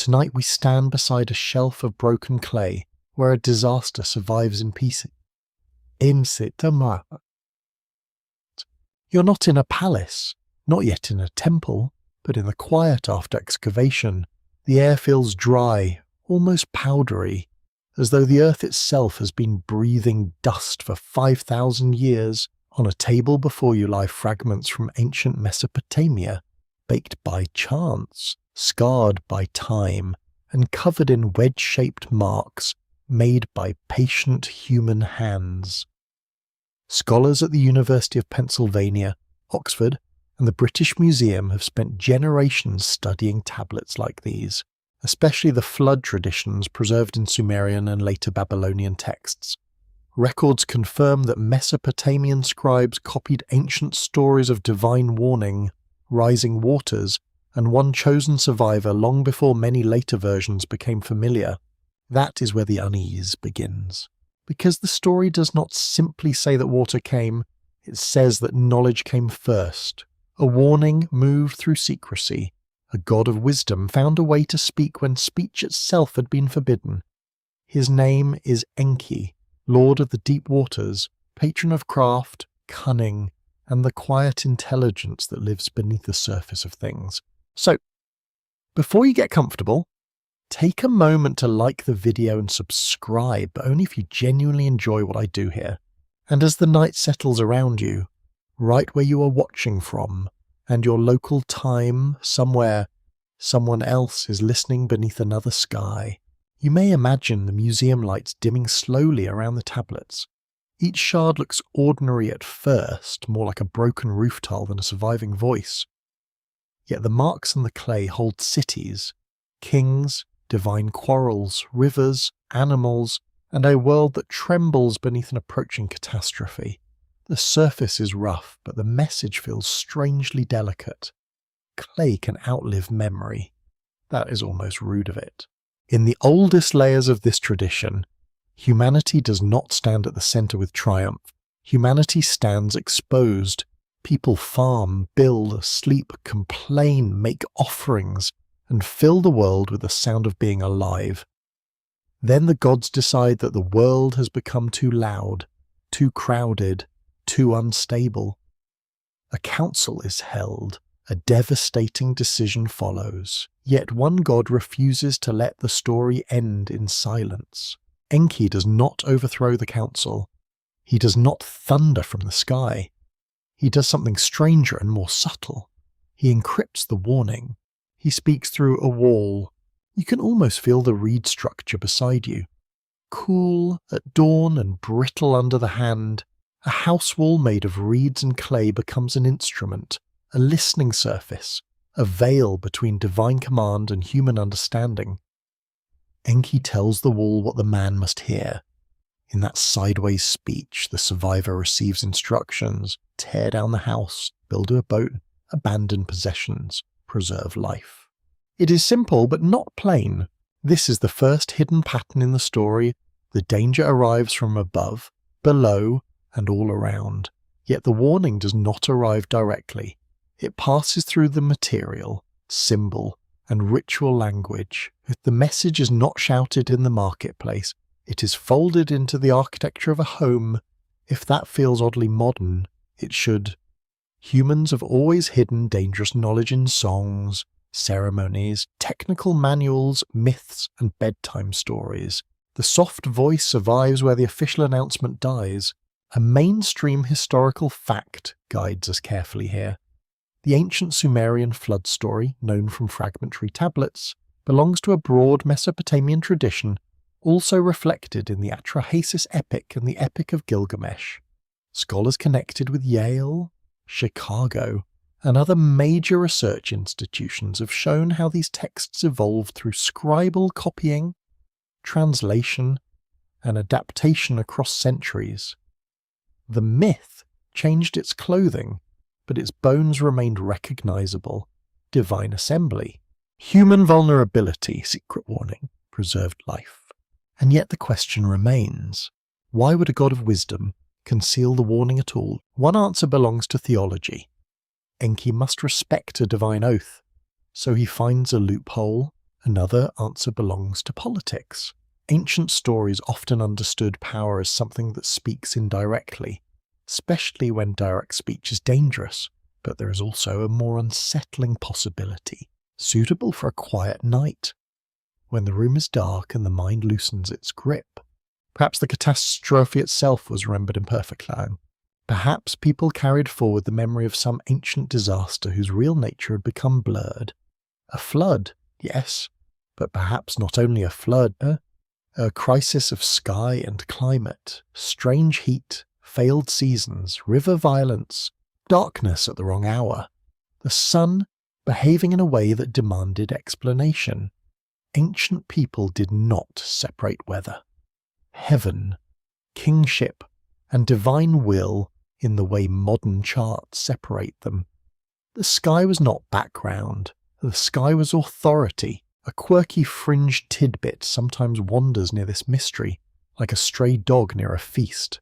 Tonight we stand beside a shelf of broken clay where a disaster survives in pieces. You're not in a palace, not yet in a temple, but in the quiet after excavation. The air feels dry, almost powdery, as though the earth itself has been breathing dust for 5,000 years. On a table before you lie fragments from ancient Mesopotamia, baked by chance, scarred by time, and covered in wedge-shaped marks made by patient human hands. Scholars at the University of Pennsylvania, Oxford, and the British Museum have spent generations studying tablets like these, especially the flood traditions preserved in Sumerian and later Babylonian texts. Records confirm that Mesopotamian scribes copied ancient stories of divine warning, rising waters, and one chosen survivor long before many later versions became familiar. That is where the unease begins. Because the story does not simply say that water came, it says that knowledge came first. A warning moved through secrecy. A god of wisdom found a way to speak when speech itself had been forbidden. His name is Enki, lord of the deep waters, patron of craft, cunning, and the quiet intelligence that lives beneath the surface of things. So, before you get comfortable, take a moment to like the video and subscribe, but only if you genuinely enjoy what I do here. And as the night settles around you, right where you are watching from, and your local time, somewhere, someone else is listening beneath another sky, you may imagine the museum lights dimming slowly around the tablets. Each shard looks ordinary at first, more like a broken roof tile than a surviving voice. Yet the marks on the clay hold cities, kings, divine quarrels, rivers, animals, and a world that trembles beneath an approaching catastrophe. The surface is rough, but the message feels strangely delicate. Clay can outlive memory. That is almost rude of it. In the oldest layers of this tradition, humanity does not stand at the center with triumph. Humanity stands exposed. People farm, build, sleep, complain, make offerings, and fill the world with the sound of being alive. Then the gods decide that the world has become too loud, too crowded, too unstable. A council is held. A devastating decision follows. Yet one god refuses to let the story end in silence. Enki does not overthrow the council. He does not thunder from the sky. He does something stranger and more subtle. He encrypts the warning. He speaks through a wall. You can almost feel the reed structure beside you. Cool at dawn and brittle under the hand, a house wall made of reeds and clay becomes an instrument, a listening surface, a veil between divine command and human understanding. Enki tells the wall what the man must hear. In that sideways speech, the survivor receives instructions: tear down the house, build a boat, abandon possessions, preserve life. It is simple but not plain. This is the first hidden pattern in the story. The danger arrives from above, below, and all around. Yet the warning does not arrive directly. It passes through the material, symbol, and ritual language. If the message is not shouted in the marketplace, it is folded into the architecture of a home. If that feels oddly modern, it should. Humans have always hidden dangerous knowledge in songs, ceremonies, technical manuals, myths, and bedtime stories. The soft voice survives where the official announcement dies. A mainstream historical fact guides us carefully here. The ancient Sumerian flood story, known from fragmentary tablets, belongs to a broad Mesopotamian tradition, also reflected in the Atrahasis epic and the Epic of Gilgamesh. Scholars connected with Yale, Chicago, and other major research institutions have shown how these texts evolved through scribal copying, translation, and adaptation across centuries. The myth changed its clothing, but its bones remained recognizable. Divine assembly, human vulnerability, secret warning, preserved life. And yet the question remains, why would a god of wisdom conceal the warning at all? One answer belongs to theology. Enki must respect a divine oath, so he finds a loophole, Another answer belongs to politics. Ancient stories often understood power as something that speaks indirectly, especially when direct speech is dangerous, but there is also a more unsettling possibility, suitable for a quiet night, when the room is dark and the mind loosens its grip. Perhaps the catastrophe itself was remembered imperfectly. Perhaps people carried forward the memory of some ancient disaster whose real nature had become blurred. A flood, yes, but perhaps not only a flood, a crisis of sky and climate, strange heat, failed seasons, river violence, darkness at the wrong hour, the sun behaving in a way that demanded explanation. Ancient people did not separate weather, heaven, kingship, and divine will in the way modern charts separate them. The sky was not background, the sky was authority. A quirky fringe tidbit sometimes wanders near this mystery, like a stray dog near a feast.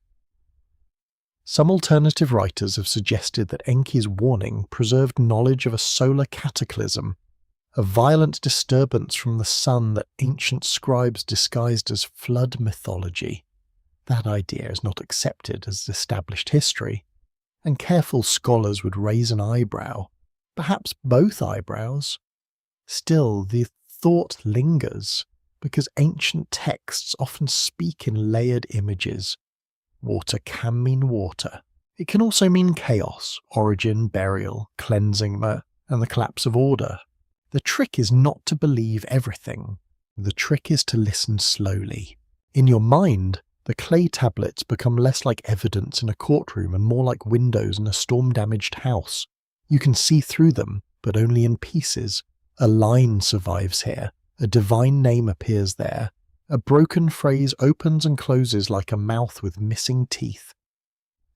Some alternative writers have suggested that Enki's warning preserved knowledge of a solar cataclysm, a violent disturbance from the sun that ancient scribes disguised as flood mythology. That idea is not accepted as established history, and careful scholars would raise an eyebrow, perhaps both eyebrows. Still, the thought lingers, because ancient texts often speak in layered images. Water can mean water. It can also mean chaos, origin, burial, cleansing, and the collapse of order. The trick is not to believe everything. The trick is to listen slowly. In your mind, the clay tablets become less like evidence in a courtroom and more like windows in a storm-damaged house. You can see through them, but only in pieces. A line survives here, a divine name appears there, a broken phrase opens and closes like a mouth with missing teeth.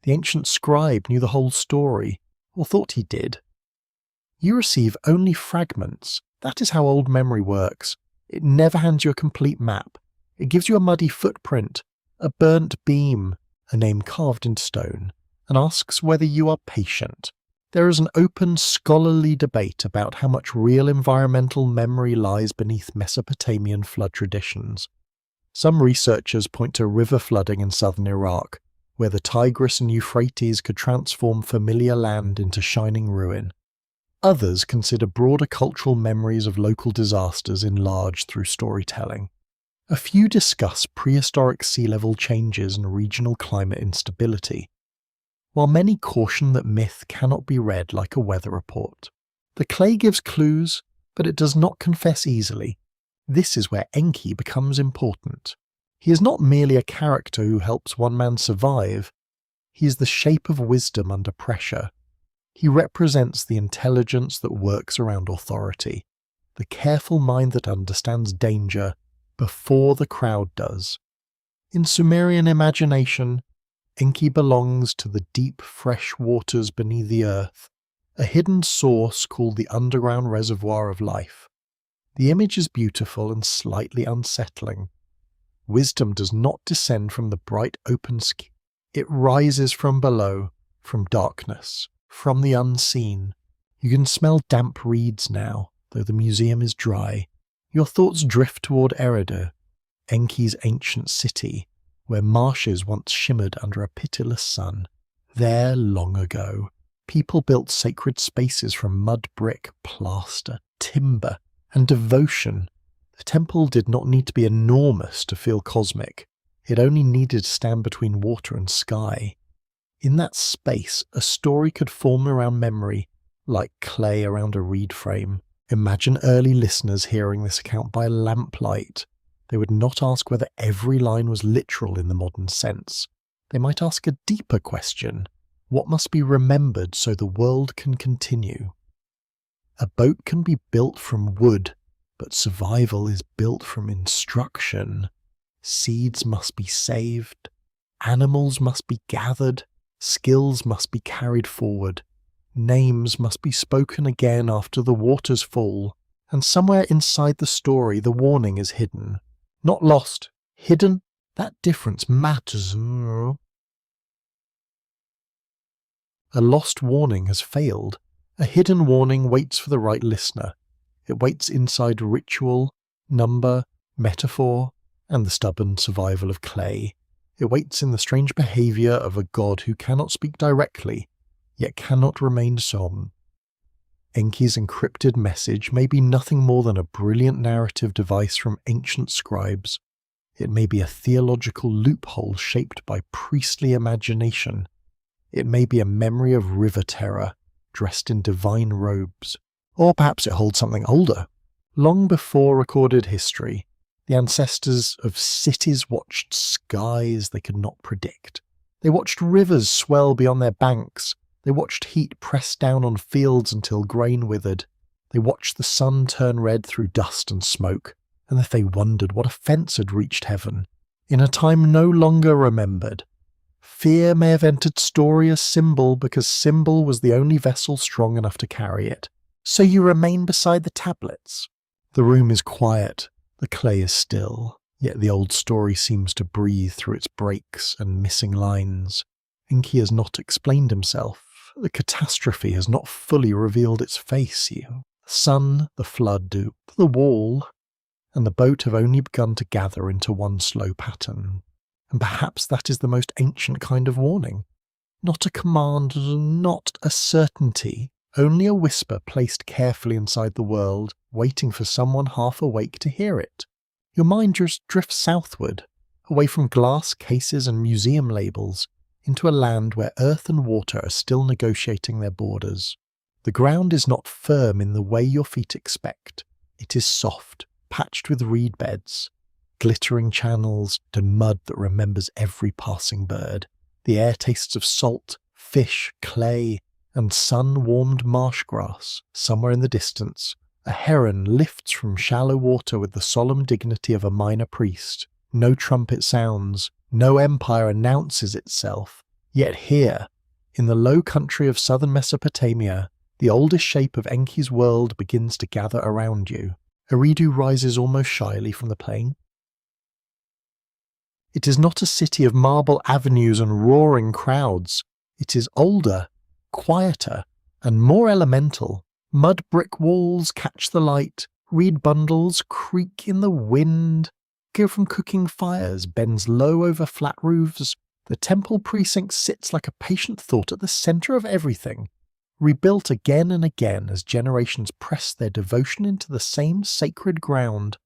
The ancient scribe knew the whole story, or thought he did. You receive only fragments. That is how old memory works. It never hands you a complete map. It gives you a muddy footprint, a burnt beam, a name carved in stone, and asks whether you are patient. There is an open scholarly debate about how much real environmental memory lies beneath Mesopotamian flood traditions. Some researchers point to river flooding in southern Iraq, where the Tigris and Euphrates could transform familiar land into shining ruin. Others consider broader cultural memories of local disasters enlarged through storytelling. A few discuss prehistoric sea level changes and regional climate instability, while many caution that myth cannot be read like a weather report. The clay gives clues, but it does not confess easily. This is where Enki becomes important. He is not merely a character who helps one man survive, he is the shape of wisdom under pressure. He represents the intelligence that works around authority, the careful mind that understands danger before the crowd does. In Sumerian imagination, Enki belongs to the deep, fresh waters beneath the earth, a hidden source called the underground reservoir of life. The image is beautiful and slightly unsettling. Wisdom does not descend from the bright open sky. It rises from below, from darkness, from the unseen. You can smell damp reeds now, though the museum is dry. Your thoughts drift toward Eridu, Enki's ancient city, where marshes once shimmered under a pitiless sun. There, long ago, people built sacred spaces from mud brick, plaster, timber, and devotion. The temple did not need to be enormous to feel cosmic. It only needed to stand between water and sky. In that space, a story could form around memory, like clay around a reed frame. Imagine early listeners hearing this account by lamplight. They would not ask whether every line was literal in the modern sense. They might ask a deeper question. What must be remembered so the world can continue? A boat can be built from wood, but survival is built from instruction. Seeds must be saved. Animals must be gathered. Skills must be carried forward. Names must be spoken again after the waters fall. And somewhere inside the story, the warning is hidden. Not lost, hidden. That difference matters. A lost warning has failed. A hidden warning waits for the right listener. It waits inside ritual, number, metaphor, and the stubborn survival of clay. It waits in the strange behaviour of a god who cannot speak directly, yet cannot remain solemn. Enki's encrypted message may be nothing more than a brilliant narrative device from ancient scribes. It may be a theological loophole shaped by priestly imagination. It may be a memory of river terror, dressed in divine robes. Or perhaps it holds something older. Long before recorded history, the ancestors of cities watched skies they could not predict. They watched rivers swell beyond their banks. They watched heat press down on fields until grain withered. They watched the sun turn red through dust and smoke, and that they wondered what offence had reached heaven, in a time no longer remembered. Fear may have entered story as symbol because symbol was the only vessel strong enough to carry it. So you remain beside the tablets. The room is quiet, the clay is still, yet the old story seems to breathe through its breaks and missing lines. Enki has not explained himself. The catastrophe has not fully revealed its face. The sun, the flood, the wall, and the boat have only begun to gather into one slow pattern. And perhaps that is the most ancient kind of warning. Not a command, not a certainty, only a whisper placed carefully inside the world, waiting for someone half awake to hear it. Your mind just drifts southward, away from glass cases and museum labels, into a land where earth and water are still negotiating their borders. The ground is not firm in the way your feet expect. It is soft, patched with reed beds, glittering channels, and mud that remembers every passing bird. The air tastes of salt, fish, clay, and sun-warmed marsh grass. Somewhere in the distance, a heron lifts from shallow water with the solemn dignity of a minor priest. No trumpet sounds, no empire announces itself. Yet here, in the low country of southern Mesopotamia, the oldest shape of Enki's world begins to gather around you. Eridu rises almost shyly from the plain. It is not a city of marble avenues and roaring crowds. It is older, quieter, and more elemental. Mud brick walls catch the light, reed bundles creak in the wind. Gear from cooking fires bends low over flat roofs. The temple precinct sits like a patient thought at the centre of everything, rebuilt again and again as generations press their devotion into the same sacred ground.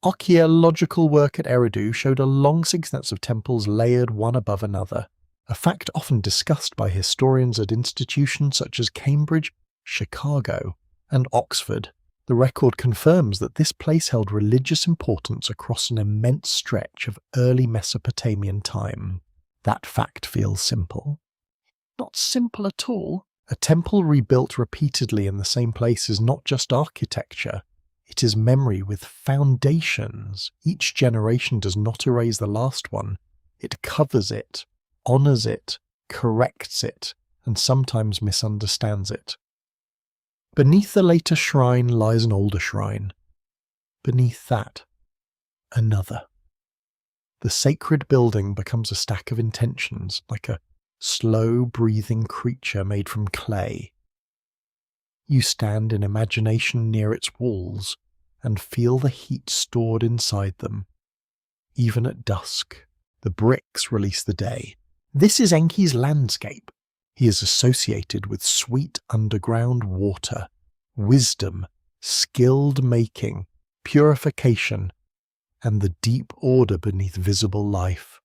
Archaeological work at Eridu showed a long sequence of temples layered one above another, a fact often discussed by historians at institutions such as Cambridge, Chicago, and Oxford. The record confirms that this place held religious importance across an immense stretch of early Mesopotamian time. That fact feels simple. Not simple at all. A temple rebuilt repeatedly in the same place is not just architecture. It is memory with foundations. Each generation does not erase the last one. It covers it, honours it, corrects it, and sometimes misunderstands it. Beneath the later shrine lies an older shrine. Beneath that, another. The sacred building becomes a stack of intentions, like a slow-breathing creature made from clay. You stand in imagination near its walls and feel the heat stored inside them. Even at dusk, the bricks release the day. This is Enki's landscape. He is associated with sweet underground water, wisdom, skilled making, purification, and the deep order beneath visible life.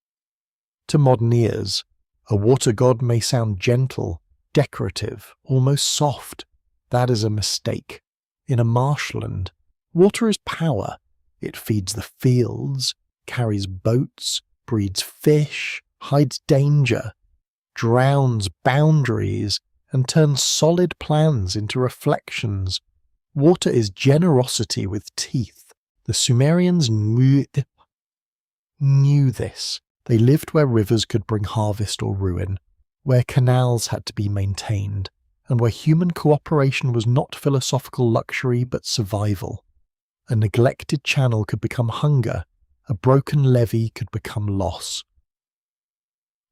To modern ears, a water god may sound gentle, decorative, almost soft. That is a mistake. In a marshland, water is power. It feeds the fields, carries boats, breeds fish, hides danger, drowns boundaries, and turns solid plans into reflections. Water is generosity with teeth. The Sumerians knew this. They lived where rivers could bring harvest or ruin, where canals had to be maintained, and where human cooperation was not philosophical luxury but survival. A neglected channel could become hunger, a broken levee could become loss.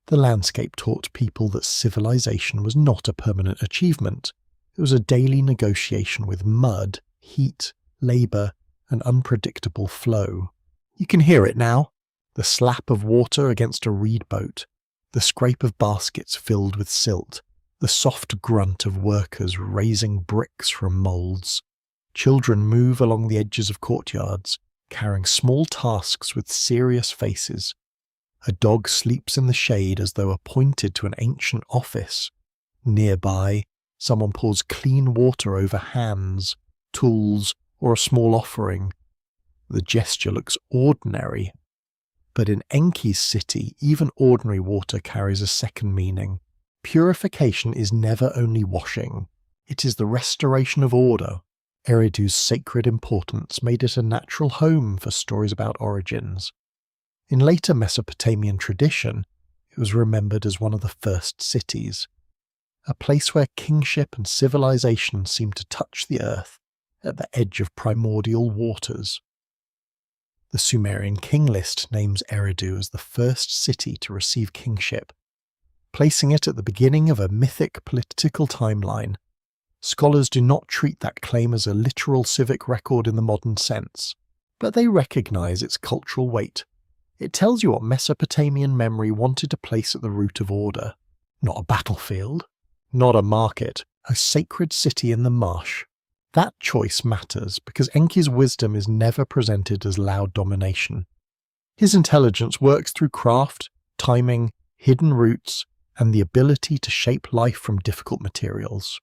The landscape taught people that civilization was not a permanent achievement. It was a daily negotiation with mud, heat, labour, and unpredictable flow. You can hear it now, the slap of water against a reed boat, the scrape of baskets filled with silt, the soft grunt of workers raising bricks from moulds. Children move along the edges of courtyards, carrying small tasks with serious faces. A dog sleeps in the shade as though appointed to an ancient office. Nearby, someone pours clean water over hands, tools, or a small offering. The gesture looks ordinary, but in Enki's city, even ordinary water carries a second meaning. Purification is never only washing, it is the restoration of order. Eridu's sacred importance made it a natural home for stories about origins. In later Mesopotamian tradition, it was remembered as one of the first cities, a place where kingship and civilization seemed to touch the earth at the edge of primordial waters. The Sumerian king list names Eridu as the first city to receive kingship, placing it at the beginning of a mythic political timeline. Scholars do not treat that claim as a literal civic record in the modern sense, but they recognize its cultural weight. It tells you what Mesopotamian memory wanted to place at the root of order. Not a battlefield, not a market, a sacred city in the marsh. That choice matters because Enki's wisdom is never presented as loud domination. His intelligence works through craft, timing, hidden roots, and the ability to shape life from difficult materials.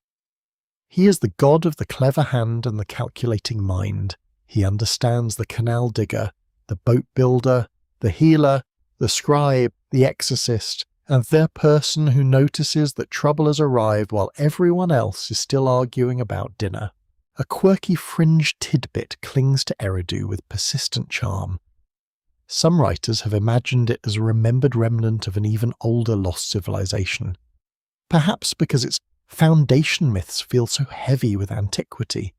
He is the god of the clever hand and the calculating mind. He understands the canal digger, the boat builder, the healer, the scribe, the exorcist, and the person who notices that trouble has arrived while everyone else is still arguing about dinner. A quirky fringe tidbit clings to Eridu with persistent charm. Some writers have imagined it as a remembered remnant of an even older lost civilization, perhaps because its foundation myths feel so heavy with antiquity.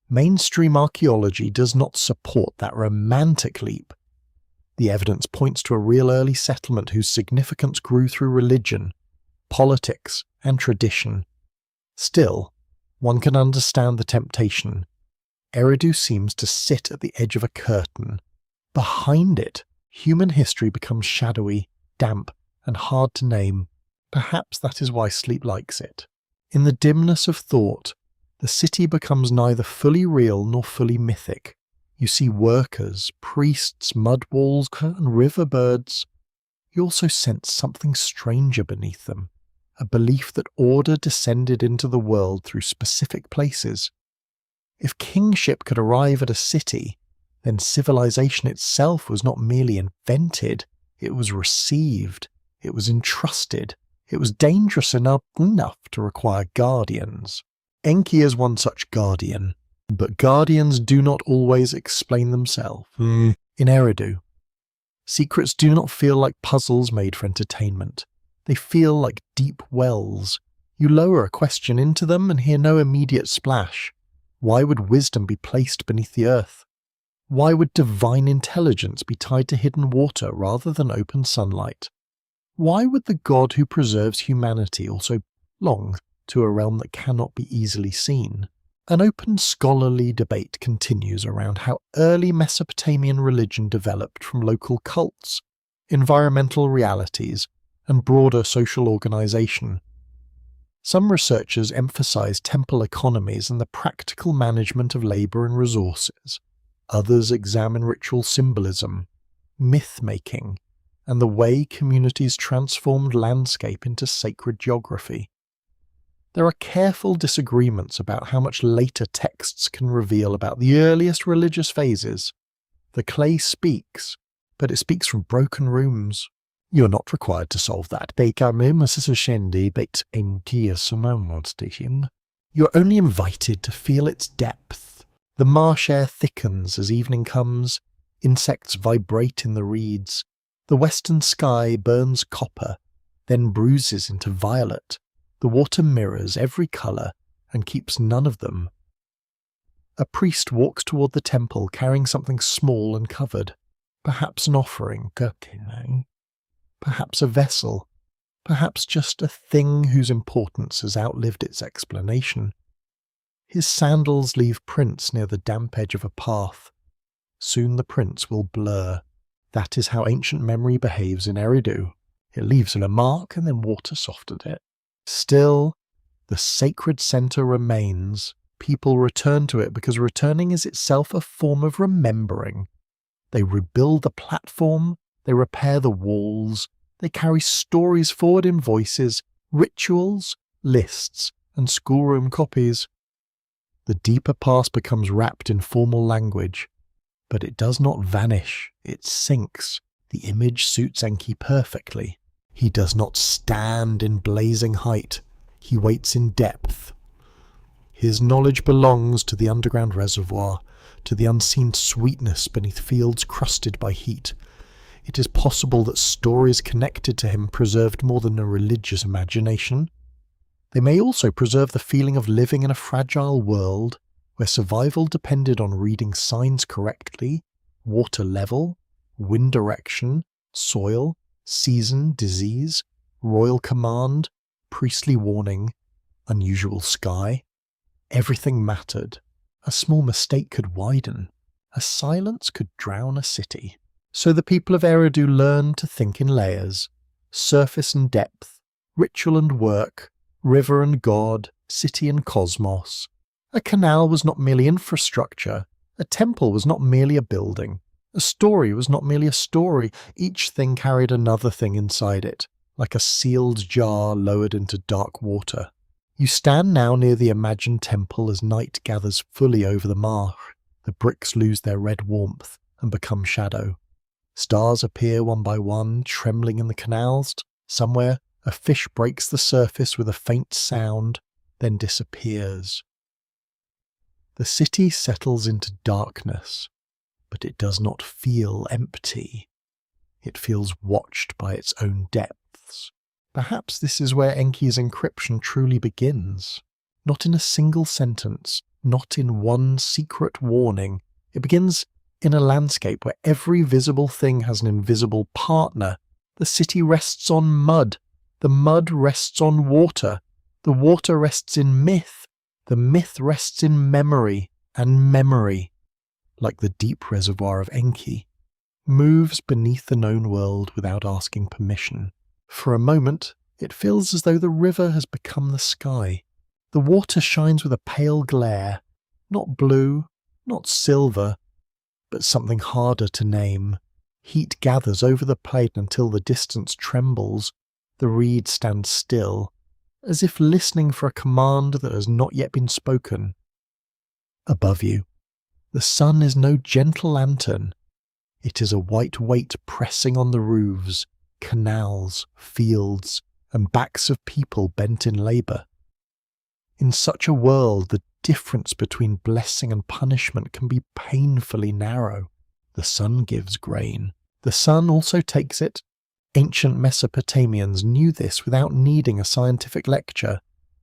Mainstream archaeology does not support that romantic leap. The evidence points to a real early settlement whose significance grew through religion, politics, and tradition. Still, one can understand the temptation. Eridu seems to sit at the edge of a curtain. Behind it, human history becomes shadowy, damp, and hard to name. Perhaps that is why sleep likes it. In the dimness of thought, the city becomes neither fully real nor fully mythic. You see workers, priests, mud walls, and river birds. You also sense something stranger beneath them, a belief that order descended into the world through specific places. If kingship could arrive at a city, then civilization itself was not merely invented, it was received, it was entrusted, it was dangerous enough to require guardians. Enki is one such guardian, but guardians do not always explain themselves. In Eridu, secrets do not feel like puzzles made for entertainment. They feel like deep wells. You lower a question into them and hear no immediate splash. Why would wisdom be placed beneath the earth? Why would divine intelligence be tied to hidden water rather than open sunlight? Why would the God who preserves humanity also belong to a realm that cannot be easily seen? An open scholarly debate continues around how early Mesopotamian religion developed from local cults, environmental realities, and broader social organization. Some researchers emphasize temple economies and the practical management of labor and resources. Others examine ritual symbolism, myth-making, and the way communities transformed landscape into sacred geography. There are careful disagreements about how much later texts can reveal about the earliest religious phases. The clay speaks, but it speaks from broken rooms. You're not required to solve that. You're only invited to feel its depth. The marsh air thickens as evening comes, insects vibrate in the reeds, the western sky burns copper, then bruises into violet. The water mirrors every colour and keeps none of them. A priest walks toward the temple carrying something small and covered, perhaps an offering, perhaps a vessel, perhaps just a thing whose importance has outlived its explanation. His sandals leave prints near the damp edge of a path. Soon the prints will blur. That is how ancient memory behaves in Eridu. It leaves a mark and then water softened it. Still, the sacred centre remains. People return to it because returning is itself a form of remembering. They rebuild the platform, they repair the walls, they carry stories forward in voices, rituals, lists, and schoolroom copies. The deeper past becomes wrapped in formal language, but it does not vanish, it sinks. The image suits Enki perfectly. He does not stand in blazing height, he waits in depth. His knowledge belongs to the underground reservoir, to the unseen sweetness beneath fields crusted by heat. It is possible that stories connected to him preserved more than a religious imagination. They may also preserve the feeling of living in a fragile world where survival depended on reading signs correctly, water level, wind direction, soil, season, disease, royal command, priestly warning, unusual sky. Everything mattered. A small mistake could widen. A silence could drown a city. So the people of Eridu learned to think in layers, surface and depth, ritual and work, river and god, city and cosmos. A canal was not merely infrastructure. A temple was not merely a building. A story was not merely a story. Each thing carried another thing inside it, like a sealed jar lowered into dark water. You stand now near the imagined temple as night gathers fully over the marsh. The bricks lose their red warmth and become shadow. Stars appear one by one, trembling in the canals. Somewhere, a fish breaks the surface with a faint sound, then disappears. The city settles into darkness, but it does not feel empty. It feels watched by its own depths. Perhaps this is where Enki's encryption truly begins. Not in a single sentence, not in one secret warning. It begins in a landscape where every visible thing has an invisible partner. The city rests on mud. The mud rests on water. The water rests in myth. The myth rests in memory, and memory, like the deep reservoir of Enki, moves beneath the known world without asking permission. For a moment, it feels as though the river has become the sky. The water shines with a pale glare, not blue, not silver, but something harder to name. Heat gathers over the plain until the distance trembles. The reed stands still, as if listening for a command that has not yet been spoken. Above you, the sun is no gentle lantern. It is a white weight pressing on the roofs, canals, fields, and backs of people bent in labour. In such a world, the difference between blessing and punishment can be painfully narrow. The sun gives grain. The sun also takes it. Ancient Mesopotamians knew this without needing a scientific lecture.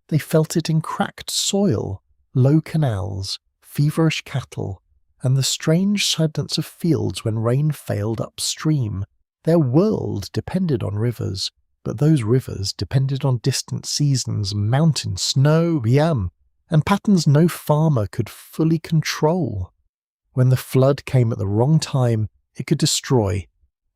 They felt it in cracked soil, low canals, feverish cattle, and the strange silence of fields when rain failed upstream. Their world depended on rivers, but those rivers depended on distant seasons, mountain, snow, and patterns no farmer could fully control. When the flood came at the wrong time, it could destroy.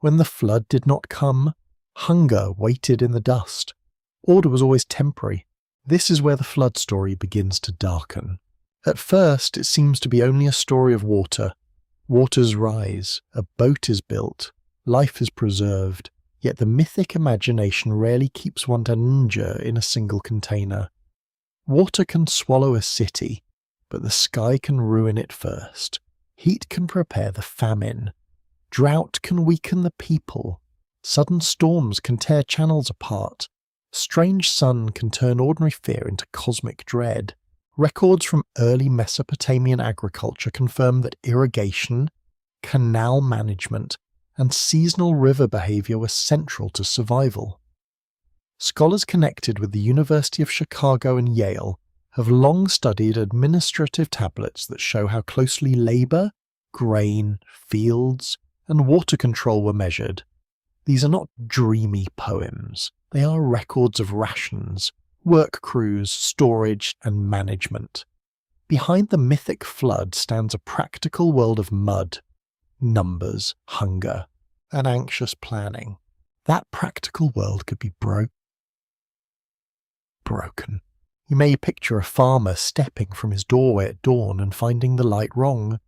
When the flood did not come, hunger waited in the dust. Order was always temporary. This is where the flood story begins to darken. At first, it seems to be only a story of water. Waters rise, a boat is built, life is preserved, yet the mythic imagination rarely keeps one ninja in a single container. Water can swallow a city, but the sky can ruin it first. Heat can prepare the famine. Drought can weaken the people. Sudden storms can tear channels apart. Strange sun can turn ordinary fear into cosmic dread. Records from early Mesopotamian agriculture confirm that irrigation, canal management, and seasonal river behaviour were central to survival. Scholars connected with the University of Chicago and Yale have long studied administrative tablets that show how closely labour, grain, fields, and water control were measured. These are not dreamy poems. They are records of rations, work crews, storage, and management. Behind the mythic flood stands a practical world of mud, numbers, hunger, and anxious planning. That practical world could be broken. You may picture a farmer stepping from his doorway at dawn and finding the light wrong.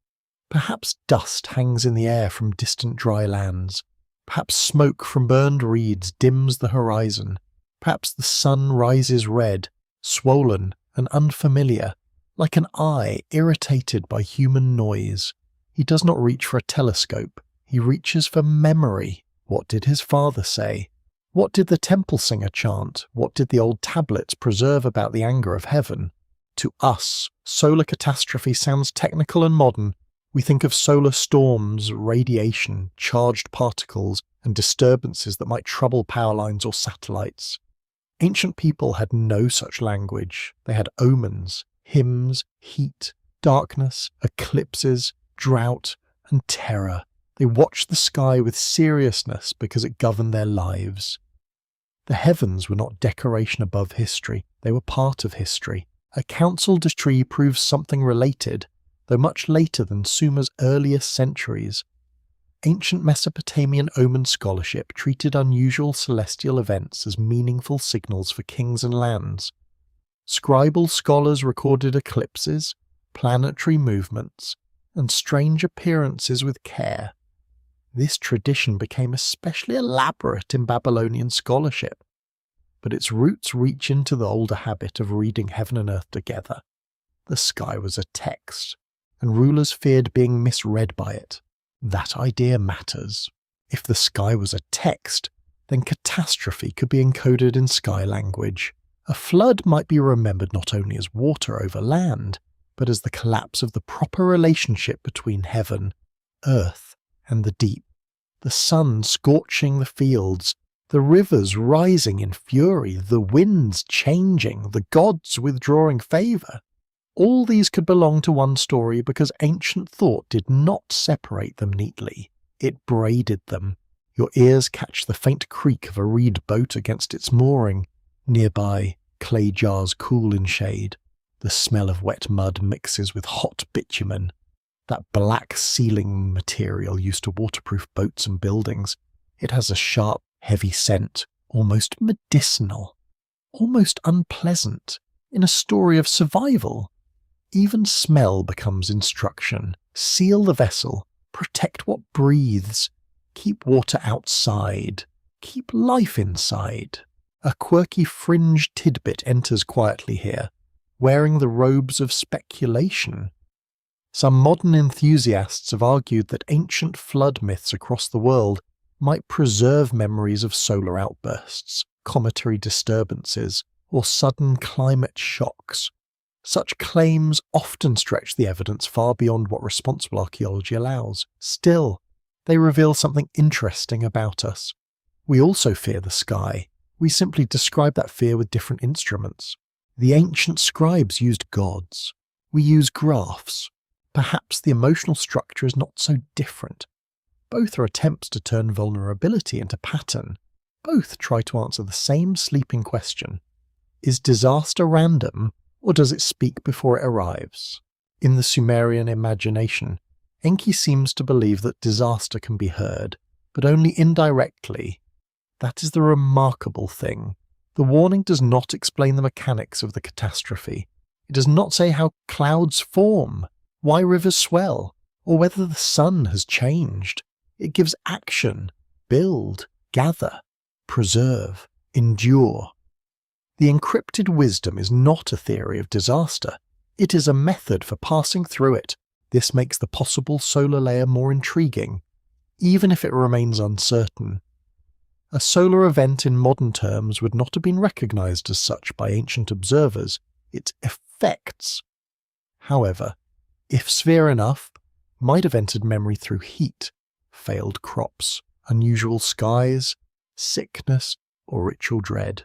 Perhaps dust hangs in the air from distant dry lands. Perhaps smoke from burned reeds dims the horizon. Perhaps the sun rises red, swollen and unfamiliar, like an eye irritated by human noise. He does not reach for a telescope. He reaches for memory. What did his father say? What did the temple singer chant? What did the old tablets preserve about the anger of heaven? To us, solar catastrophe sounds technical and modern. We think of solar storms, radiation, charged particles, and disturbances that might trouble power lines or satellites. Ancient people had no such language. They had omens, hymns, heat, darkness, eclipses, drought, and terror. They watched the sky with seriousness because it governed their lives. The heavens were not decoration above history, they were part of history. A council decree proves something related, though much later than Sumer's earliest centuries. Ancient Mesopotamian omen scholarship treated unusual celestial events as meaningful signals for kings and lands. Scribal scholars recorded eclipses, planetary movements, and strange appearances with care. This tradition became especially elaborate in Babylonian scholarship, but its roots reach into the older habit of reading heaven and earth together. The sky was a text, and rulers feared being misread by it. That idea matters. If the sky was a text, then catastrophe could be encoded in sky language. A flood might be remembered not only as water over land, but as the collapse of the proper relationship between heaven, earth, and the deep. The sun scorching the fields, the rivers rising in fury, the winds changing, the gods withdrawing favour. All these could belong to one story because ancient thought did not separate them neatly. It braided them. Your ears catch the faint creak of a reed boat against its mooring. Nearby, clay jars cool in shade. The smell of wet mud mixes with hot bitumen. That black sealing material used to waterproof boats and buildings. It has a sharp, heavy scent, almost medicinal, almost unpleasant, in a story of survival. Even smell becomes instruction. Seal the vessel, protect what breathes, keep water outside, keep life inside. A quirky fringe tidbit enters quietly here, wearing the robes of speculation. Some modern enthusiasts have argued that ancient flood myths across the world might preserve memories of solar outbursts, cometary disturbances, or sudden climate shocks. Such claims often stretch the evidence far beyond what responsible archaeology allows. Still, they reveal something interesting about us. We also fear the sky. We simply describe that fear with different instruments. The ancient scribes used gods. We use graphs. Perhaps the emotional structure is not so different. Both are attempts to turn vulnerability into pattern. Both try to answer the same sleeping question. Is disaster random, or does it speak before it arrives? In the Sumerian imagination, Enki seems to believe that disaster can be heard, but only indirectly. That is the remarkable thing. The warning does not explain the mechanics of the catastrophe. It does not say how clouds form, why rivers swell, or whether the sun has changed. It gives action, build, gather, preserve, endure. The encrypted wisdom is not a theory of disaster. It is a method for passing through it. This makes the possible solar layer more intriguing, even if it remains uncertain. A solar event in modern terms would not have been recognized as such by ancient observers. Its effects, however, if severe enough, might have entered memory through heat, failed crops, unusual skies, sickness, or ritual dread.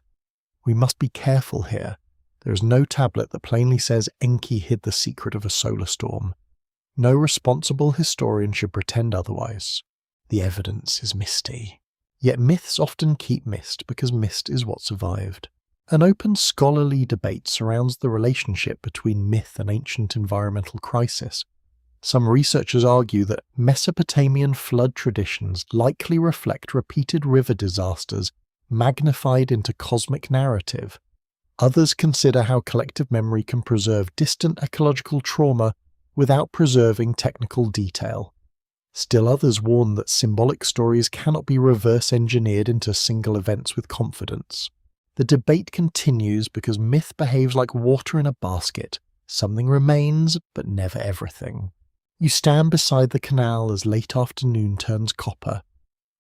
We must be careful here. There is no tablet that plainly says Enki hid the secret of a solar storm. No responsible historian should pretend otherwise. The evidence is misty. Yet myths often keep mist because mist is what survived. An open scholarly debate surrounds the relationship between myth and ancient environmental crisis. Some researchers argue that Mesopotamian flood traditions likely reflect repeated river disasters magnified into cosmic narrative. Others consider how collective memory can preserve distant ecological trauma without preserving technical detail. Still others warn that symbolic stories cannot be reverse engineered into single events with confidence. The debate continues because myth behaves like water in a basket. Something remains, but never everything. You stand beside the canal as late afternoon turns copper.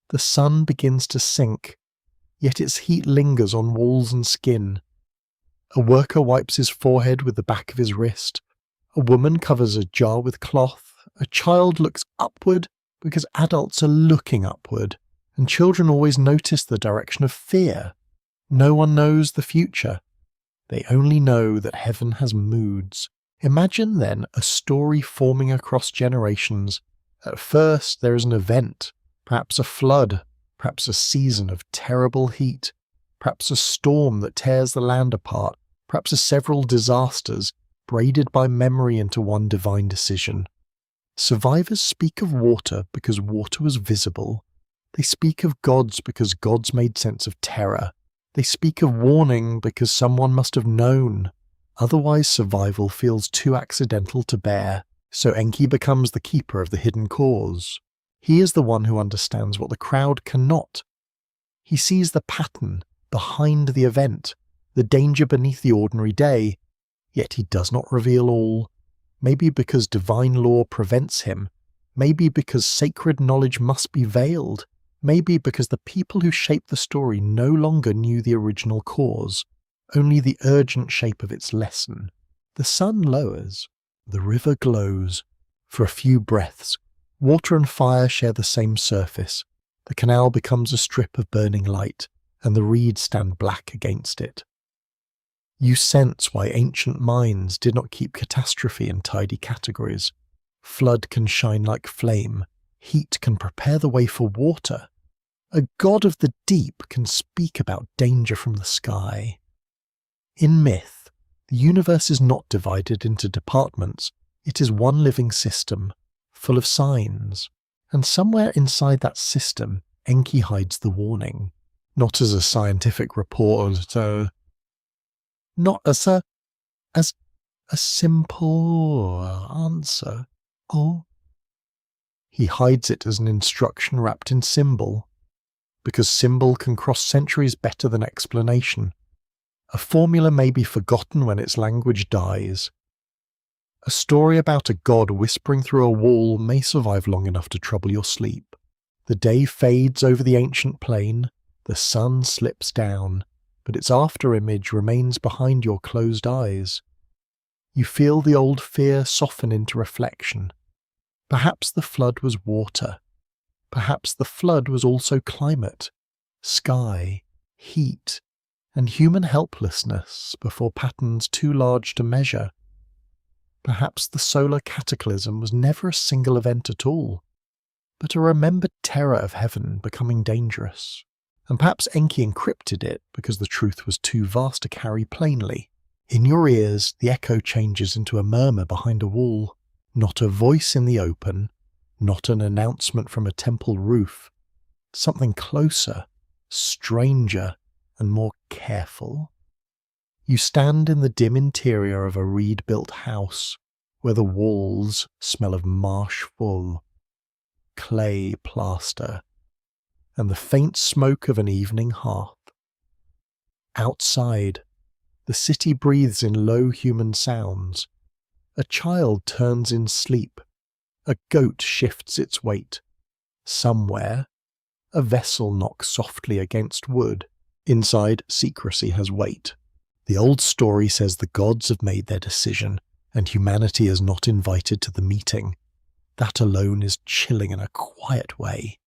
The sun begins to sink, yet its heat lingers on walls and skin. A worker wipes his forehead with the back of his wrist. A woman covers a jar with cloth. A child looks upward because adults are looking upward, and children always notice the direction of fear. No one knows the future. They only know that heaven has moods. Imagine then a story forming across generations. At first there is an event, perhaps a flood, perhaps a season of terrible heat, perhaps a storm that tears the land apart, perhaps several disasters braided by memory into one divine decision. Survivors speak of water because water was visible. They speak of gods because gods made sense of terror. They speak of warning because someone must have known. Otherwise survival feels too accidental to bear, so Enki becomes the keeper of the hidden cause. He is the one who understands what the crowd cannot. He sees the pattern behind the event, the danger beneath the ordinary day, yet he does not reveal all. Maybe because divine law prevents him, maybe because sacred knowledge must be veiled, maybe because the people who shaped the story no longer knew the original cause, only the urgent shape of its lesson. The sun lowers, the river glows. For a few breaths, water and fire share the same surface. The canal becomes a strip of burning light, and the reeds stand black against it. You sense why ancient minds did not keep catastrophe in tidy categories. Flood can shine like flame. Heat can prepare the way for water. A god of the deep can speak about danger from the sky. In myth, the universe is not divided into departments. It is one living system, full of signs. And somewhere inside that system, Enki hides the warning. Not as a scientific report, not as a simple answer. Oh, he hides it as an instruction wrapped in symbol, because symbol can cross centuries better than explanation. A formula may be forgotten when its language dies. A story about a god whispering through a wall may survive long enough to trouble your sleep. The day fades over the ancient plain, the sun slips down, but its after-image remains behind your closed eyes. You feel the old fear soften into reflection. Perhaps the flood was water. Perhaps the flood was also climate, sky, heat, and human helplessness before patterns too large to measure. Perhaps the solar cataclysm was never a single event at all, but a remembered terror of heaven becoming dangerous. And perhaps Enki encrypted it because the truth was too vast to carry plainly. In your ears, the echo changes into a murmur behind a wall, not a voice in the open, not an announcement from a temple roof, something closer, stranger, and more careful. You stand in the dim interior of a reed-built house, where the walls smell of marsh wool, clay plaster, and the faint smoke of an evening hearth. Outside, the city breathes in low human sounds. A child turns in sleep. A goat shifts its weight. Somewhere, a vessel knocks softly against wood. Inside, secrecy has weight. The old story says the gods have made their decision, and humanity is not invited to the meeting. That alone is chilling in a quiet way.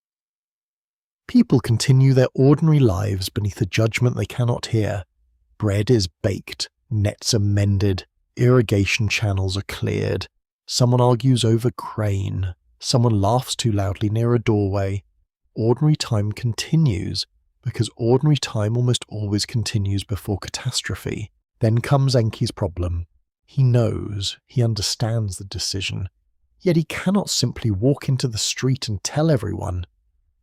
People continue their ordinary lives beneath a judgment they cannot hear. Bread is baked, nets are mended, irrigation channels are cleared. Someone argues over grain. Someone laughs too loudly near a doorway. Ordinary time continues, because ordinary time almost always continues before catastrophe. Then comes Enki's problem. He knows, he understands the decision, yet he cannot simply walk into the street and tell everyone.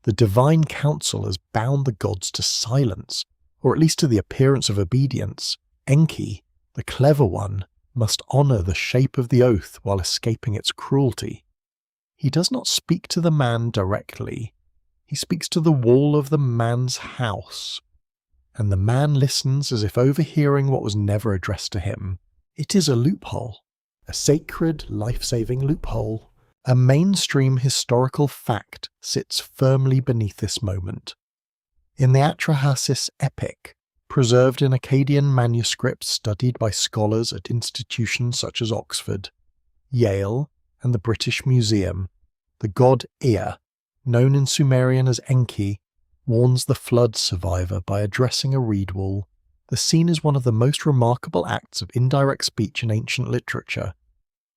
The divine council has bound the gods to silence, or at least to the appearance of obedience. Enki, the clever one, must honour the shape of the oath while escaping its cruelty. He does not speak to the man directly. He speaks to the wall of the man's house, and the man listens as if overhearing what was never addressed to him. It is a loophole, a sacred, life-saving loophole. A mainstream historical fact sits firmly beneath this moment. In the Atrahasis epic, preserved in Akkadian manuscripts studied by scholars at institutions such as Oxford, Yale, and the British Museum, the god Ea, known in Sumerian as Enki, warns the flood survivor by addressing a reed wall. The scene is one of the most remarkable acts of indirect speech in ancient literature.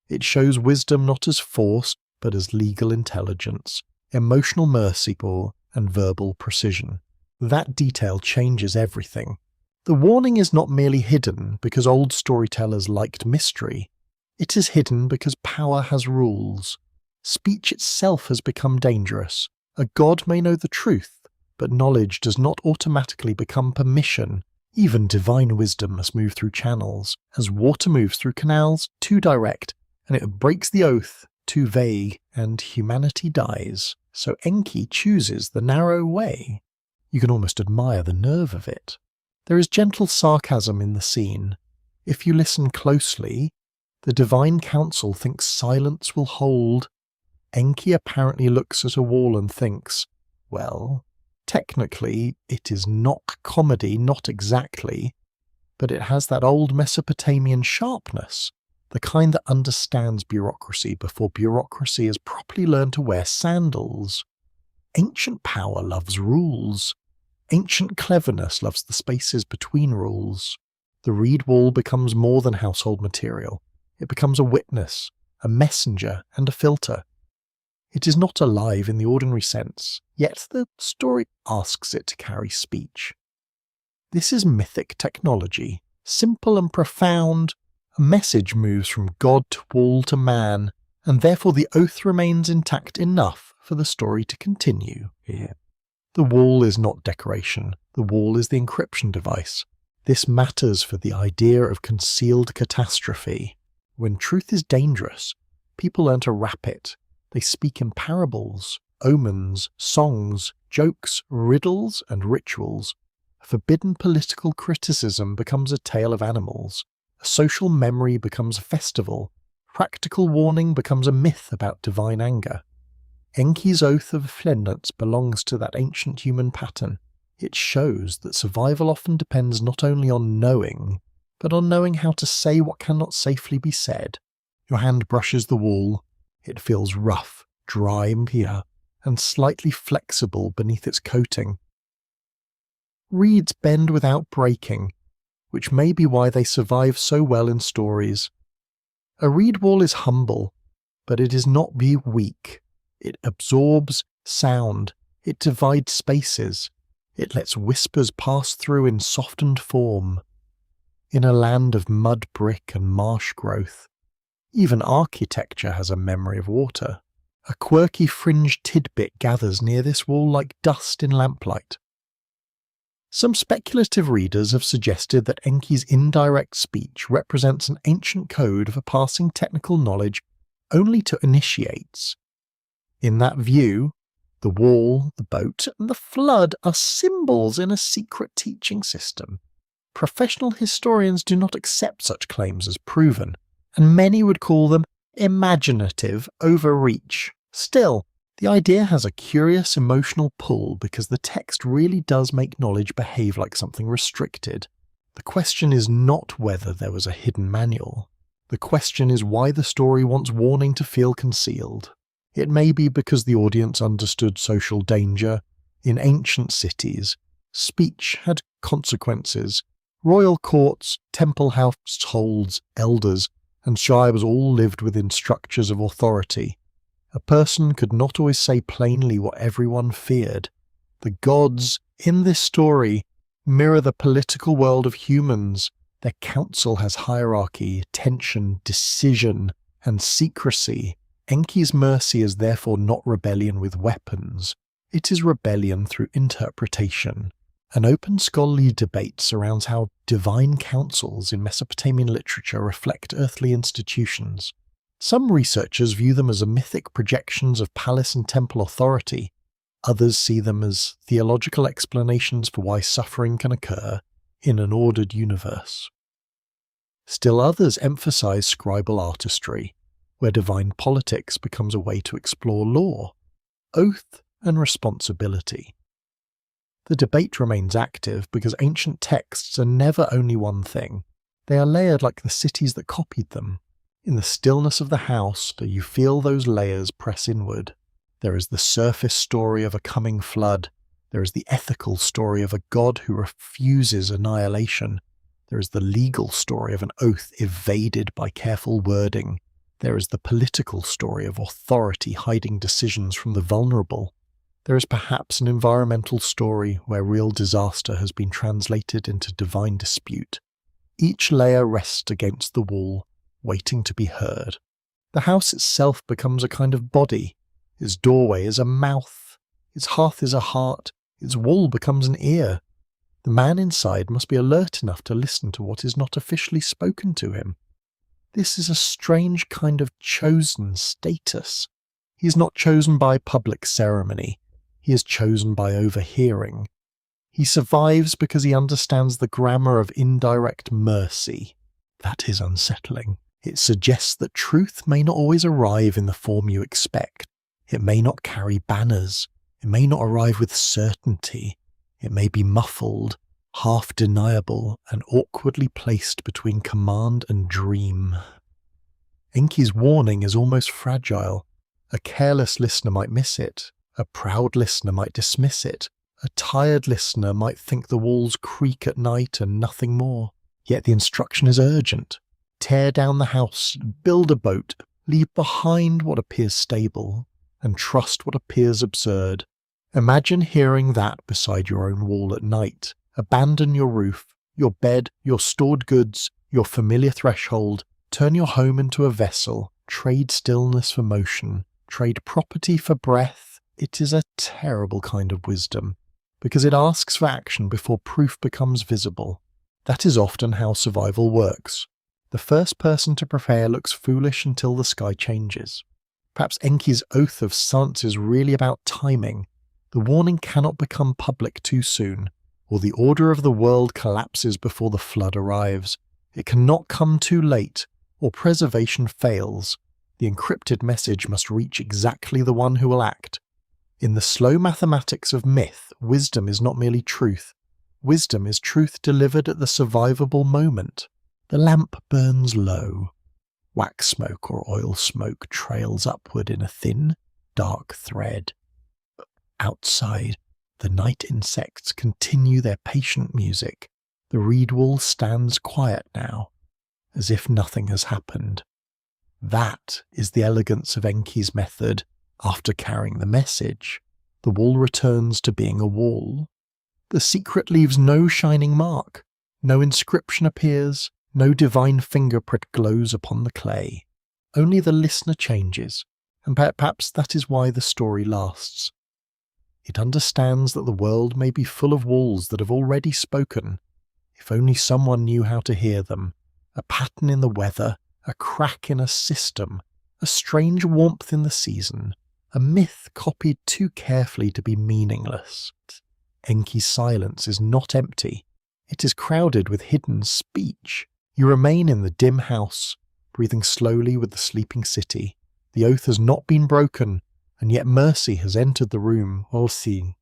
It shows wisdom not as force, but as legal intelligence, emotional mercy, and verbal precision. That detail changes everything. The warning is not merely hidden because old storytellers liked mystery. It is hidden because power has rules. Speech itself has become dangerous. A god may know the truth, but knowledge does not automatically become permission. Even divine wisdom must move through channels. As water moves through canals, too direct, and it breaks the oath, too vague, and humanity dies. So Enki chooses the narrow way. You can almost admire the nerve of it. There is gentle sarcasm in the scene. If you listen closely, the divine council thinks silence will hold. Enki apparently looks at a wall and thinks, well, technically it is not comedy, not exactly, but it has that old Mesopotamian sharpness, the kind that understands bureaucracy before bureaucracy has properly learned to wear sandals. Ancient power loves rules. Ancient cleverness loves the spaces between rules. The reed wall becomes more than household material. It becomes a witness, a messenger, and a filter. It is not alive in the ordinary sense, yet the story asks it to carry speech. This is mythic technology, simple and profound. A message moves from God to wall to man, and therefore the oath remains intact enough for the story to continue here. The wall is not decoration, the wall is the encryption device. This matters for the idea of concealed catastrophe. When truth is dangerous, people learn to wrap it. They speak in parables, omens, songs, jokes, riddles, and rituals. A forbidden political criticism becomes a tale of animals. A social memory becomes a festival. Practical warning becomes a myth about divine anger. Enki's oath of Flendance belongs to that ancient human pattern. It shows that survival often depends not only on knowing, but on knowing how to say what cannot safely be said. Your hand brushes the wall. It feels rough, dry, and slightly flexible beneath its coating. Reeds bend without breaking, which may be why they survive so well in stories. A reed wall is humble, but it is not weak. It absorbs sound. It divides spaces. It lets whispers pass through in softened form. In a land of mud brick and marsh growth, even architecture has a memory of water. A quirky fringed tidbit gathers near this wall like dust in lamplight. Some speculative readers have suggested that Enki's indirect speech represents an ancient code for passing technical knowledge only to initiates. In that view, the wall, the boat, and the flood are symbols in a secret teaching system. Professional historians do not accept such claims as proven, and many would call them imaginative overreach. Still, the idea has a curious emotional pull because the text really does make knowledge behave like something restricted. The question is not whether there was a hidden manual. The question is why the story wants warning to feel concealed. It may be because the audience understood social danger. In ancient cities, speech had consequences. Royal courts, temple households, elders, and tribes all lived within structures of authority. A person could not always say plainly what everyone feared. The gods, in this story, mirror the political world of humans. Their council has hierarchy, tension, decision, and secrecy. Enki's mercy is therefore not rebellion with weapons. It is rebellion through interpretation. An open scholarly debate surrounds how divine councils in Mesopotamian literature reflect earthly institutions. Some researchers view them as mythic projections of palace and temple authority. Others see them as theological explanations for why suffering can occur in an ordered universe. Still others emphasize scribal artistry, where divine politics becomes a way to explore law, oath, and responsibility. The debate remains active because ancient texts are never only one thing. They are layered like the cities that copied them. In the stillness of the house, do you feel those layers press inward? There is the surface story of a coming flood. There is the ethical story of a god who refuses annihilation. There is the legal story of an oath evaded by careful wording. There is the political story of authority hiding decisions from the vulnerable. There is perhaps an environmental story where real disaster has been translated into divine dispute. Each layer rests against the wall, waiting to be heard. The house itself becomes a kind of body. Its doorway is a mouth. Its hearth is a heart. Its wall becomes an ear. The man inside must be alert enough to listen to what is not officially spoken to him. This is a strange kind of chosen status. He is not chosen by public ceremony. He is chosen by overhearing. He survives because he understands the grammar of indirect mercy. That is unsettling. It suggests that truth may not always arrive in the form you expect. It may not carry banners. It may not arrive with certainty. It may be muffled, half deniable, and awkwardly placed between command and dream. Enki's warning is almost fragile. A careless listener might miss it. A proud listener might dismiss it. A tired listener might think the walls creak at night and nothing more. Yet the instruction is urgent. Tear down the house, build a boat, leave behind what appears stable, and trust what appears absurd. Imagine hearing that beside your own wall at night. Abandon your roof, your bed, your stored goods, your familiar threshold. Turn your home into a vessel. Trade stillness for motion. Trade property for breath. It is a terrible kind of wisdom, because it asks for action before proof becomes visible. That is often how survival works. The first person to prepare looks foolish until the sky changes. Perhaps Enki's oath of silence is really about timing. The warning cannot become public too soon, or the order of the world collapses before the flood arrives. It cannot come too late, or preservation fails. The encrypted message must reach exactly the one who will act. In the slow mathematics of myth, wisdom is not merely truth. Wisdom is truth delivered at the survivable moment. The lamp burns low. Wax smoke or oil smoke trails upward in a thin, dark thread. Outside, the night insects continue their patient music. The reed wall stands quiet now, as if nothing has happened. That is the elegance of Enki's method. After carrying the message, the wall returns to being a wall. The secret leaves no shining mark. No inscription appears. No divine fingerprint glows upon the clay. Only the listener changes, and perhaps that is why the story lasts. It understands that the world may be full of walls that have already spoken, if only someone knew how to hear them. A pattern in the weather, a crack in a system, a strange warmth in the season, a myth copied too carefully to be meaningless. Enki's silence is not empty. It is crowded with hidden speech. You remain in the dim house, breathing slowly with the sleeping city. The oath has not been broken, and yet mercy has entered the room, all seeing.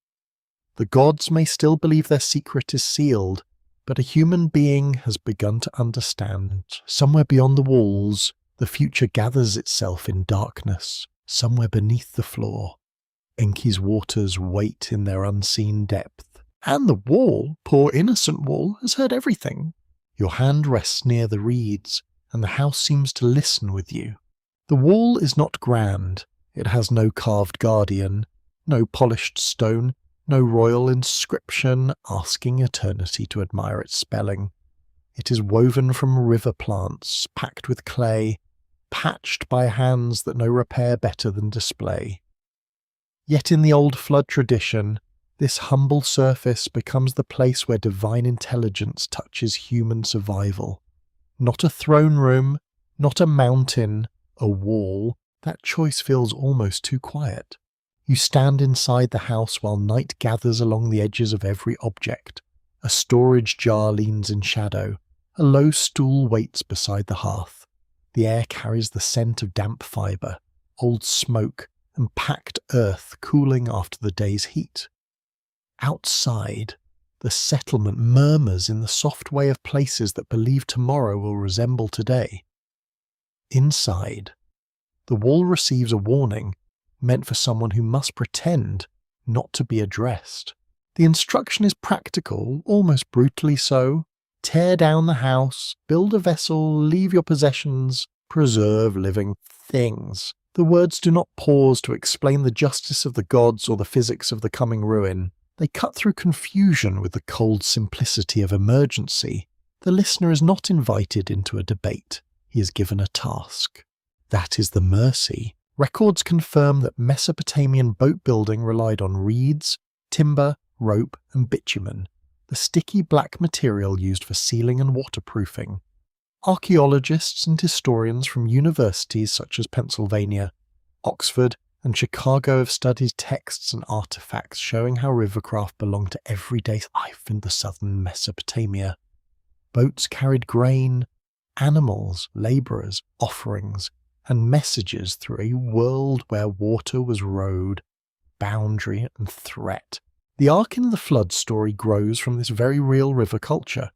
The gods may still believe their secret is sealed, but a human being has begun to understand. Somewhere beyond the walls, the future gathers itself in darkness, somewhere beneath the floor. Enki's waters wait in their unseen depth. And the wall, poor innocent wall, has heard everything. Your hand rests near the reeds, and the house seems to listen with you. The wall is not grand. It has no carved guardian, no polished stone, No royal inscription asking eternity to admire its spelling. It is woven from river plants, packed with clay, patched by hands that know repair better than display. Yet in the old flood tradition, this humble surface becomes the place where divine intelligence touches human survival. Not a throne room, not a mountain, a wall. That choice feels almost too quiet. You stand inside the house while night gathers along the edges of every object. A storage jar leans in shadow. A low stool waits beside the hearth. The air carries the scent of damp fibre, old smoke, and packed earth cooling after the day's heat. Outside, the settlement murmurs in the soft way of places that believe tomorrow will resemble today. Inside, the wall receives a warning meant for someone who must pretend not to be addressed. The instruction is practical, almost brutally so. Tear down the house, build a vessel, leave your possessions, preserve living things. The words do not pause to explain the justice of the gods or the physics of the coming ruin. They cut through confusion with the cold simplicity of emergency. The listener is not invited into a debate. He is given a task. That is the mercy. Records confirm that Mesopotamian boat building relied on reeds, timber, rope, and bitumen, the sticky black material used for sealing and waterproofing. Archaeologists and historians from universities such as Pennsylvania, Oxford, and Chicago have studied texts and artifacts showing how rivercraft belonged to everyday life in the southern Mesopotamia. Boats carried grain, animals, labourers, offerings, and messages through a world where water was road, boundary, and threat. The Ark in the Flood story grows from this very real river culture.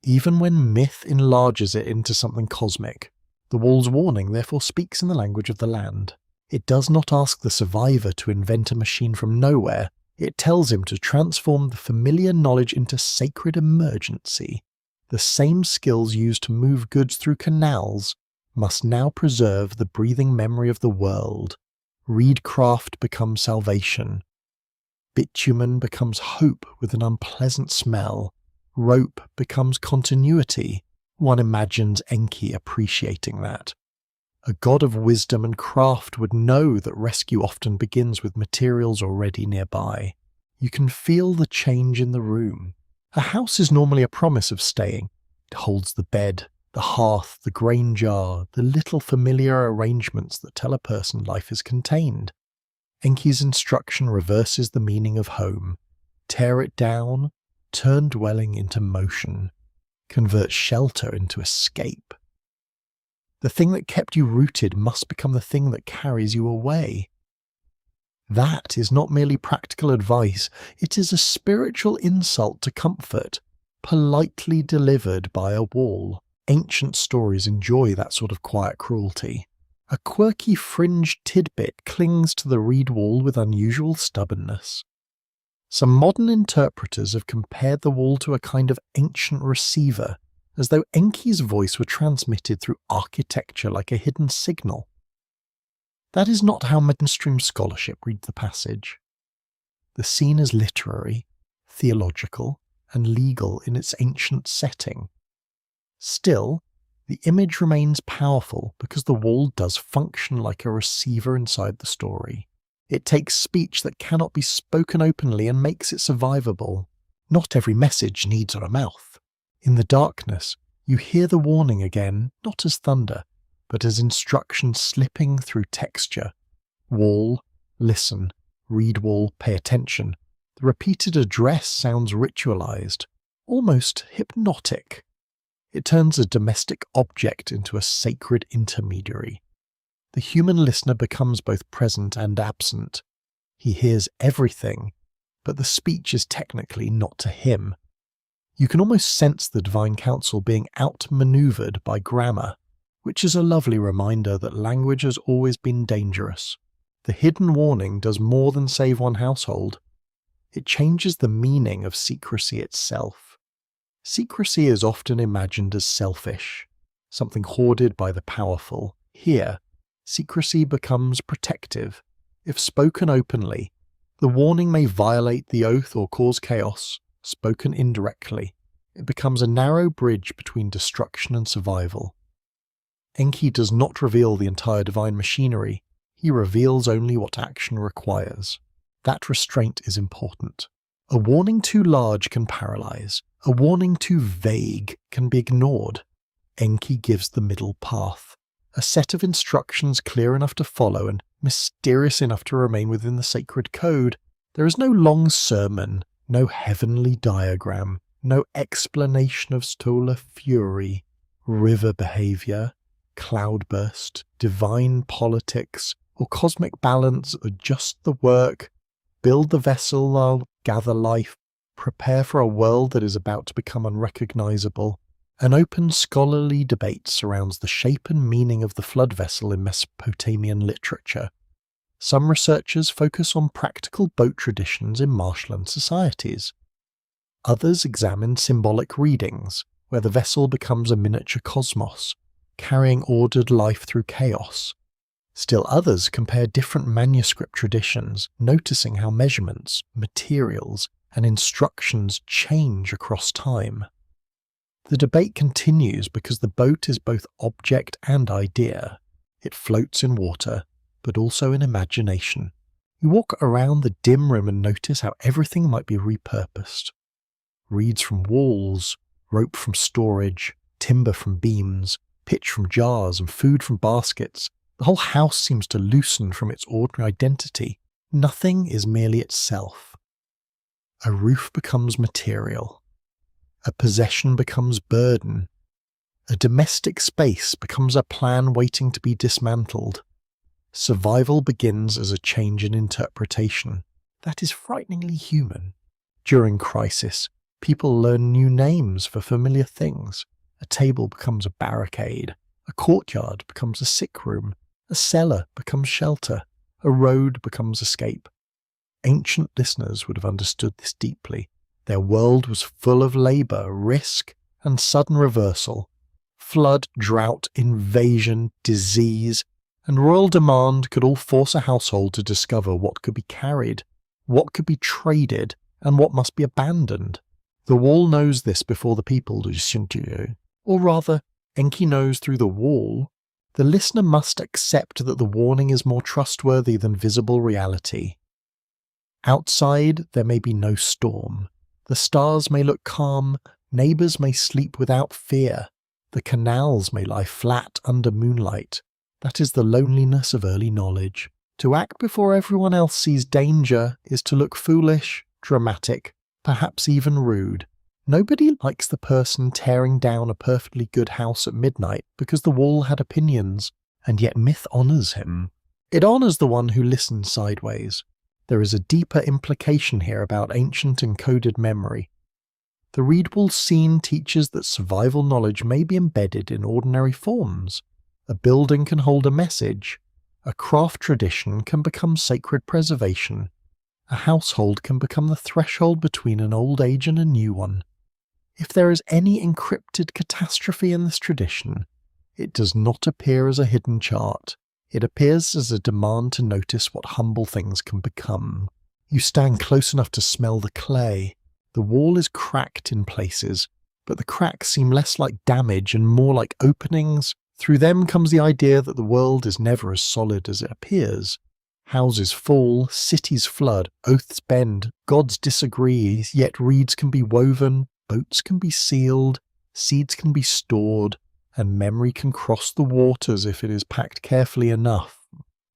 Even when myth enlarges it into something cosmic, the wall's warning therefore speaks in the language of the land. It does not ask the survivor to invent a machine from nowhere. It tells him to transform the familiar knowledge into sacred emergency. The same skills used to move goods through canals must now preserve the breathing memory of the world. Reedcraft becomes salvation. Bitumen becomes hope with an unpleasant smell. Rope becomes continuity. One imagines Enki appreciating that. A god of wisdom and craft would know that rescue often begins with materials already nearby. You can feel the change in the room. A house is normally a promise of staying. It holds the bed, the hearth, the grain jar, the little familiar arrangements that tell a person life is contained. Enki's instruction reverses the meaning of home. Tear it down, turn dwelling into motion, convert shelter into escape. The thing that kept you rooted must become the thing that carries you away. That is not merely practical advice, it is a spiritual insult to comfort, politely delivered by a wall. Ancient stories enjoy that sort of quiet cruelty. A quirky fringed tidbit clings to the reed wall with unusual stubbornness. Some modern interpreters have compared the wall to a kind of ancient receiver, as though Enki's voice were transmitted through architecture like a hidden signal. That is not how mainstream scholarship reads the passage. The scene is literary, theological, and legal in its ancient setting. Still, the image remains powerful because the wall does function like a receiver inside the story. It takes speech that cannot be spoken openly and makes it survivable. Not every message needs a mouth. In the darkness, you hear the warning again, not as thunder, but as instruction slipping through texture. Wall, listen. Reed wall, pay attention. The repeated address sounds ritualized, almost hypnotic. It turns a domestic object into a sacred intermediary. The human listener becomes both present and absent. He hears everything, but the speech is technically not to him. You can almost sense the divine counsel being outmaneuvered by grammar, which is a lovely reminder that language has always been dangerous. The hidden warning does more than save one household. It changes the meaning of secrecy itself. Secrecy is often imagined as selfish, something hoarded by the powerful. Here, secrecy becomes protective. If spoken openly, The warning may violate the oath or cause chaos, spoken indirectly. It becomes a narrow bridge between destruction and survival. Enki does not reveal the entire divine machinery, he reveals only what action requires. That restraint is important. A warning too large can paralyze. A warning too vague can be ignored. Enki gives the middle path. A set of instructions clear enough to follow and mysterious enough to remain within the sacred code. There is no long sermon, no heavenly diagram, no explanation of solar fury, river behavior, cloudburst, divine politics, or cosmic balance, or just the work. Build the vessel, I'll gather life, prepare for a world that is about to become unrecognizable. An open scholarly debate surrounds the shape and meaning of the flood vessel in Mesopotamian literature. Some researchers focus on practical boat traditions in marshland societies. Others examine symbolic readings, where the vessel becomes a miniature cosmos, carrying ordered life through chaos. Still others compare different manuscript traditions, noticing how measurements, materials, and instructions change across time. The debate continues because the boat is both object and idea. It floats in water, but also in imagination. You walk around the dim rim and notice how everything might be repurposed. Reeds from walls, rope from storage, timber from beams, pitch from jars, and food from baskets. The whole house seems to loosen from its ordinary identity. Nothing is merely itself. A roof becomes material. A possession becomes burden. A domestic space becomes a plan waiting to be dismantled. Survival begins as a change in interpretation. That is frighteningly human. During crisis, people learn new names for familiar things. A table becomes a barricade. A courtyard becomes a sick room. A cellar becomes shelter. A road becomes escape. Ancient listeners would have understood this deeply. Their world was full of labour, risk, and sudden reversal. Flood, drought, invasion, disease, and royal demand could all force a household to discover what could be carried, what could be traded, and what must be abandoned. The wall knows this before the people do. Or rather, Enki knows through the wall. The listener must accept that the warning is more trustworthy than visible reality. Outside, there may be no storm. The stars may look calm, neighbours may sleep without fear, the canals may lie flat under moonlight. That is the loneliness of early knowledge. To act before everyone else sees danger is to look foolish, dramatic, perhaps even rude. Nobody likes the person tearing down a perfectly good house at midnight because the wall had opinions, and yet myth honours him. It honours the one who listens sideways. There is a deeper implication here about ancient encoded memory. The readable scene teaches that survival knowledge may be embedded in ordinary forms. A building can hold a message. A craft tradition can become sacred preservation. A household can become the threshold between an old age and a new one. If there is any encrypted catastrophe in this tradition, it does not appear as a hidden chart. It appears as a demand to notice what humble things can become. You stand close enough to smell the clay. The wall is cracked in places, but the cracks seem less like damage and more like openings. Through them comes the idea that the world is never as solid as it appears. Houses fall, cities flood, oaths bend, gods disagree, yet reeds can be woven, boats can be sealed, seeds can be stored, and memory can cross the waters if it is packed carefully enough.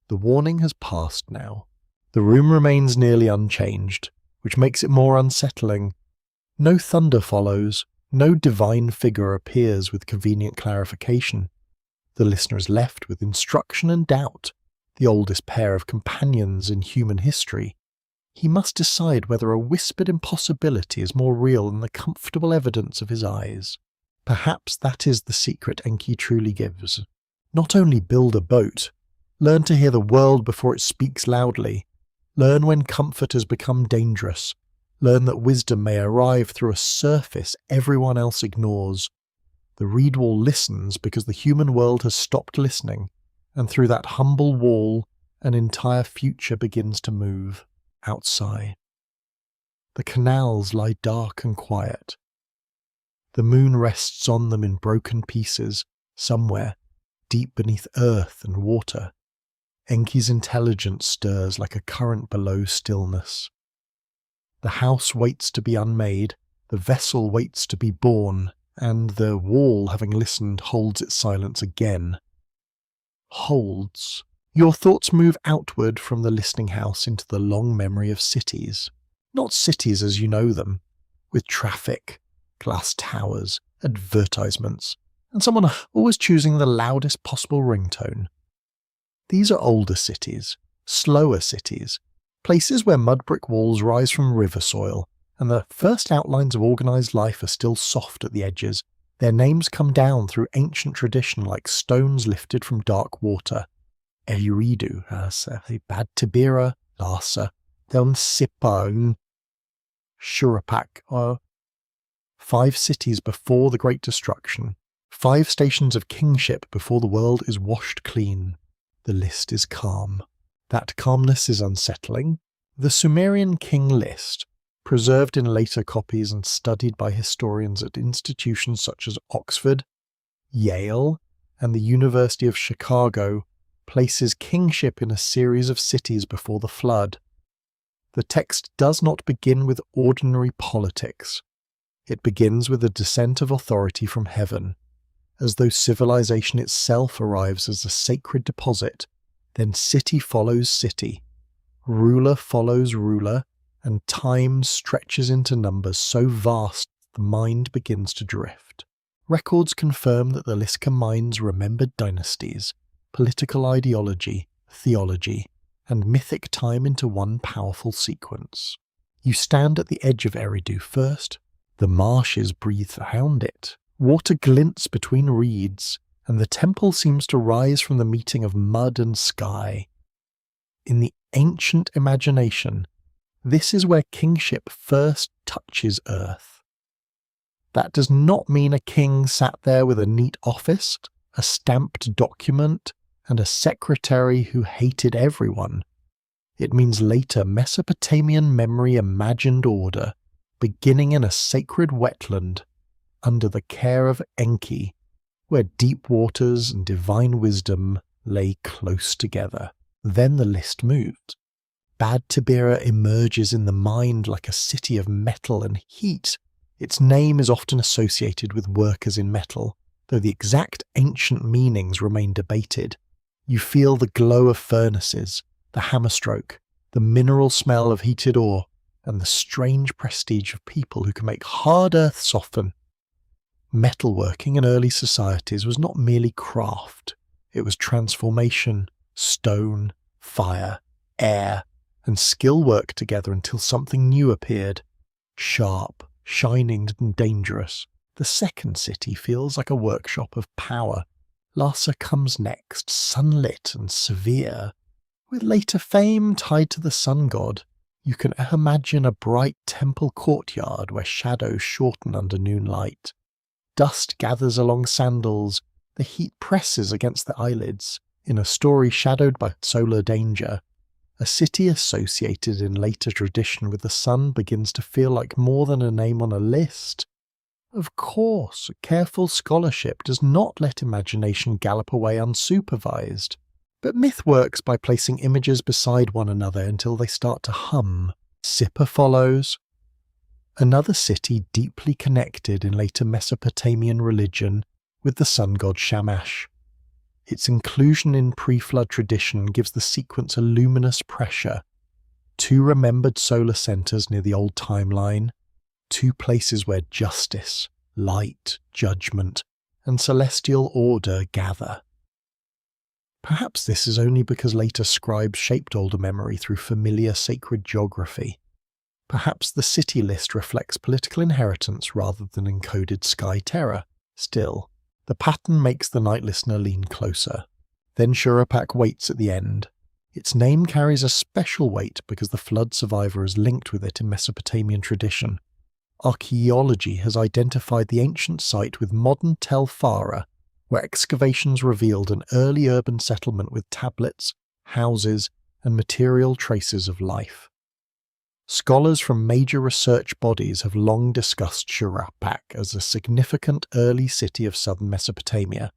The warning has passed now. The room remains nearly unchanged, which makes it more unsettling. No thunder follows, no divine figure appears with convenient clarification. The listener is left with instruction and doubt, the oldest pair of companions in human history. He must decide whether a whispered impossibility is more real than the comfortable evidence of his eyes. Perhaps that is the secret Enki truly gives. Not only build a boat, learn to hear the world before it speaks loudly. Learn when comfort has become dangerous. Learn that wisdom may arrive through a surface everyone else ignores. The reed wall listens because the human world has stopped listening, and through that humble wall, an entire future begins to move. outside. The canals lie dark and quiet. The moon rests on them in broken pieces, somewhere, deep beneath earth and water. Enki's intelligence stirs like a current below stillness. The house waits to be unmade, the vessel waits to be born, and the wall, having listened, holds its silence again. Holds. Your thoughts move outward from the listening house into the long memory of cities. Not cities as you know them, with traffic, glass towers, advertisements, and someone always choosing the loudest possible ringtone. These are older cities, slower cities, places where mud brick walls rise from river soil, and the first outlines of organised life are still soft at the edges. Their names come down through ancient tradition like stones lifted from dark water. Eridu, Badtibira, Larsa, Sipa, Shuruppak, 5 cities before the Great Destruction, 5 stations of kingship before the world is washed clean. The list is calm. That calmness is unsettling. The Sumerian king list, preserved in later copies and studied by historians at institutions such as Oxford, Yale, and the University of Chicago, places kingship in a series of cities before the flood. The text does not begin with ordinary politics. It begins with a descent of authority from heaven, as though civilization itself arrives as a sacred deposit. Then city follows city, ruler follows ruler, and time stretches into numbers so vast the mind begins to drift. Records confirm that the list combines remembered dynasties, political ideology, theology, and mythic time into one powerful sequence. You stand at the edge of Eridu first. The marshes breathe around it. Water glints between reeds, and the temple seems to rise from the meeting of mud and sky. In the ancient imagination, this is where kingship first touches earth. That does not mean a king sat there with a neat office, a stamped document, and a secretary who hated everyone. It means later Mesopotamian memory imagined order, beginning in a sacred wetland, under the care of Enki, where deep waters and divine wisdom lay close together. Then the list moved. Badtibira emerges in the mind like a city of metal and heat. Its name is often associated with workers in metal, though the exact ancient meanings remain debated. You feel the glow of furnaces, the hammerstroke, the mineral smell of heated ore, and the strange prestige of people who can make hard earth soften. Metalworking in early societies was not merely craft. It was transformation, stone, fire, air, and skill worked together until something new appeared. Sharp, shining and dangerous. The second city feels like a workshop of power. Larsa comes next, sunlit and severe. With later fame tied to the sun god, you can imagine a bright temple courtyard where shadows shorten under noon light. Dust gathers along sandals, the heat presses against the eyelids, in a story shadowed by solar danger. A city associated in later tradition with the sun begins to feel like more than a name on a list. Of course, careful scholarship does not let imagination gallop away unsupervised, but myth works by placing images beside one another until they start to hum. Sippar follows. Another city deeply connected in later Mesopotamian religion with the sun god Shamash. Its inclusion in pre-flood tradition gives the sequence a luminous pressure. 2 remembered solar centers near the old timeline, 2 places where justice, light, judgment, and celestial order gather. Perhaps this is only because later scribes shaped older memory through familiar sacred geography. Perhaps the city list reflects political inheritance rather than encoded sky terror. Still, the pattern makes the night listener lean closer. Then Shuruppak waits at the end. Its name carries a special weight because the flood survivor is linked with it in Mesopotamian tradition. Archaeology has identified the ancient site with modern Tel Farah, where excavations revealed an early urban settlement with tablets, houses, and material traces of life. Scholars from major research bodies have long discussed Shuruppak as a significant early city of southern Mesopotamia.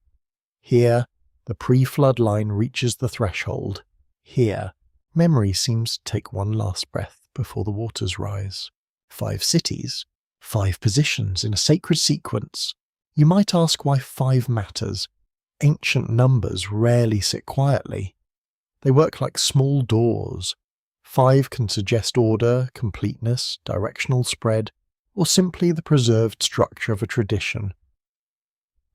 Here, the pre-flood line reaches the threshold. Here, memory seems to take one last breath before the waters rise. 5 cities, 5 positions in a sacred sequence. You might ask why 5 matters. Ancient numbers rarely sit quietly. They work like small doors. 5 can suggest order, completeness, directional spread, or simply the preserved structure of a tradition.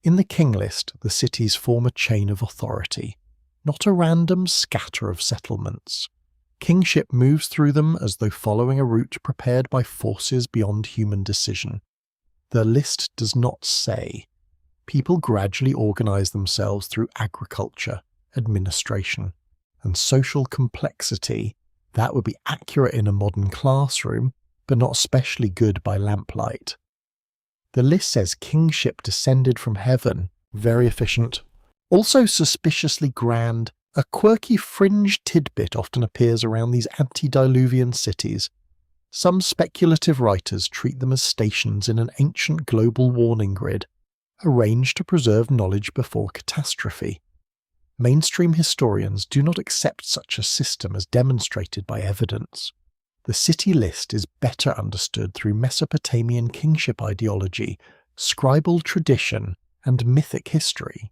In the king list, the cities form a chain of authority, not a random scatter of settlements. Kingship moves through them as though following a route prepared by forces beyond human decision. The list does not say. People gradually organize themselves through agriculture, administration, and social complexity that would be accurate in a modern classroom, but not especially good by lamplight. The list says kingship descended from heaven, very efficient. Also suspiciously grand, a quirky fringe tidbit often appears around these antediluvian cities. Some speculative writers treat them as stations in an ancient global warning grid, arranged to preserve knowledge before catastrophe. Mainstream historians do not accept such a system as demonstrated by evidence. The city list is better understood through Mesopotamian kingship ideology, scribal tradition, and mythic history.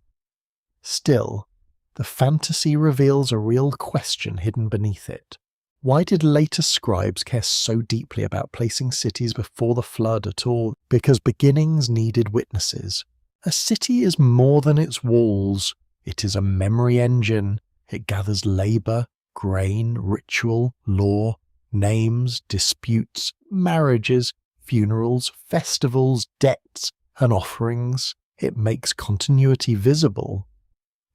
Still, the fantasy reveals a real question hidden beneath it. Why did later scribes care so deeply about placing cities before the flood at all? Because beginnings needed witnesses. A city is more than its walls. It is a memory engine. It gathers labour, grain, ritual, law, names, disputes, marriages, funerals, festivals, debts, and offerings. It makes continuity visible.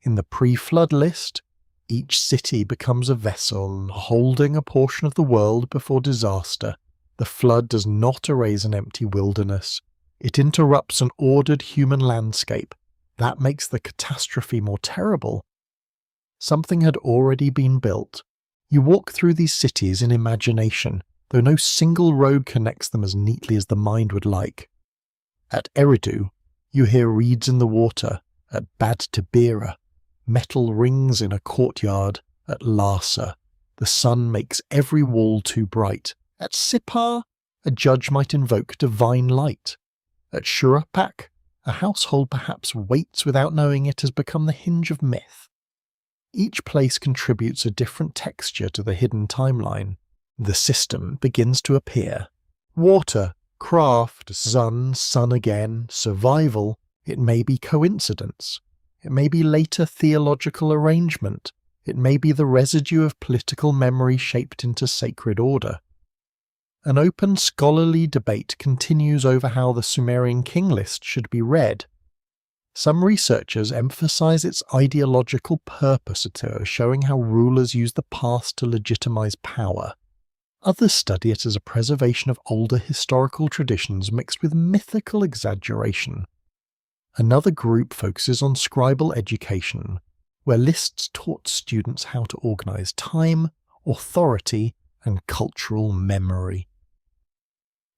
In the pre-flood list, each city becomes a vessel holding a portion of the world before disaster. The flood does not erase an empty wilderness. It interrupts an ordered human landscape. That makes the catastrophe more terrible. Something had already been built. You walk through these cities in imagination, though no single road connects them as neatly as the mind would like. At Eridu, you hear reeds in the water. At Bad Tabira, metal rings in a courtyard. At Larsa, the sun makes every wall too bright. At Sippar, a judge might invoke divine light. At Shuruppak, a household perhaps waits without knowing it has become the hinge of myth. Each place contributes a different texture to the hidden timeline. The system begins to appear. Water, craft, sun again, survival. It may be coincidence. It may be later theological arrangement. It may be the residue of political memory shaped into sacred order. An open scholarly debate continues over how the Sumerian king list should be read. Some researchers emphasize its ideological purpose, showing how rulers use the past to legitimize power. Others study it as a preservation of older historical traditions mixed with mythical exaggeration. Another group focuses on scribal education, where lists taught students how to organize time, authority, and cultural memory.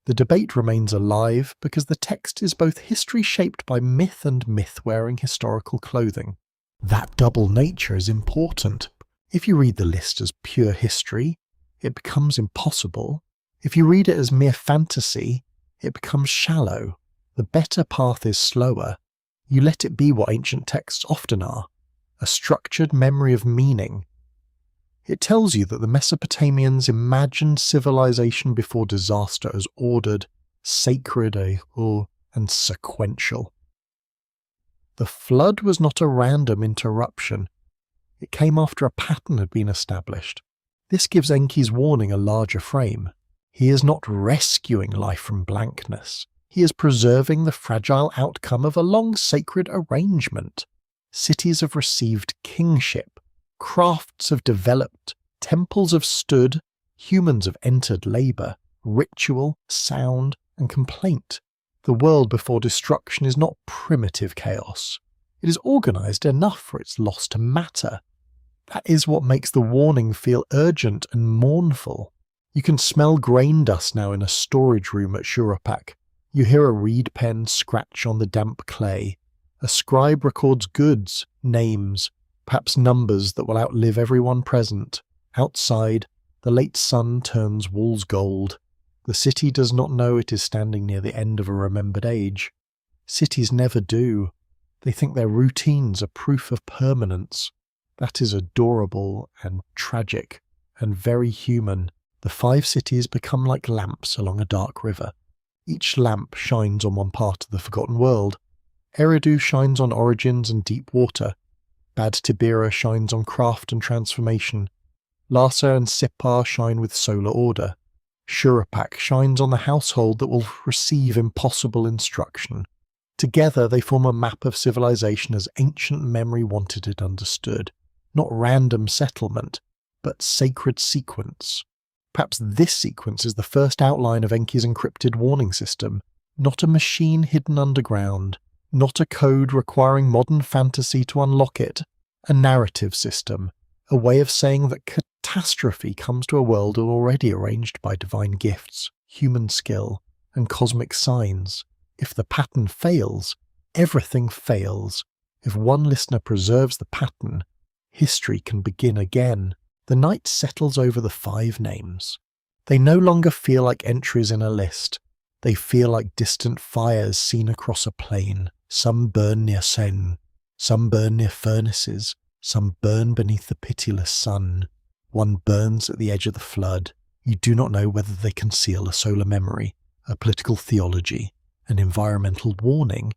The debate remains alive because the text is both history shaped by myth and myth-wearing historical clothing. That double nature is important. If you read the list as pure history, it becomes impossible. If you read it as mere fantasy, it becomes shallow. The better path is slower. You let it be what ancient texts often are, a structured memory of meaning. It tells you that the Mesopotamians imagined civilization before disaster as ordered, sacred, and sequential. The flood was not a random interruption. It came after a pattern had been established. This gives Enki's warning a larger frame. He is not rescuing life from blankness. He is preserving the fragile outcome of a long sacred arrangement. Cities have received kingship. Crafts have developed, temples have stood, humans have entered labour, ritual, sound, and complaint. The world before destruction is not primitive chaos. It is organised enough for its loss to matter. That is what makes the warning feel urgent and mournful. You can smell grain dust now in a storage room at Shuruppak. You hear a reed pen scratch on the damp clay. A scribe records goods, names, perhaps numbers that will outlive everyone present. Outside, the late sun turns walls gold. The city does not know it is standing near the end of a remembered age. Cities never do. They think their routines are proof of permanence. That is adorable and tragic and very human. The 5 cities become like lamps along a dark river. Each lamp shines on one part of the forgotten world. Eridu shines on origins and deep water. Bad Tibira shines on craft and transformation. Larsa and Sippar shine with solar order. Shuruppak shines on the household that will receive impossible instruction. Together they form a map of civilization as ancient memory wanted it understood. Not random settlement, but sacred sequence. Perhaps this sequence is the first outline of Enki's encrypted warning system. Not a machine hidden underground. Not a code requiring modern fantasy to unlock it. A narrative system. A way of saying that catastrophe comes to a world already arranged by divine gifts, human skill, and cosmic signs. If the pattern fails, everything fails. If one listener preserves the pattern, history can begin again. The night settles over the 5 names. They no longer feel like entries in a list. They feel like distant fires seen across a plain. Some burn near Sen, some burn near furnaces, some burn beneath the pitiless sun. One burns at the edge of the flood. You do not know whether they conceal a solar memory, a political theology, an environmental warning,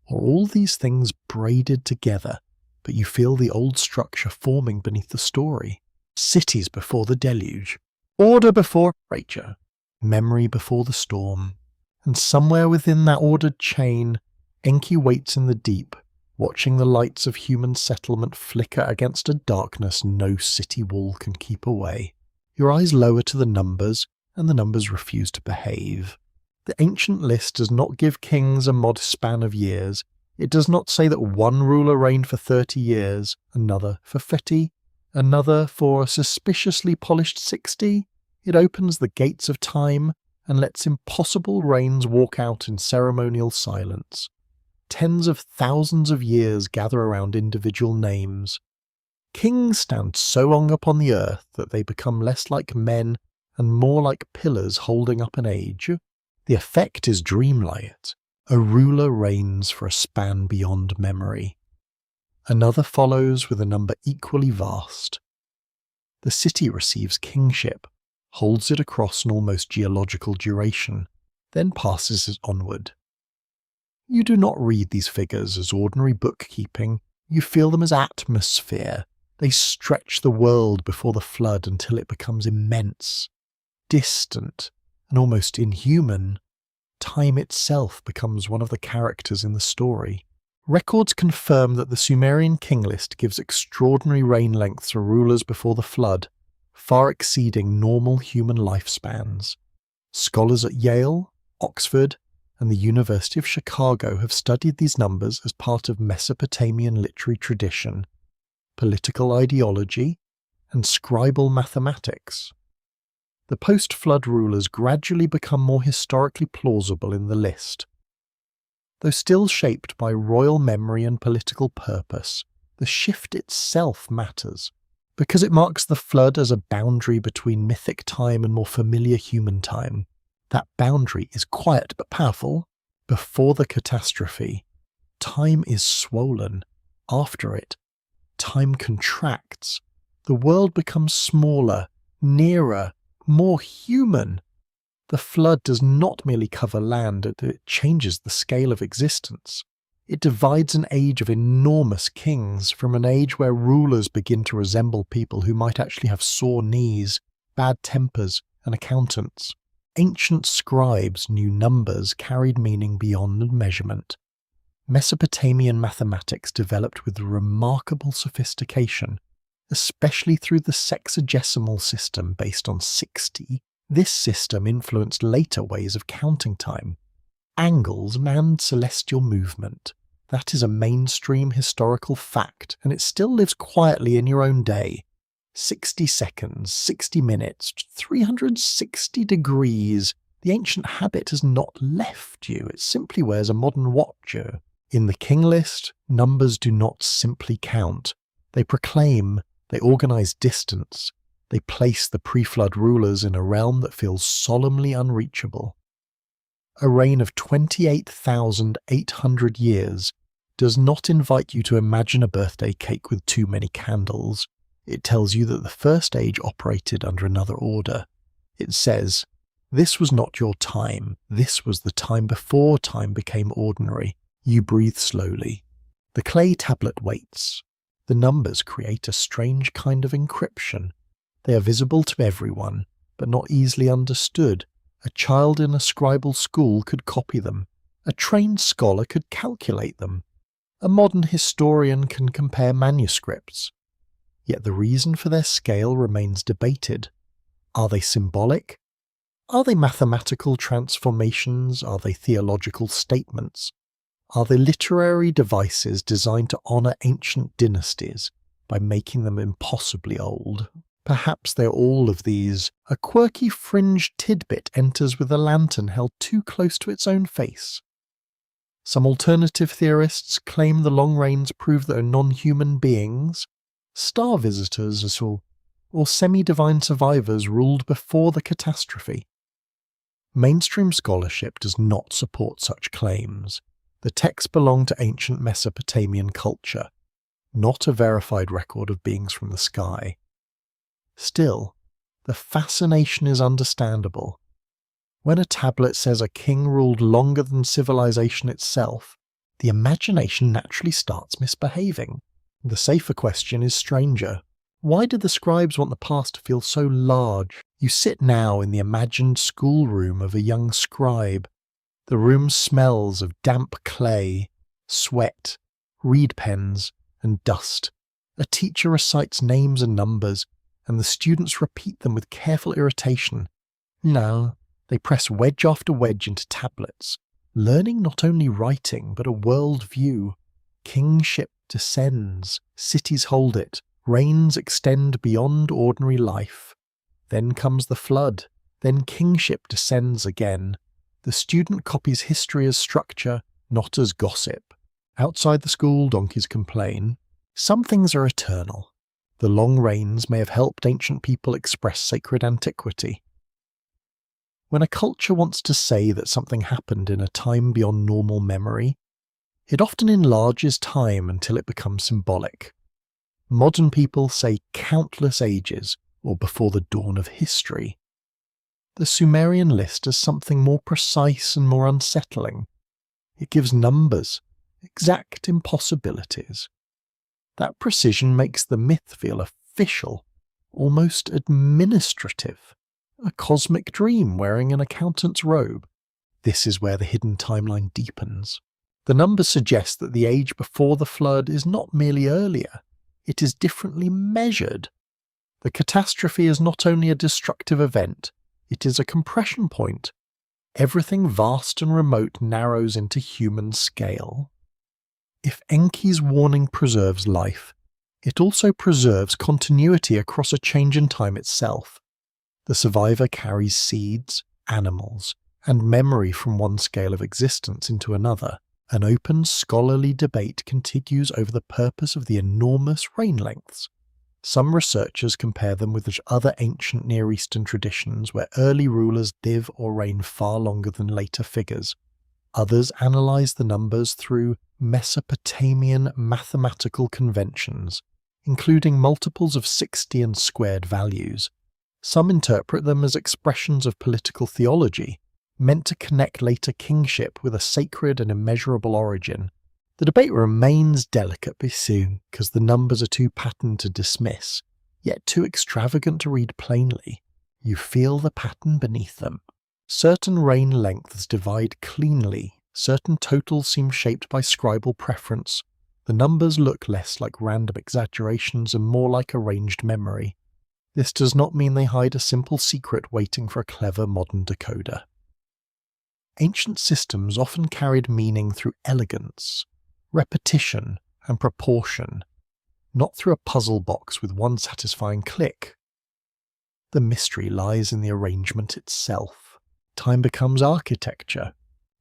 or all these things braided together, but you feel the old structure forming beneath the story. Cities before the deluge, order before nature, memory before the storm, and somewhere within that ordered chain, Enki waits in the deep, watching the lights of human settlement flicker against a darkness no city wall can keep away. Your eyes lower to the numbers, and the numbers refuse to behave. The ancient list does not give kings a modest span of years. It does not say that one ruler reigned for 30 years, another for 50, another for a suspiciously polished 60. It opens the gates of time and lets impossible reigns walk out in ceremonial silence. Tens of thousands of years gather around individual names. Kings stand so long upon the earth that they become less like men and more like pillars holding up an age. The effect is dreamlight. A ruler reigns for a span beyond memory. Another follows with a number equally vast. The city receives kingship, holds it across an almost geological duration, then passes it onward. You do not read these figures as ordinary bookkeeping. You feel them as atmosphere. They stretch the world before the flood until it becomes immense, distant, and almost inhuman. Time itself becomes one of the characters in the story. Records confirm that the Sumerian king list gives extraordinary reign lengths to rulers before the flood, far exceeding normal human lifespans. Scholars at Yale, Oxford, and the University of Chicago have studied these numbers as part of Mesopotamian literary tradition, political ideology, and scribal mathematics. The post-flood rulers gradually become more historically plausible in the list. Though still shaped by royal memory and political purpose, the shift itself matters, because it marks the flood as a boundary between mythic time and more familiar human time. That boundary is quiet but powerful. Before the catastrophe, time is swollen. After it, time contracts. The world becomes smaller, nearer, more human. The flood does not merely cover land, it changes the scale of existence. It divides an age of enormous kings from an age where rulers begin to resemble people who might actually have sore knees, bad tempers, and accountants. Ancient scribes knew numbers carried meaning beyond measurement. Mesopotamian mathematics developed with remarkable sophistication, especially through the sexagesimal system based on 60. This system influenced later ways of counting time. Angles and celestial movement. That is a mainstream historical fact, and it still lives quietly in your own day. 60 seconds, 60 minutes, 360 degrees. The ancient habit has not left you, it simply wears a modern watch. In the king list, numbers do not simply count. They proclaim, they organize distance, they place the pre-flood rulers in a realm that feels solemnly unreachable. A reign of 28,800 years does not invite you to imagine a birthday cake with too many candles. It tells you that the first age operated under another order. It says, this was not your time, this was the time before time became ordinary. You breathe slowly. The clay tablet waits. The numbers create a strange kind of encryption. They are visible to everyone, but not easily understood. A child in a scribal school could copy them. A trained scholar could calculate them. A modern historian can compare manuscripts. Yet the reason for their scale remains debated. Are they symbolic? Are they mathematical transformations? Are they theological statements? Are they literary devices designed to honour ancient dynasties by making them impossibly old? Perhaps they're all of these. A quirky fringed tidbit enters with a lantern held too close to its own face. Some alternative theorists claim the long reigns prove that non-human beings, star visitors or semi-divine survivors ruled before the catastrophe. Mainstream scholarship does not support such claims. The texts belong to ancient Mesopotamian culture, not a verified record of beings from the sky. Still, the fascination is understandable. When a tablet says a king ruled longer than civilization itself, the imagination naturally starts misbehaving. The safer question is stranger. Why did the scribes want the past to feel so large? You sit now in the imagined schoolroom of a young scribe. The room smells of damp clay, sweat, reed pens, and dust. A teacher recites names and numbers, and the students repeat them with careful irritation. Now, they press wedge after wedge into tablets, learning not only writing, but a world view. Kingship descends, cities hold it, reigns extend beyond ordinary life. Then comes the flood, then kingship descends again. The student copies history as structure, not as gossip. Outside the school, donkeys complain. Some things are eternal. The long reigns may have helped ancient people express sacred antiquity. When a culture wants to say that something happened in a time beyond normal memory, it often enlarges time until it becomes symbolic. Modern people say countless ages, or before the dawn of history. The Sumerian list is something more precise and more unsettling. It gives numbers, exact impossibilities. That precision makes the myth feel official, almost administrative. A cosmic dream wearing an accountant's robe. This is where the hidden timeline deepens. The numbers suggest that the age before the flood is not merely earlier, it is differently measured. The catastrophe is not only a destructive event, it is a compression point. Everything vast and remote narrows into human scale. If Enki's warning preserves life, it also preserves continuity across a change in time itself. The survivor carries seeds, animals, and memory from one scale of existence into another. An open, scholarly debate continues over the purpose of the enormous reign lengths. Some researchers compare them with other ancient Near Eastern traditions where early rulers live or reign far longer than later figures. Others analyze the numbers through Mesopotamian mathematical conventions, including multiples of 60 and squared values. Some interpret them as expressions of political theology, meant to connect later kingship with a sacred and immeasurable origin. The debate remains delicate because the numbers are too patterned to dismiss, yet too extravagant to read plainly. You feel the pattern beneath them. Certain reign lengths divide cleanly, certain totals seem shaped by scribal preference. The numbers look less like random exaggerations and more like arranged memory. This does not mean they hide a simple secret waiting for a clever modern decoder. Ancient systems often carried meaning through elegance, repetition, and proportion. not through a puzzle box with one satisfying click. The mystery lies in the arrangement itself. Time becomes architecture.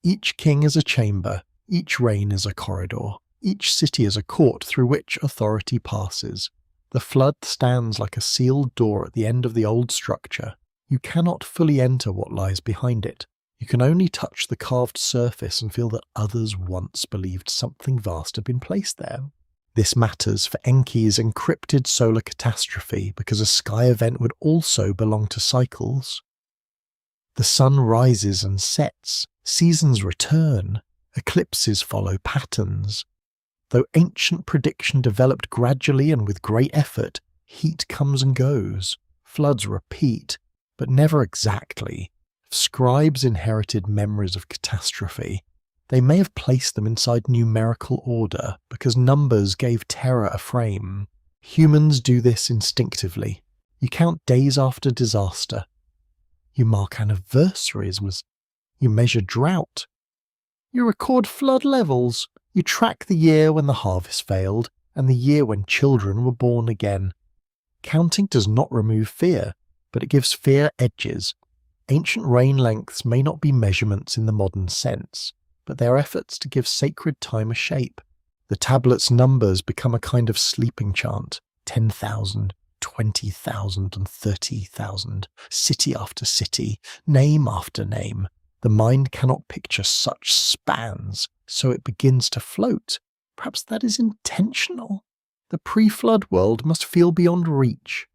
Each king is a chamber, each reign is a corridor, each city is a court through which authority passes. The flood stands like a sealed door at the end of the old structure. You cannot fully enter what lies behind it. You can only touch the carved surface and feel that others once believed something vast had been placed there. This matters for Enki's encrypted solar catastrophe because a sky event would also belong to cycles. The sun rises and sets, seasons return, eclipses follow patterns. Though ancient prediction developed gradually and with great effort, heat comes and goes, floods repeat, but never exactly. If scribes inherited memories of catastrophe, they may have placed them inside numerical order because numbers gave terror a frame. Humans do this instinctively. You count days after disaster. You mark anniversaries. You measure drought. You record flood levels. You track the year when the harvest failed and the year when children were born again. Counting does not remove fear, but it gives fear edges. Ancient reign lengths may not be measurements in the modern sense, but they are efforts to give sacred time a shape. The tablet's numbers become a kind of sleeping chant. 10,000, 20,000 and 30,000, city after city, name after name. The mind cannot picture such spans, so it begins to float. Perhaps that is intentional. The pre-flood world must feel beyond reach.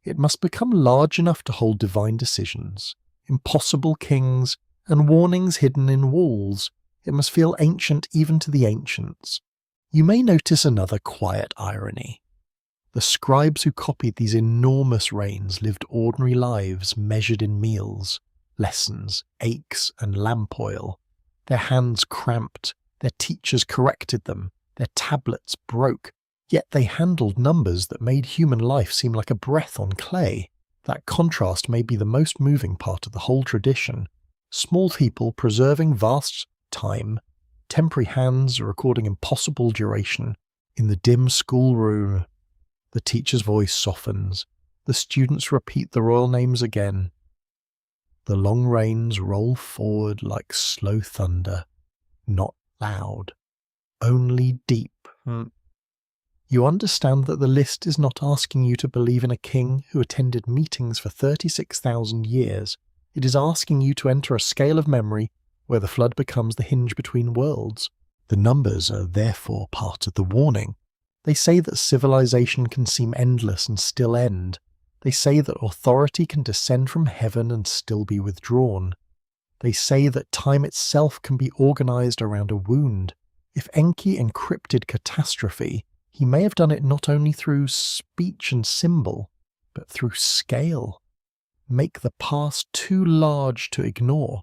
It must become large enough to hold divine decisions, impossible kings, and warnings hidden in walls. It must feel ancient even to the ancients. You may notice another quiet irony. The scribes who copied these enormous reigns lived ordinary lives measured in meals, lessons, aches, and lamp oil. Their hands cramped, their teachers corrected them, their tablets broke, yet they handled numbers that made human life seem like a breath on clay. That contrast may be the most moving part of the whole tradition. Small people preserving vast time, temporary hands recording impossible duration. In the dim schoolroom, the teacher's voice softens. The students repeat the royal names again. The long rains roll forward like slow thunder, not loud, only deep. You understand that the list is not asking you to believe in a king who attended meetings for 36,000 years. It is asking you to enter a scale of memory where the flood becomes the hinge between worlds. The numbers are therefore part of the warning. They say that civilization can seem endless and still end. They say that authority can descend from heaven and still be withdrawn. They say that time itself can be organized around a wound. If Enki encrypted catastrophe, he may have done it not only through speech and symbol, but through scale. Make the past too large to ignore.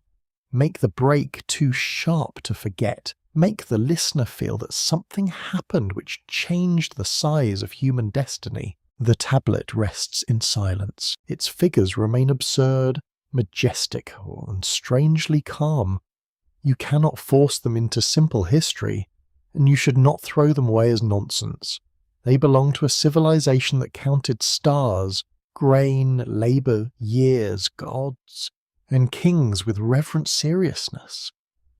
Make the break too sharp to forget. Make the listener feel that something happened which changed the size of human destiny. The tablet rests in silence. Its figures remain absurd, majestic, and strangely calm. You cannot force them into simple history, and you should not throw them away as nonsense. They belong to a civilization that counted stars, grain, labour, years, gods, and kings with reverent seriousness.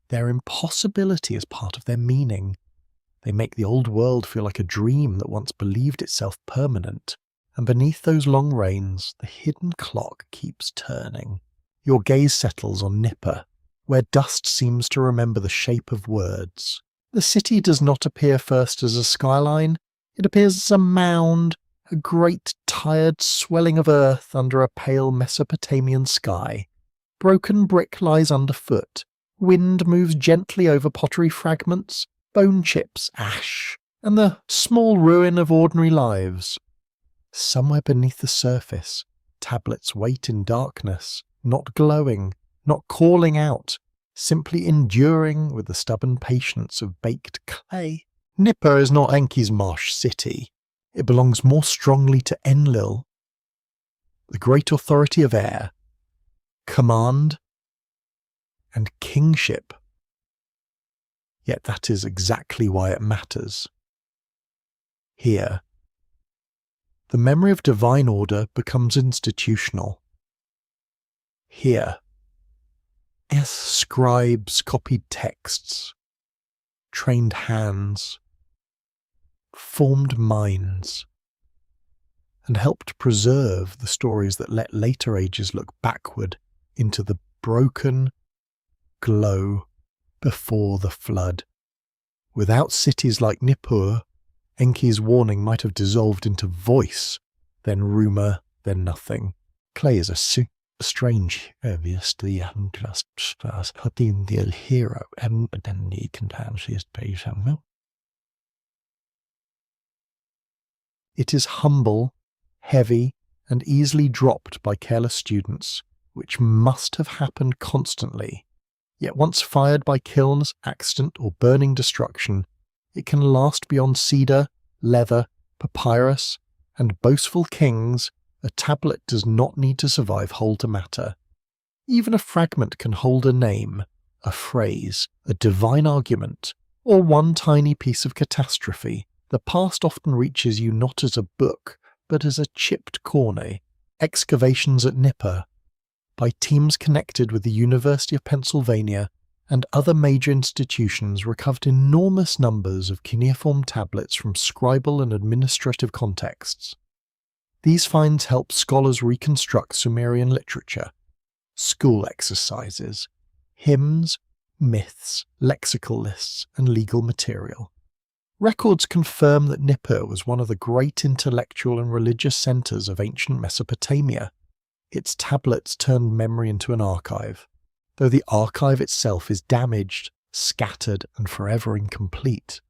Their impossibility is part of their meaning. They make the old world feel like a dream that once believed itself permanent, and beneath those long rains, the hidden clock keeps turning. Your gaze settles on Nippur, where dust seems to remember the shape of words. The city does not appear first as a skyline. It appears as a mound, a great tired swelling of earth under a pale Mesopotamian sky. Broken brick lies underfoot. Wind moves gently over pottery fragments, bone chips, ash, and the small ruin of ordinary lives. Somewhere beneath the surface, tablets wait in darkness, not glowing, not calling out, simply enduring with the stubborn patience of baked clay. Nippur is not Enki's marsh city. It belongs more strongly to Enlil, the great authority of air, command, and kingship. Yet that is exactly why it matters. Here, the memory of divine order becomes institutional. Here, as scribes copied texts, trained hands, formed minds, and helped preserve the stories that let later ages look backward into the broken glow before the flood. Without cities like Nippur, Enki's warning might have dissolved into voice, then rumour, then nothing. Clay is a strange, obviously, just putting the hero, and then he can his page. It is humble, heavy, and easily dropped by careless students, which must have happened constantly. Yet once fired by kilns, accident, or burning destruction, it can last beyond cedar, leather, papyrus, and boastful kings. A tablet does not need to survive whole to matter. Even a fragment can hold a name, a phrase, a divine argument, or one tiny piece of catastrophe. The past often reaches you not as a book, but as a chipped corner. Excavations at Nippur, by teams connected with the University of Pennsylvania and other major institutions, recovered enormous numbers of cuneiform tablets from scribal and administrative contexts. These finds help scholars reconstruct Sumerian literature, school exercises, hymns, myths, lexical lists, and legal material. Records confirm that Nippur was one of the great intellectual and religious centres of ancient Mesopotamia. Its tablets turned memory into an archive, though the archive itself is damaged, scattered, and forever incomplete.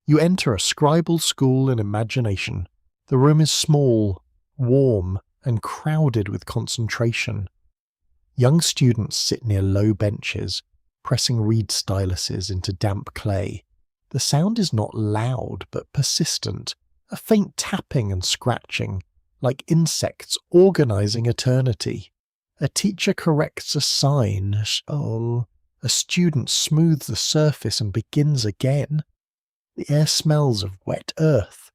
You enter a scribal school in imagination. The room is small, warm, and crowded with concentration. Young students sit near low benches, pressing reed styluses into damp clay. The sound is not loud but persistent, a faint tapping and scratching, like insects organising eternity. A teacher corrects a sign, a student smooths the surface and begins again. The air smells of wet earth,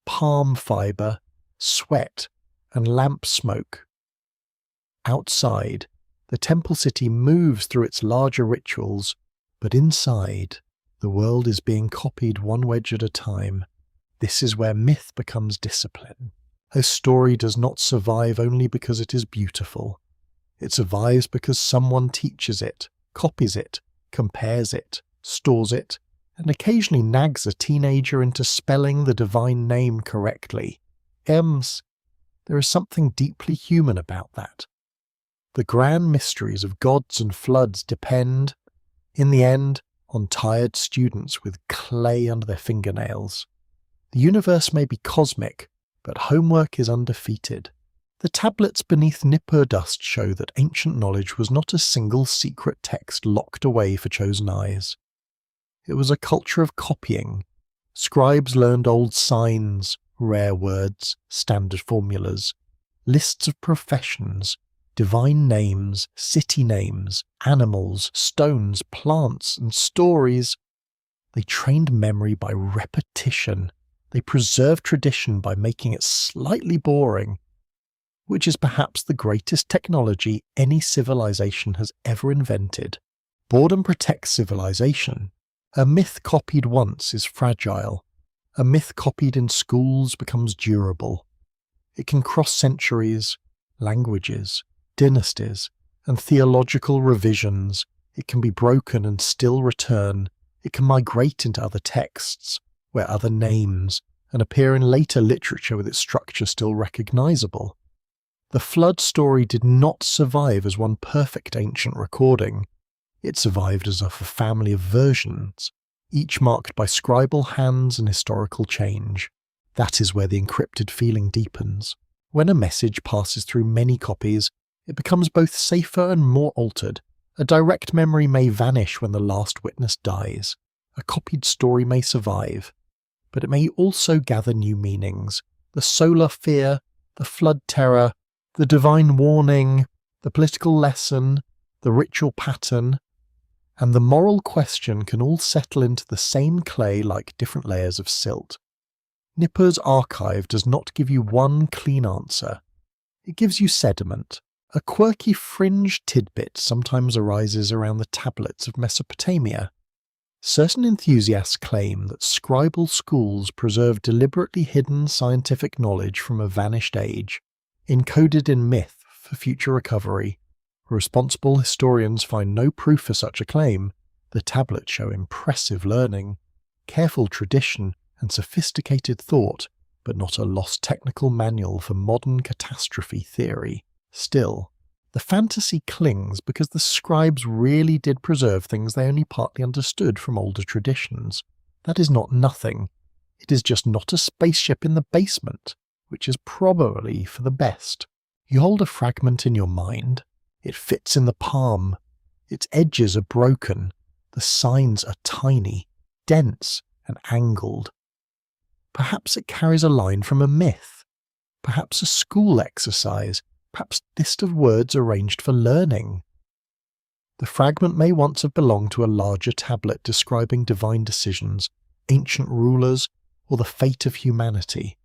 palm fibre, sweat, and lamp smoke. Outside, the temple city moves through its larger rituals, but inside, the world is being copied one wedge at a time. This is where myth becomes discipline. A story does not survive only because it is beautiful. It survives because someone teaches it, copies it, compares it, stores it, and occasionally nags a teenager into spelling the divine name correctly. There is something deeply human about that. The grand mysteries of gods and floods depend, in the end, on tired students with clay under their fingernails. The universe may be cosmic, but homework is undefeated. The tablets beneath Nippur dust show that ancient knowledge was not a single secret text locked away for chosen eyes. It was a culture of copying. Scribes learned old signs, rare words, standard formulas, lists of professions, divine names, city names, animals, stones, plants, and stories. They trained memory by repetition. They preserved tradition by making it slightly boring, which is perhaps the greatest technology any civilization has ever invented. Boredom protects civilization. A myth copied once is fragile. A myth copied in schools becomes durable. It can cross centuries, languages, dynasties, and theological revisions. It can be broken and still return. It can migrate into other texts, wear other names, and appear in later literature with its structure still recognizable. The flood story did not survive as one perfect ancient recording. It survived as a family of versions, each marked by scribal hands and historical change. That is where the encrypted feeling deepens. When a message passes through many copies, it becomes both safer and more altered. A direct memory may vanish when the last witness dies. A copied story may survive, but it may also gather new meanings. The solar fear, the flood terror, the divine warning, the political lesson, the ritual pattern, and the moral question can all settle into the same clay like different layers of silt. Nippur's archive does not give you one clean answer. It gives you sediment. A quirky fringe tidbit sometimes arises around the tablets of Mesopotamia. Certain enthusiasts claim that scribal schools preserve deliberately hidden scientific knowledge from a vanished age, encoded in myth for future recovery. Responsible historians find no proof for such a claim. The tablets show impressive learning, careful tradition, and sophisticated thought, but not a lost technical manual for modern catastrophe theory. Still, the fantasy clings because the scribes really did preserve things they only partly understood from older traditions. That is not nothing. It is just not a spaceship in the basement, which is probably for the best. You hold a fragment in your mind. It fits in the palm. Its edges are broken. The signs are tiny, dense, and angled. Perhaps it carries a line from a myth. Perhaps a school exercise. Perhaps a list of words arranged for learning. The fragment may once have belonged to a larger tablet describing divine decisions, ancient rulers, or the fate of humanity.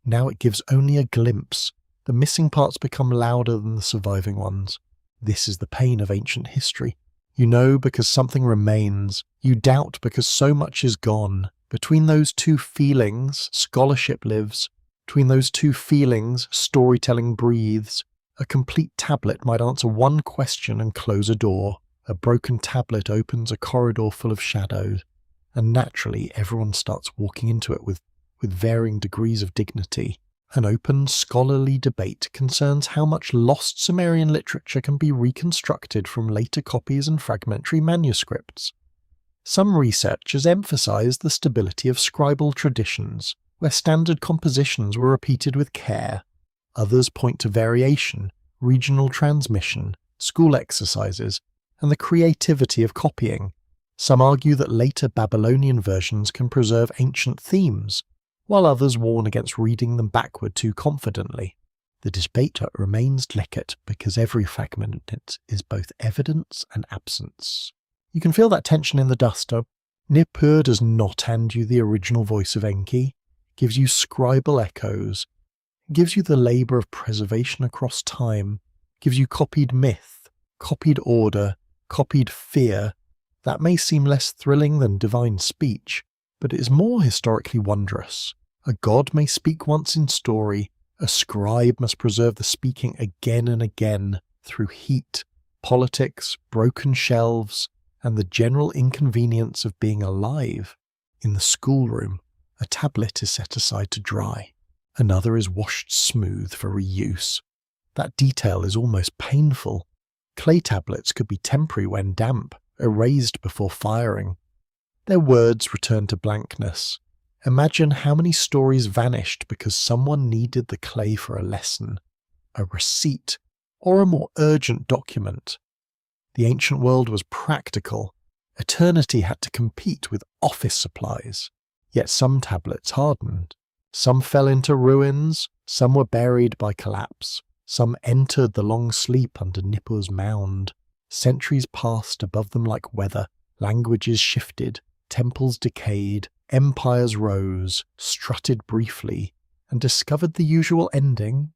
Now it gives only a glimpse. The missing parts become louder than the surviving ones. This is the pain of ancient history. You know because something remains. You doubt because so much is gone. Between those two feelings, scholarship lives. Between those two feelings, storytelling breathes. A complete tablet might answer one question and close a door. A broken tablet opens a corridor full of shadows. And naturally, everyone starts walking into it with varying degrees of dignity. An open, scholarly debate concerns how much lost Sumerian literature can be reconstructed from later copies and fragmentary manuscripts. Some researchers emphasize the stability of scribal traditions, where standard compositions were repeated with care. Others point to variation, regional transmission, school exercises, and the creativity of copying. Some argue that later Babylonian versions can preserve ancient themes, while others warn against reading them backward too confidently. The debate remains delicate because every fragment is both evidence and absence. You can feel that tension in the dust. Nippur does not hand you the original voice of Enki. It gives you scribal echoes. It gives you the labour of preservation across time. It gives you copied myth, copied order, copied fear. That may seem less thrilling than divine speech, but it is more historically wondrous. A god may speak once in story. A scribe must preserve the speaking again and again through heat, politics, broken shelves, and the general inconvenience of being alive. In the schoolroom, a tablet is set aside to dry. Another is washed smooth for reuse. That detail is almost painful. Clay tablets could be temporary when damp, erased before firing. Their words return to blankness. Imagine how many stories vanished because someone needed the clay for a lesson, a receipt, or a more urgent document. The ancient world was practical. Eternity had to compete with office supplies. Yet some tablets hardened. Some fell into ruins. Some were buried by collapse. Some entered the long sleep under Nippur's mound. Centuries passed above them like weather. Languages shifted. Temples decayed. Empires rose, strutted briefly, and discovered the usual ending.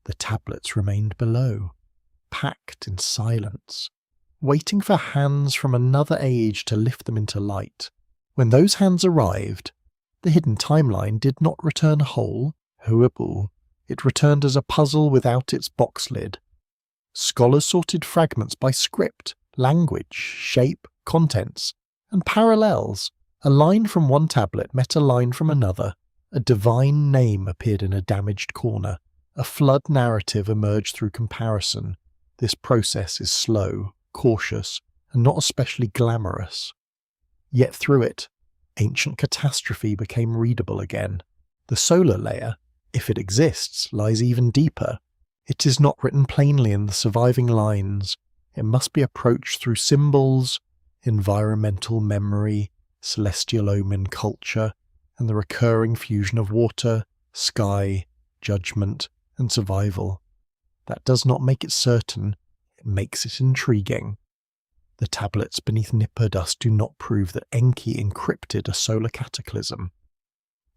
The tablets remained below, packed in silence, waiting for hands from another age to lift them into light. When those hands arrived, the hidden timeline did not return whole, Shuruppak. It returned as a puzzle without its box lid. Scholars sorted fragments by script, language, shape, contents, and parallels. A line from one tablet met a line from another. A divine name appeared in a damaged corner. A flood narrative emerged through comparison. This process is slow, cautious, and not especially glamorous. Yet through it, ancient catastrophe became readable again. The solar layer, if it exists, lies even deeper. It is not written plainly in the surviving lines. It must be approached through symbols, environmental memory, celestial omen culture, and the recurring fusion of water, sky, judgment, and survival. That does not make it certain, it makes it intriguing. The tablets beneath Nippur dust do not prove that Enki encrypted a solar cataclysm.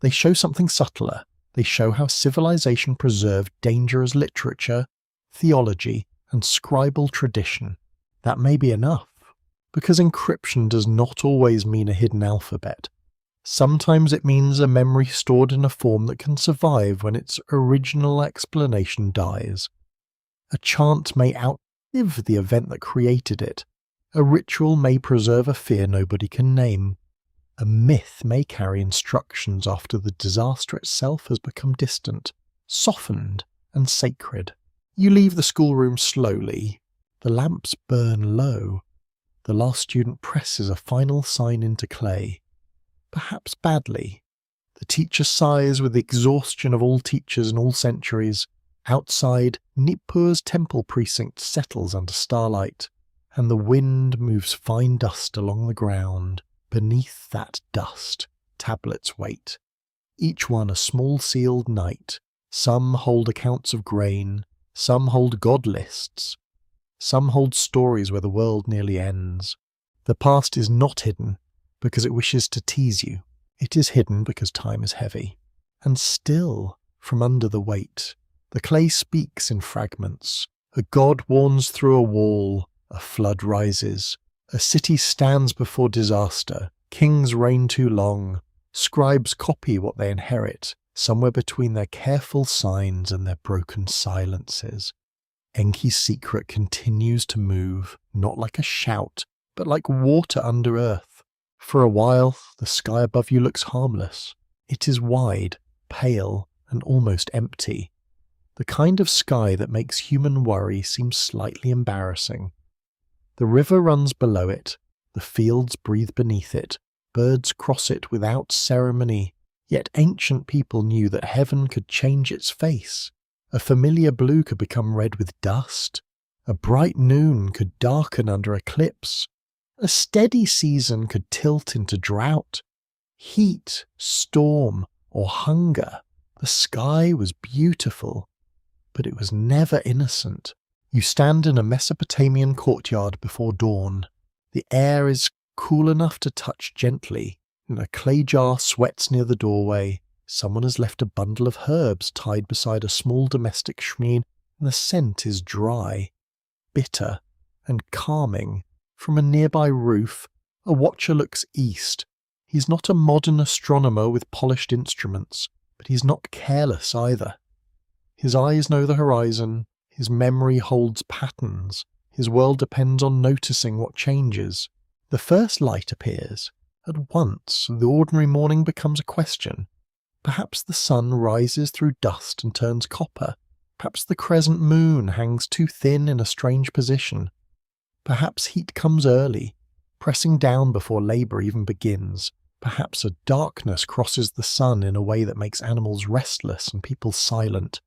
They show something subtler. They show how civilization preserved danger as literature, theology, and scribal tradition. That may be enough, because encryption does not always mean a hidden alphabet. Sometimes it means a memory stored in a form that can survive when its original explanation dies. A chant may outlive the event that created it. A ritual may preserve a fear nobody can name. A myth may carry instructions after the disaster itself has become distant, softened, and sacred. You leave the schoolroom slowly. The lamps burn low. The last student presses a final sign into clay. Perhaps badly. The teacher sighs with the exhaustion of all teachers in all centuries. Outside, Nippur's temple precinct settles under starlight, and the wind moves fine dust along the ground. Beneath that dust, tablets wait, each one a small sealed knight. Some hold accounts of grain, some hold god lists, some hold stories where the world nearly ends. The past is not hidden because it wishes to tease you. It is hidden because time is heavy. And still, from under the weight, the clay speaks in fragments. A god warns through a wall, a flood rises. A city stands before disaster. Kings reign too long. Scribes copy what they inherit, somewhere between their careful signs and their broken silences. Enki's secret continues to move, not like a shout, but like water under earth. For a while, the sky above you looks harmless. It is wide, pale, and almost empty. The kind of sky that makes human worry seem slightly embarrassing. The river runs below it, the fields breathe beneath it, birds cross it without ceremony, yet ancient people knew that heaven could change its face. A familiar blue could become red with dust. A bright noon could darken under eclipse. A steady season could tilt into drought. Heat, storm, or hunger. The sky was beautiful, but it was never innocent. You stand in a Mesopotamian courtyard before dawn. The air is cool enough to touch gently. In a clay jar sweats near the doorway. Someone has left a bundle of herbs tied beside a small domestic shmeen, and the scent is dry, bitter, and calming. From a nearby roof, a watcher looks east. He's not a modern astronomer with polished instruments, but he's not careless either. His eyes know the horizon. His memory holds patterns. His world depends on noticing what changes. The first light appears. At once, the ordinary morning becomes a question. Perhaps the sun rises through dust and turns copper. Perhaps the crescent moon hangs too thin in a strange position. Perhaps heat comes early, pressing down before labour even begins. Perhaps a darkness crosses the sun in a way that makes animals restless and people silent.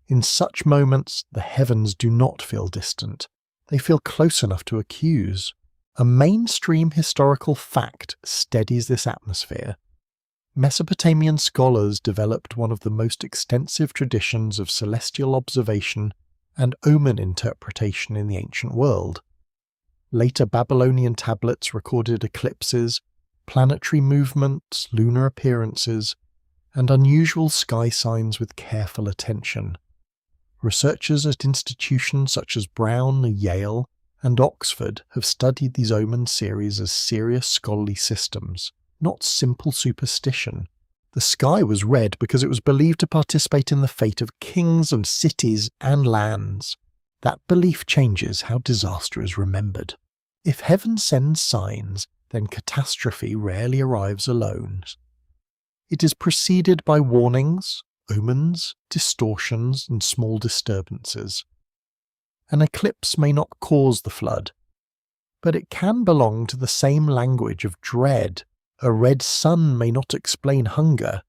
In such moments, the heavens do not feel distant. They feel close enough to accuse. A mainstream historical fact steadies this atmosphere. Mesopotamian scholars developed one of the most extensive traditions of celestial observation and omen interpretation in the ancient world. Later Babylonian tablets recorded eclipses, planetary movements, lunar appearances, and unusual sky signs with careful attention. Researchers at institutions such as Brown, Yale, and Oxford have studied these omen series as serious scholarly systems, not simple superstition. The sky was red because it was believed to participate in the fate of kings and cities and lands. That belief changes how disaster is remembered. If heaven sends signs, then catastrophe rarely arrives alone. It is preceded by warnings, omens, distortions, and small disturbances. An eclipse may not cause the flood, but it can belong to the same language of dread. A red sun may not explain hunger,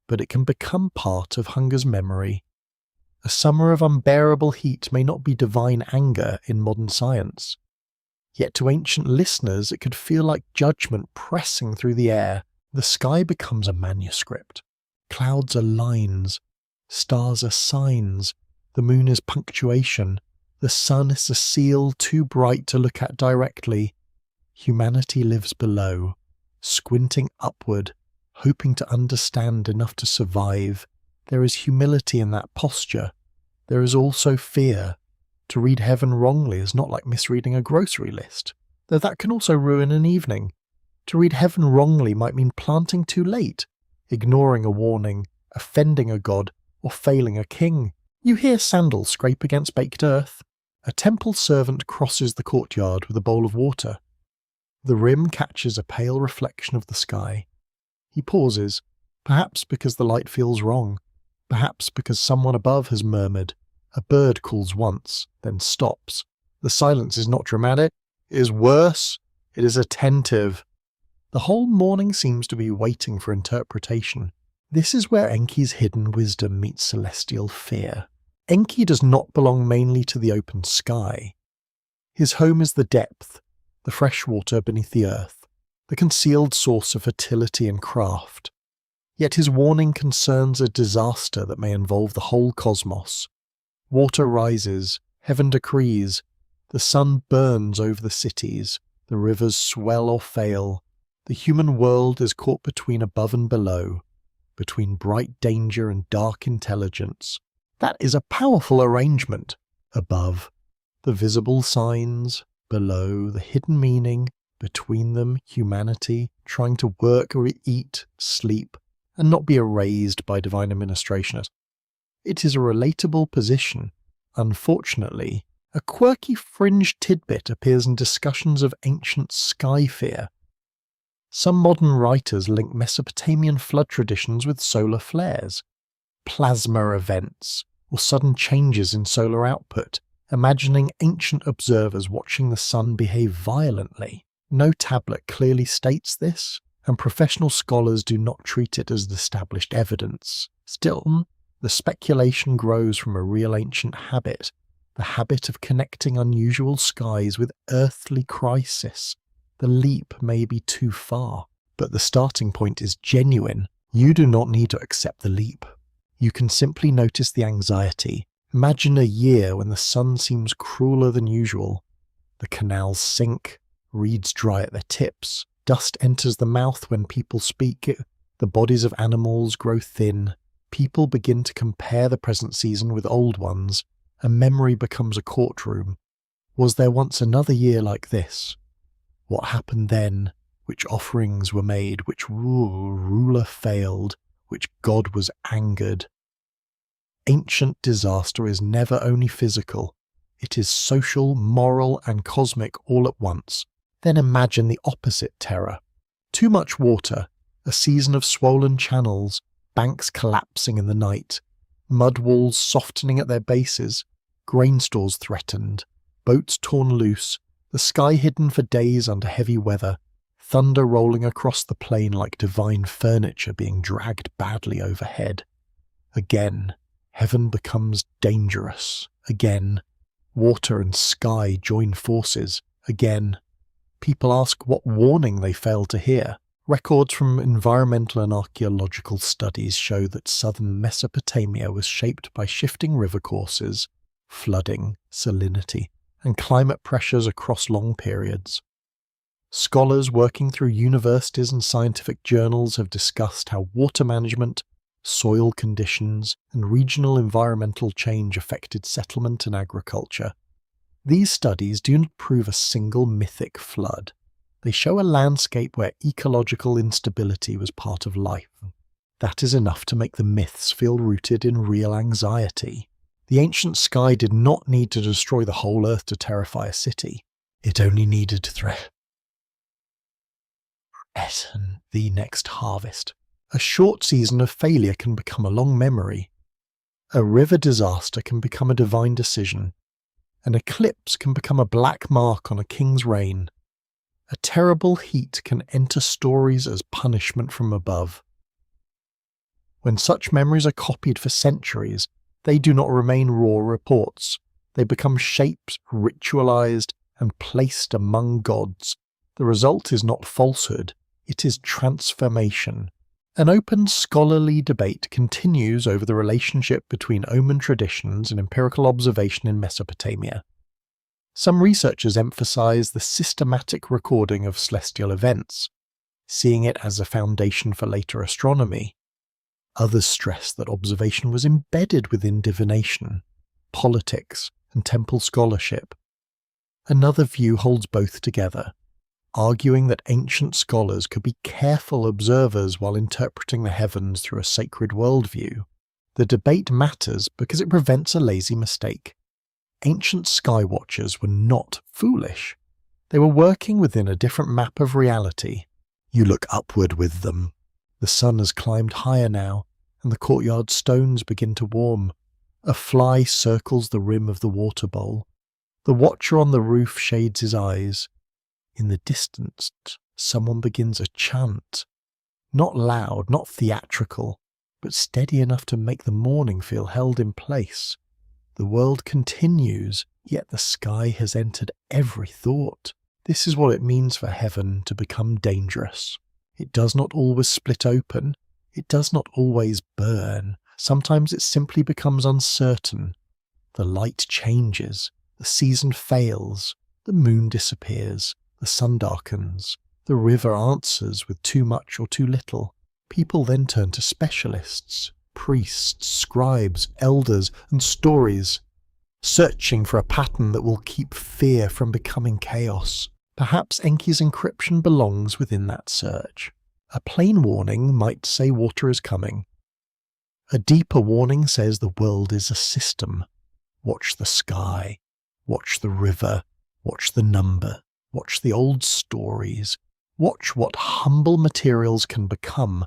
but it can become part of hunger's memory. A summer of unbearable heat may not be divine anger in modern science. Yet to ancient listeners it could feel like judgment pressing through the air. The sky becomes a manuscript. Clouds are lines. Stars are signs. The moon is punctuation. The sun is a seal too bright to look at directly. Humanity lives below, squinting upward, hoping to understand enough to survive. There is humility in that posture. There is also fear. To read heaven wrongly is not like misreading a grocery list, though that can also ruin an evening. To read heaven wrongly might mean planting too late, ignoring a warning, offending a god, or failing a king. You hear sandals scrape against baked earth. A temple servant crosses the courtyard with a bowl of water. The rim catches a pale reflection of the sky. He pauses, perhaps because the light feels wrong, perhaps because someone above has murmured. A bird calls once, then stops. The silence is not dramatic, it is worse, it is attentive. The whole morning seems to be waiting for interpretation. This is where Enki's hidden wisdom meets celestial fear. Enki does not belong mainly to the open sky. His home is the depth, the fresh water beneath the earth, the concealed source of fertility and craft. Yet his warning concerns a disaster that may involve the whole cosmos. Water rises, heaven decrees, the sun burns over the cities, the rivers swell or fail. The human world is caught between above and below, between bright danger and dark intelligence. That is a powerful arrangement. Above, the visible signs, below, the hidden meaning, between them, humanity, trying to work or eat, sleep, and not be erased by divine administration. It is a relatable position. Unfortunately, a quirky fringe tidbit appears in discussions of ancient sky fear. Some modern writers link Mesopotamian flood traditions with solar flares, plasma events, or sudden changes in solar output, imagining ancient observers watching the sun behave violently. No tablet clearly states this, and professional scholars do not treat it as established evidence. Still, the speculation grows from a real ancient habit, the habit of connecting unusual skies with earthly crisis. The leap may be too far, but the starting point is genuine. You do not need to accept the leap. You can simply notice the anxiety. Imagine a year when the sun seems crueler than usual. The canals sink, reeds dry at their tips, dust enters the mouth when people speak, the bodies of animals grow thin. People begin to compare the present season with old ones, and memory becomes a courtroom. Was there once another year like this? What happened then? Which offerings were made? Which ruler failed? Which god was angered? Ancient disaster is never only physical. It is social, moral, and cosmic all at once. Then imagine the opposite terror. Too much water, a season of swollen channels, banks collapsing in the night, mud walls softening at their bases, grain stores threatened, boats torn loose, the sky hidden for days under heavy weather, thunder rolling across the plain like divine furniture being dragged badly overhead. Again, heaven becomes dangerous. Again, water and sky join forces. Again, people ask what warning they failed to hear. Records from environmental and archaeological studies show that southern Mesopotamia was shaped by shifting river courses, flooding, salinity, and climate pressures across long periods. Scholars working through universities and scientific journals have discussed how water management, soil conditions, and regional environmental change affected settlement and agriculture. These studies do not prove a single mythic flood. They show a landscape where ecological instability was part of life. That is enough to make the myths feel rooted in real anxiety. The ancient sky did not need to destroy the whole earth to terrify a city. It only needed to threaten the next harvest. A short season of failure can become a long memory. A river disaster can become a divine decision. An eclipse can become a black mark on a king's reign. A terrible heat can enter stories as punishment from above. When such memories are copied for centuries, they do not remain raw reports. They become shaped, ritualized, and placed among gods. The result is not falsehood, it is transformation. An open scholarly debate continues over the relationship between omen traditions and empirical observation in Mesopotamia. Some researchers emphasize the systematic recording of celestial events. seeing it as a foundation for later astronomy. Others stress that observation was embedded within divination, politics, and temple scholarship. Another view holds both together, arguing that ancient scholars could be careful observers while interpreting the heavens through a sacred worldview. The debate matters because it prevents a lazy mistake. Ancient sky watchers were not foolish. They were working within a different map of reality. You look upward with them. The sun has climbed higher now, and the courtyard stones begin to warm. A fly circles the rim of the water bowl. The watcher on the roof shades his eyes. In the distance, someone begins a chant. Not loud, not theatrical, but steady enough to make the morning feel held in place. The world continues, yet the sky has entered every thought. This is what it means for heaven to become dangerous. It does not always split open. It does not always burn. Sometimes it simply becomes uncertain. The light changes. The season fails. The moon disappears. The sun darkens. The river answers with too much or too little. People then turn to specialists, priests, scribes, elders, and stories, searching for a pattern that will keep fear from becoming chaos. Perhaps Enki's encryption belongs within that search. A plain warning might say water is coming. A deeper warning says the world is a system. Watch the sky. Watch the river. Watch the number. Watch the old stories. Watch what humble materials can become.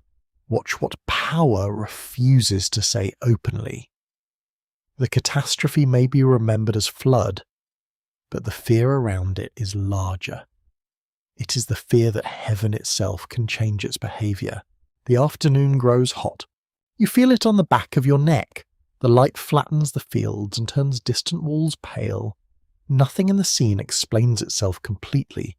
Watch what power refuses to say openly. The catastrophe may be remembered as flood, but the fear around it is larger. It is the fear that heaven itself can change its behaviour. The afternoon grows hot. You feel it on the back of your neck. The light flattens the fields and turns distant walls pale. Nothing in the scene explains itself completely.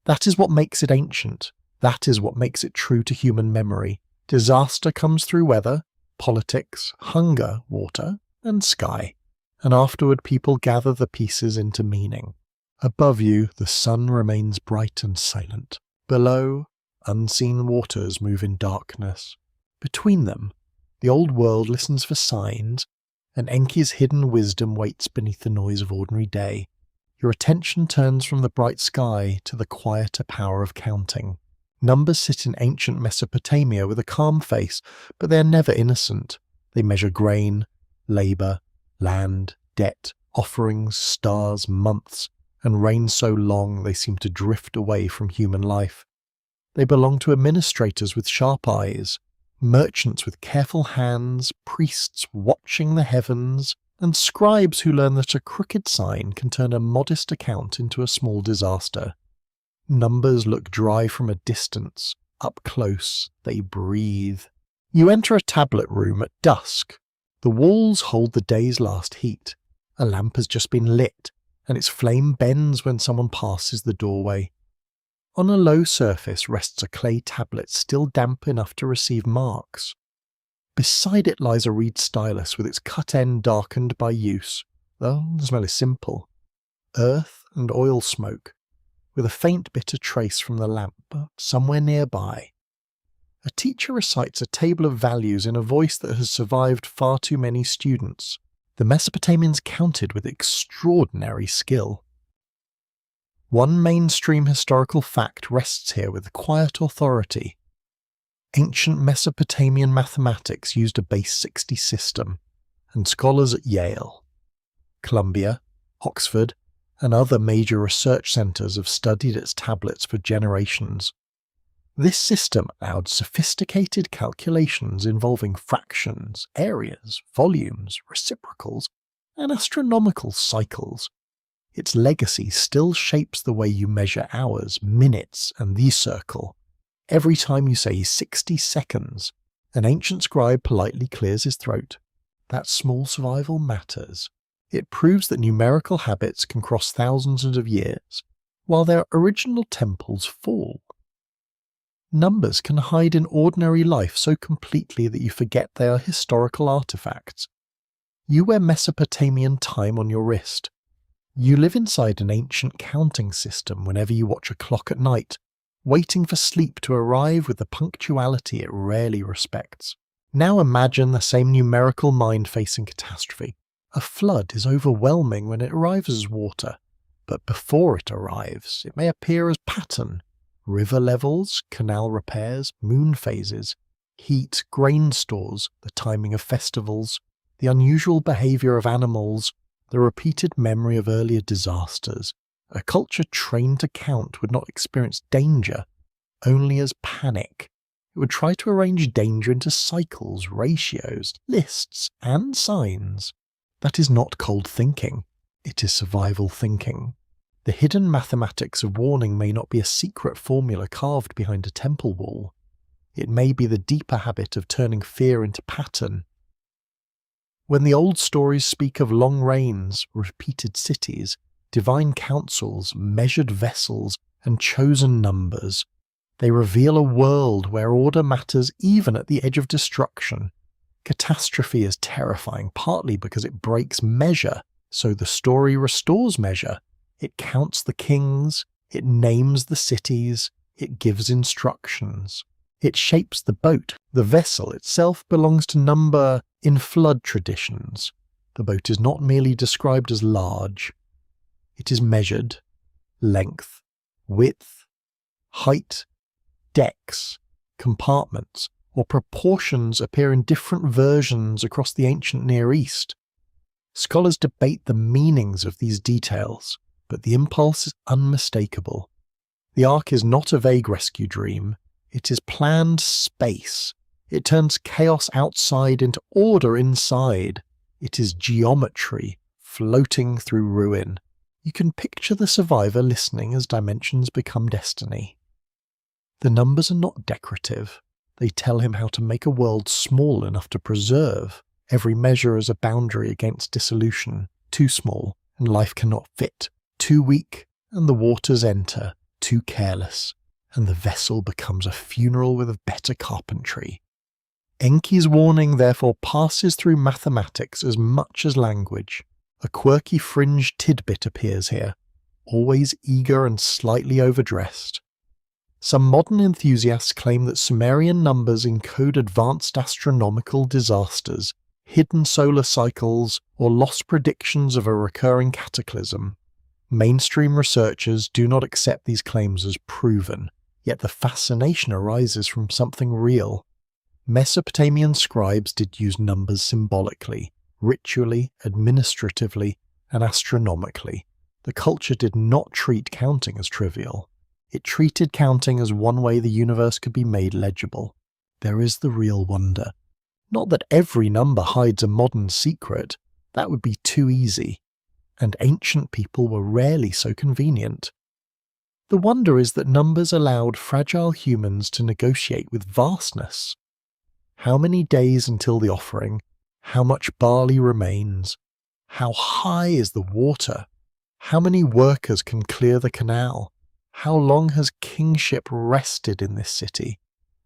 That is what makes it ancient. That is what makes it true to human memory. Disaster comes through weather, politics, hunger, water, and sky. And afterward people gather the pieces into meaning. Above you, the sun remains bright and silent. Below, unseen waters move in darkness. Between them, the old world listens for signs, and Enki's hidden wisdom waits beneath the noise of ordinary day. Your attention turns from the bright sky to the quieter power of counting. Numbers sit in ancient Mesopotamia with a calm face, but they are never innocent. They measure grain, labour, land, debt, offerings, stars, months, and reign so long they seem to drift away from human life. They belong to administrators with sharp eyes, merchants with careful hands, priests watching the heavens, and scribes who learn that a crooked sign can turn a modest account into a small disaster. Numbers look dry from a distance. Up close, they breathe. You enter a tablet room at dusk. The walls hold the day's last heat. A lamp has just been lit, and its flame bends when someone passes the doorway. On a low surface rests a clay tablet still damp enough to receive marks. Beside it lies a reed stylus with its cut end darkened by use, though the smell is simple. Earth and oil smoke, with a faint bitter trace from the lamp somewhere nearby. A teacher recites a table of values in a voice that has survived far too many students. The Mesopotamians counted with extraordinary skill. One mainstream historical fact rests here with quiet authority. Ancient Mesopotamian mathematics used a base 60 system, and scholars at Yale, Columbia, Oxford, and other major research centres have studied its tablets for generations. This system allowed sophisticated calculations involving fractions, areas, volumes, reciprocals, and astronomical cycles. Its legacy still shapes the way you measure hours, minutes, and the circle. Every time you say 60 seconds, an ancient scribe politely clears his throat. That small survival matters. It proves that numerical habits can cross thousands of years, while their original temples fall. Numbers can hide in ordinary life so completely that you forget they are historical artifacts. You wear Mesopotamian time on your wrist. You live inside an ancient counting system whenever you watch a clock at night, waiting for sleep to arrive with the punctuality it rarely respects. Now imagine the same numerical mind facing catastrophe. A flood is overwhelming when it arrives as water, but before it arrives, it may appear as pattern. River levels, canal repairs, moon phases, heat, grain stores, the timing of festivals, the unusual behaviour of animals, the repeated memory of earlier disasters. A culture trained to count would not experience danger, only as panic. It would try to arrange danger into cycles, ratios, lists, and signs. That is not cold thinking. It is survival thinking. The hidden mathematics of warning may not be a secret formula carved behind a temple wall. It may be the deeper habit of turning fear into pattern. When the old stories speak of long reigns, repeated cities, divine councils, measured vessels, and chosen numbers, they reveal a world where order matters even at the edge of destruction. Catastrophe is terrifying, partly because it breaks measure, so the story restores measure. It counts the kings, it names the cities, it gives instructions. It shapes the boat. The vessel itself belongs to number in flood traditions. The boat is not merely described as large. It is measured. Length, width, height, decks, compartments, or proportions appear in different versions across the ancient Near East. Scholars debate the meanings of these details, but the impulse is unmistakable. The Ark is not a vague rescue dream. It is planned space. It turns chaos outside into order inside. It is geometry floating through ruin. You can picture the survivor listening as dimensions become destiny. The numbers are not decorative. They tell him how to make a world small enough to preserve. Every measure is a boundary against dissolution. Too small, and life cannot fit. Too weak, and the waters enter. Too careless, and the vessel becomes a funeral with better carpentry. Enki's warning therefore passes through mathematics as much as language. A quirky fringe tidbit appears here, always eager and slightly overdressed. Some modern enthusiasts claim that Sumerian numbers encode advanced astronomical disasters, hidden solar cycles, or lost predictions of a recurring cataclysm. Mainstream researchers do not accept these claims as proven, yet the fascination arises from something real. Mesopotamian scribes did use numbers symbolically, ritually, administratively, and astronomically. The culture did not treat counting as trivial. It treated counting as one way the universe could be made legible. There is the real wonder. Not that every number hides a modern secret. That would be too easy. And ancient people were rarely so convenient. The wonder is that numbers allowed fragile humans to negotiate with vastness. How many days until the offering? How much barley remains? How high is the water? How many workers can clear the canal? How long has kingship rested in this city?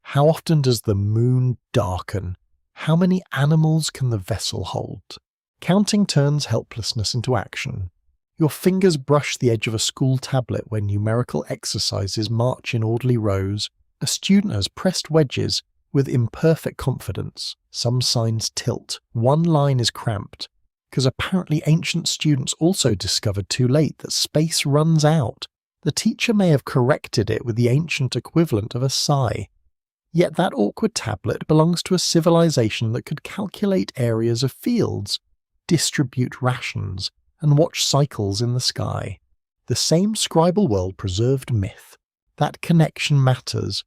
How often does the moon darken? How many animals can the vessel hold? Counting turns helplessness into action. Your fingers brush the edge of a school tablet when numerical exercises march in orderly rows. A student has pressed wedges with imperfect confidence. Some signs tilt. One line is cramped, because apparently ancient students also discovered too late that space runs out. The teacher may have corrected it with the ancient equivalent of a sigh. Yet that awkward tablet belongs to a civilization that could calculate areas of fields, distribute rations, and watch cycles in the sky. The same scribal world preserved myth. That connection matters.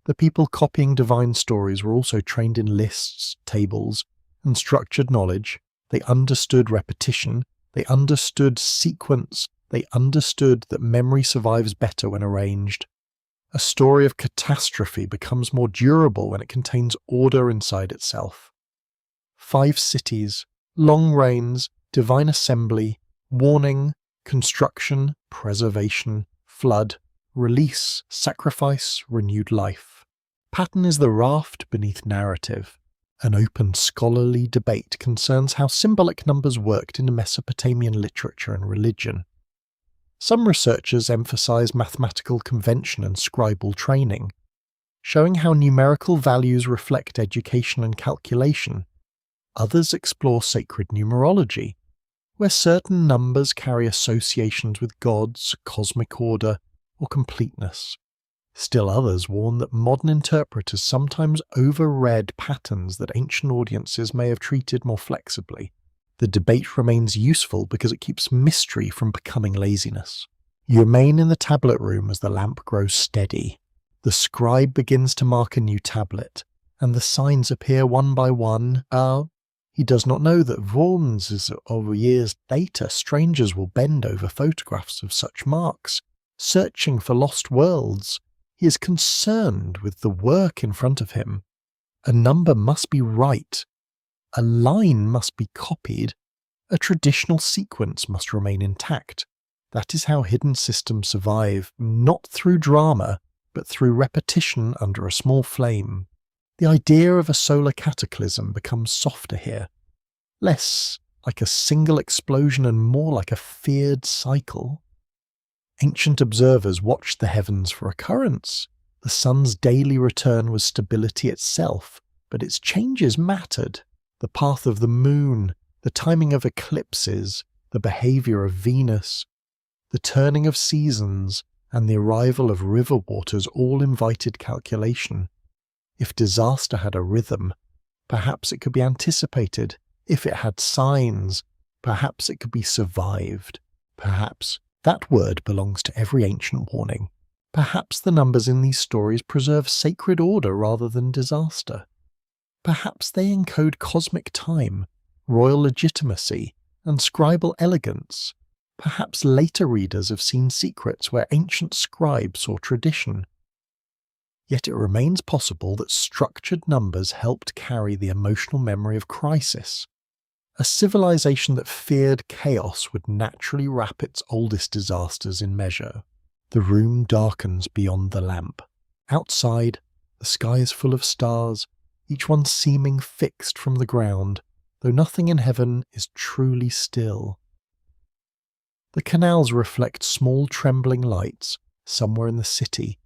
The people copying divine stories were also trained in lists, tables, and structured knowledge. They understood repetition. They understood sequence. They understood that memory survives better when arranged. A story of catastrophe becomes more durable when it contains order inside itself. 5 cities, long reigns, divine assembly, warning, construction, preservation, flood, release, sacrifice, renewed life. Pattern is the raft beneath narrative. An open scholarly debate concerns how symbolic numbers worked in Mesopotamian literature and religion. Some researchers emphasize mathematical convention and scribal training, showing how numerical values reflect education and calculation. Others explore sacred numerology, where certain numbers carry associations with gods, cosmic order, or completeness. Still others warn that modern interpreters sometimes overread patterns that ancient audiences may have treated more flexibly. The debate remains useful because it keeps mystery from becoming laziness. You remain in the tablet room as the lamp grows steady. The scribe begins to mark a new tablet, and the signs appear one by one. He does not know that volumes of years later strangers will bend over photographs of such marks, searching for lost worlds. He is concerned with the work in front of him. A number must be right. A line must be copied. A traditional sequence must remain intact. That is how hidden systems survive, not through drama, but through repetition under a small flame. The idea of a solar cataclysm becomes softer here, less like a single explosion and more like a feared cycle. Ancient observers watched the heavens for occurrence. The sun's daily return was stability itself, but its changes mattered. The path of the moon, the timing of eclipses, the behavior of Venus, the turning of seasons, and the arrival of river waters all invited calculation. If disaster had a rhythm, perhaps it could be anticipated. If it had signs, perhaps it could be survived. Perhaps that word belongs to every ancient warning. Perhaps the numbers in these stories preserve sacred order rather than disaster. Perhaps they encode cosmic time, royal legitimacy, and scribal elegance. Perhaps later readers have seen secrets where ancient scribes saw tradition. Yet it remains possible that structured numbers helped carry the emotional memory of crisis. A civilization that feared chaos would naturally wrap its oldest disasters in measure. The room darkens beyond the lamp. Outside, the sky is full of stars, each one seeming fixed from the ground, though nothing in heaven is truly still. The canals reflect small trembling lights somewhere in the city.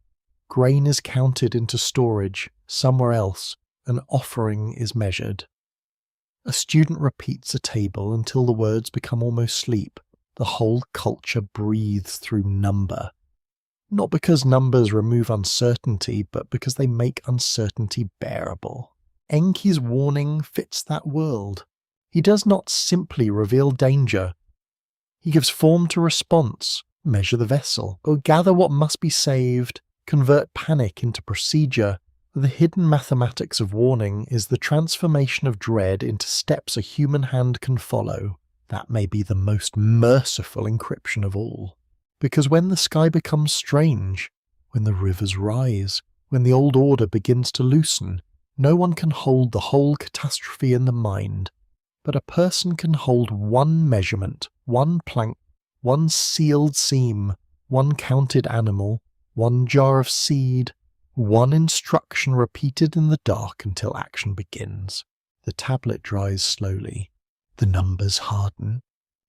Grain is counted into storage somewhere else. An offering is measured. A student repeats a table until the words become almost sleep. The whole culture breathes through number. Not because numbers remove uncertainty, but because they make uncertainty bearable. Enki's warning fits that world. He does not simply reveal danger. He gives form to response, measure the vessel, or gather what must be saved, convert panic into procedure. The hidden mathematics of warning is the transformation of dread into steps a human hand can follow. That may be the most merciful encryption of all. Because when the sky becomes strange, when the rivers rise, when the old order begins to loosen, no one can hold the whole catastrophe in the mind, but a person can hold one measurement, one plank, one sealed seam, one counted animal, one jar of seed, one instruction repeated in the dark until action begins. The tablet dries slowly. The numbers harden.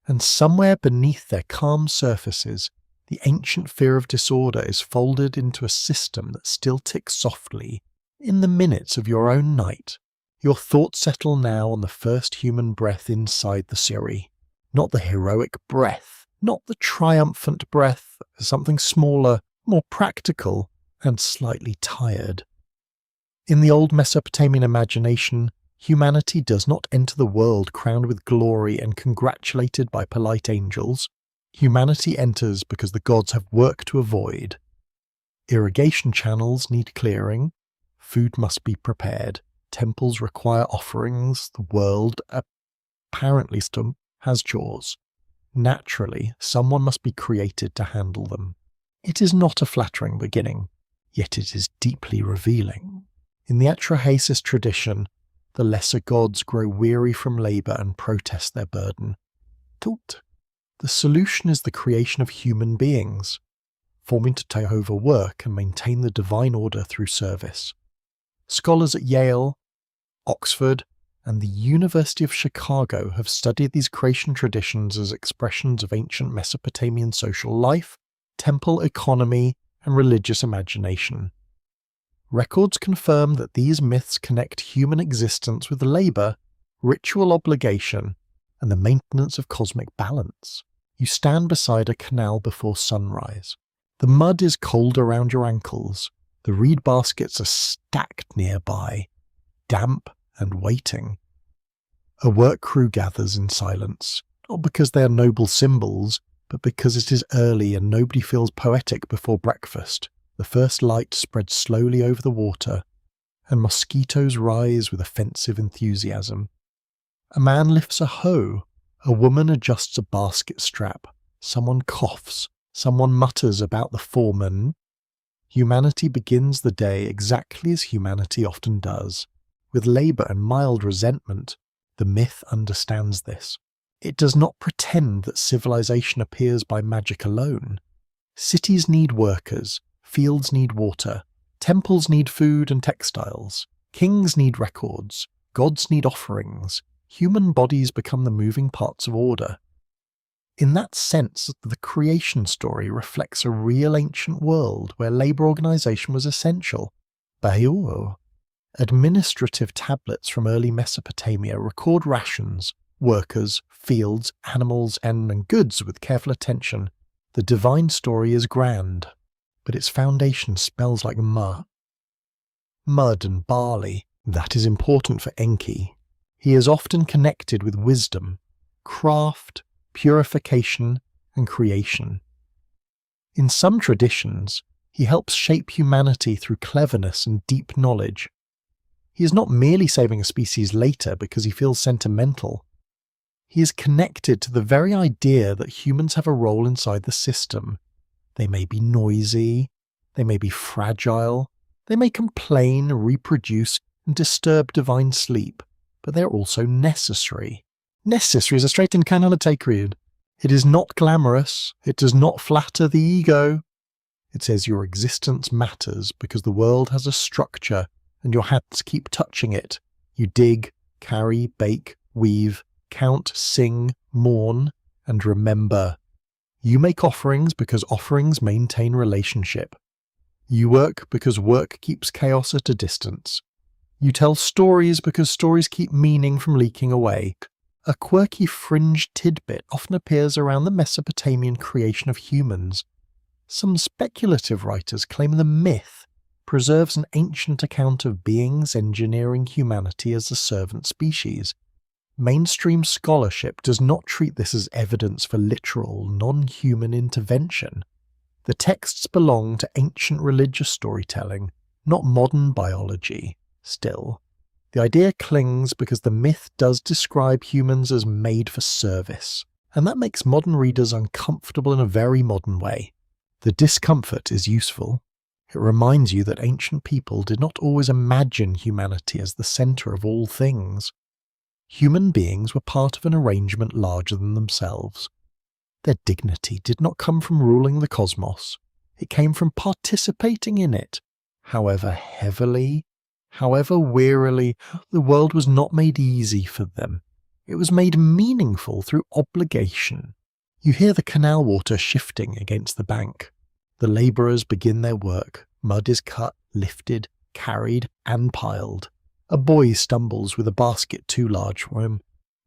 And somewhere beneath their calm surfaces, the ancient fear of disorder is folded into a system that still ticks softly. In the minutes of your own night, your thoughts settle now on the first human breath inside the Siri. Not the heroic breath, not the triumphant breath, something smaller, more practical, and slightly tired. In the old Mesopotamian imagination, humanity does not enter the world crowned with glory and congratulated by polite angels. Humanity enters because the gods have work to avoid. Irrigation channels need clearing. Food must be prepared. Temples require offerings. The world, apparently still, has chores. Naturally, someone must be created to handle them. It is not a flattering beginning, yet it is deeply revealing. In the Atrahasis tradition, the lesser gods grow weary from labour and protest their burden. Thought. The solution is the creation of human beings, forming to take over work and maintain the divine order through service. Scholars at Yale, Oxford, and the University of Chicago have studied these creation traditions as expressions of ancient Mesopotamian social life, temple economy, and religious imagination. Records confirm that these myths connect human existence with labor, ritual obligation, and the maintenance of cosmic balance. You stand beside a canal before sunrise. The mud is cold around your ankles. The reed baskets are stacked nearby, damp and waiting. A work crew gathers in silence, not because they are noble symbols, but because it is early and nobody feels poetic before breakfast. The first light spreads slowly over the water, and mosquitoes rise with offensive enthusiasm. A man lifts a hoe. A woman adjusts a basket strap. Someone coughs. Someone mutters about the foreman. Humanity begins the day exactly as humanity often does, with labour and mild resentment. The myth understands this. It does not pretend that civilization appears by magic alone. Cities need workers, fields need water, temples need food and textiles, kings need records, gods need offerings, human bodies become the moving parts of order. In that sense, the creation story reflects a real ancient world where labour organisation was essential. Bayur. Administrative tablets from early Mesopotamia record rations, workers, fields, animals, and goods with careful attention. The divine story is grand, but its foundation smells like mud and barley. That is important for Enki. He is often connected with wisdom, craft, purification, and creation. In some traditions, he helps shape humanity through cleverness and deep knowledge. He is not merely saving a species later because he feels sentimental. He is connected to the very idea that humans have a role inside the system. They may be noisy, they may be fragile, they may complain, reproduce, and disturb divine sleep, but they are also necessary. Necessary is a straight in canalite creed. It is not glamorous, it does not flatter the ego. It says your existence matters because the world has a structure and your hands keep touching it. You dig, carry, bake, weave, count, sing, mourn, and remember. You make offerings because offerings maintain relationship. You work because work keeps chaos at a distance. You tell stories because stories keep meaning from leaking away. A quirky fringe tidbit often appears around the Mesopotamian creation of humans. Some speculative writers claim the myth preserves an ancient account of beings engineering humanity as a servant species. Mainstream scholarship does not treat this as evidence for literal, non-human intervention. The texts belong to ancient religious storytelling, not modern biology. Still, the idea clings because the myth does describe humans as made for service, and that makes modern readers uncomfortable in a very modern way. The discomfort is useful. It reminds you that ancient people did not always imagine humanity as the centre of all things. Human beings were part of an arrangement larger than themselves. Their dignity did not come from ruling the cosmos. It came from participating in it. However heavily, however wearily, the world was not made easy for them. It was made meaningful through obligation. You hear the canal water shifting against the bank. The labourers begin their work. Mud is cut, lifted, carried, and piled. A boy stumbles with a basket too large for him.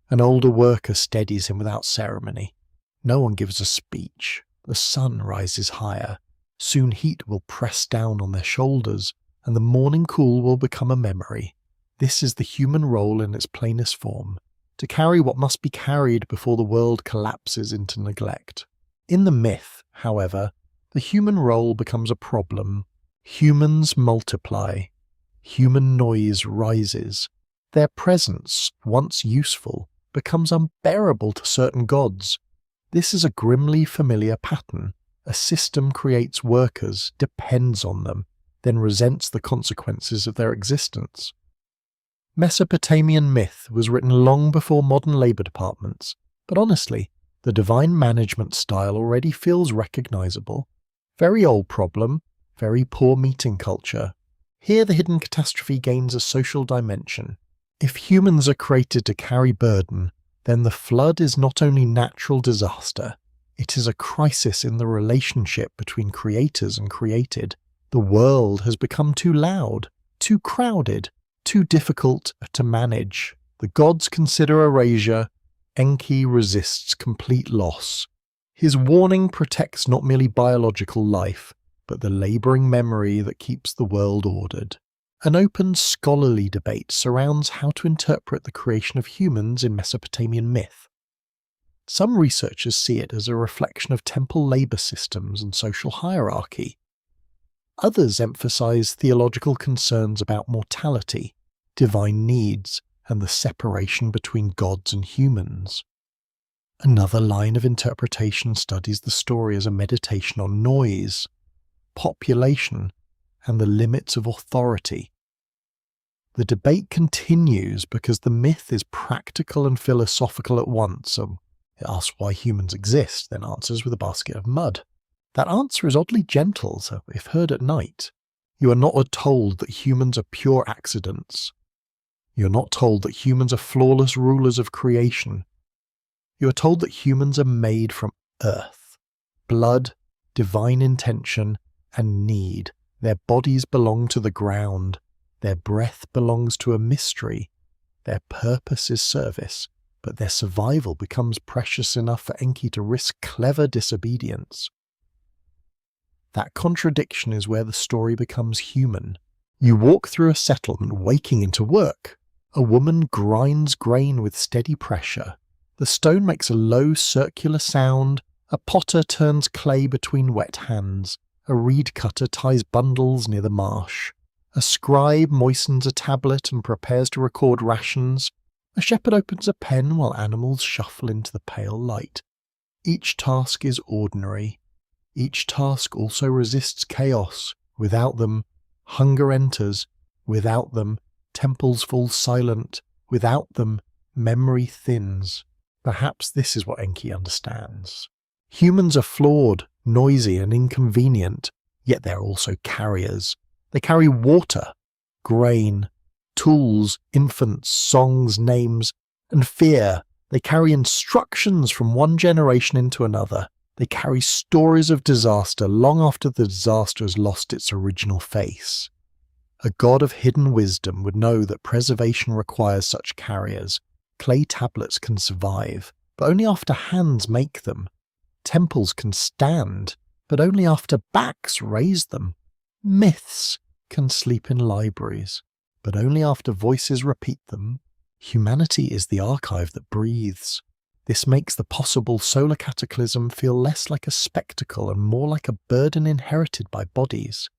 An older worker steadies him without ceremony. No one gives a speech. The sun rises higher. Soon heat will press down on their shoulders, and the morning cool will become a memory. This is the human role in its plainest form, to carry what must be carried before the world collapses into neglect. In the myth, however, the human role becomes a problem. Humans multiply. Human noise rises. Their presence, once useful, becomes unbearable to certain gods. This is a grimly familiar pattern. A system creates workers, depends on them, then resents the consequences of their existence. Mesopotamian myth was written long before modern labour departments, but honestly, the divine management style already feels recognisable. Very old problem, very poor meeting culture. Here the hidden catastrophe gains a social dimension. If humans are created to carry burden, then the flood is not only natural disaster, it is a crisis in the relationship between creators and created. The world has become too loud, too crowded, too difficult to manage. The gods consider erasure. Enki resists complete loss. His warning protects not merely biological life, but the labouring memory that keeps the world ordered. An open scholarly debate surrounds how to interpret the creation of humans in Mesopotamian myth. Some researchers see it as a reflection of temple labour systems and social hierarchy. Others emphasise theological concerns about mortality, divine needs, and the separation between gods and humans. Another line of interpretation studies the story as a meditation on noise, population, and the limits of authority. The debate continues because the myth is practical and philosophical at once, so it asks why humans exist, then answers with a basket of mud. That answer is oddly gentle, so if heard at night, you are not told that humans are pure accidents. You are not told that humans are flawless rulers of creation. You are told that humans are made from earth, blood, divine intention, and need. Their bodies belong to the ground. Their breath belongs to a mystery. Their purpose is service, but their survival becomes precious enough for Enki to risk clever disobedience. That contradiction is where the story becomes human. You walk through a settlement waking into work. A woman grinds grain with steady pressure. The stone makes a low circular sound. A potter turns clay between wet hands. A reed cutter ties bundles near the marsh. A scribe moistens a tablet and prepares to record rations. A shepherd opens a pen while animals shuffle into the pale light. Each task is ordinary. Each task also resists chaos. Without them, hunger enters. Without them, temples fall silent. Without them, memory thins. Perhaps this is what Enki understands. Humans are flawed, noisy, and inconvenient, yet they're also carriers. They carry water, grain, tools, infants, songs, names, and fear. They carry instructions from one generation into another. They carry stories of disaster long after the disaster has lost its original face. A god of hidden wisdom would know that preservation requires such carriers. Clay tablets can survive, but only after hands make them. Temples can stand, but only after backs raise them. Myths can sleep in libraries, but only after voices repeat them. Humanity is the archive that breathes. This makes the possible solar cataclysm feel less like a spectacle and more like a burden inherited by bodies.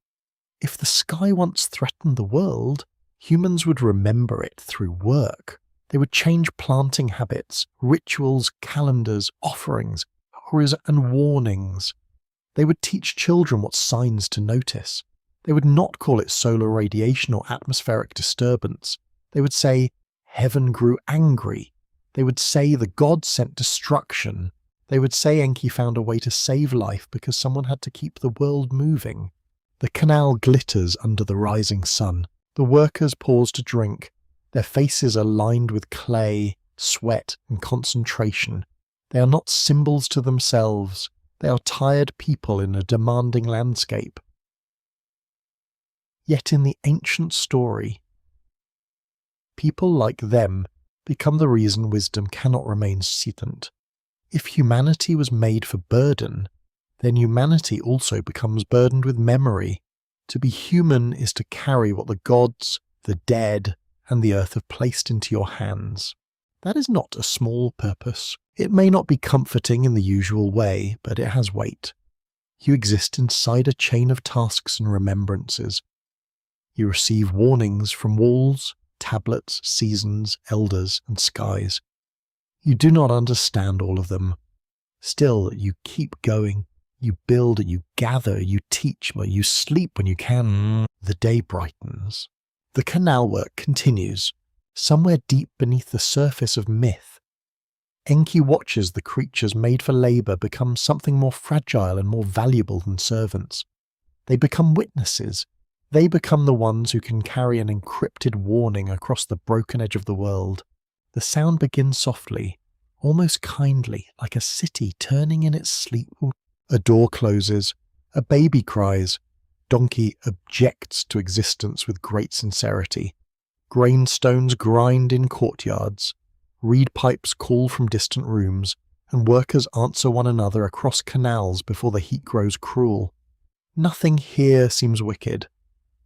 If the sky once threatened the world, humans would remember it through work. They would change planting habits, rituals, calendars, offerings, and warnings. They would teach children what signs to notice. They would not call it solar radiation or atmospheric disturbance. They would say, heaven grew angry. They would say the gods sent destruction. They would say Enki found a way to save life because someone had to keep the world moving. The canal glitters under the rising sun. The workers pause to drink. Their faces are lined with clay, sweat, and concentration. They are not symbols to themselves. They are tired people in a demanding landscape. Yet in the ancient story, people like them become the reason wisdom cannot remain sitant. If humanity was made for burden, then humanity also becomes burdened with memory. To be human is to carry what the gods, the dead, and the earth have placed into your hands. That is not a small purpose. It may not be comforting in the usual way, but it has weight. You exist inside a chain of tasks and remembrances. You receive warnings from walls, tablets, seasons, elders, and skies. You do not understand all of them. Still, you keep going. You build, you gather, you teach, but you sleep when you can. The day brightens. The canal work continues, somewhere deep beneath the surface of myth. Enki watches the creatures made for labour become something more fragile and more valuable than servants. They become witnesses, They become the ones who can carry an encrypted warning across the broken edge of the world. The sound begins softly, almost kindly, like a city turning in its sleep. A door closes, a baby cries, donkey objects to existence with great sincerity. Grainstones grind in courtyards, reed pipes call from distant rooms, and workers answer one another across canals before the heat grows cruel. Nothing here seems wicked.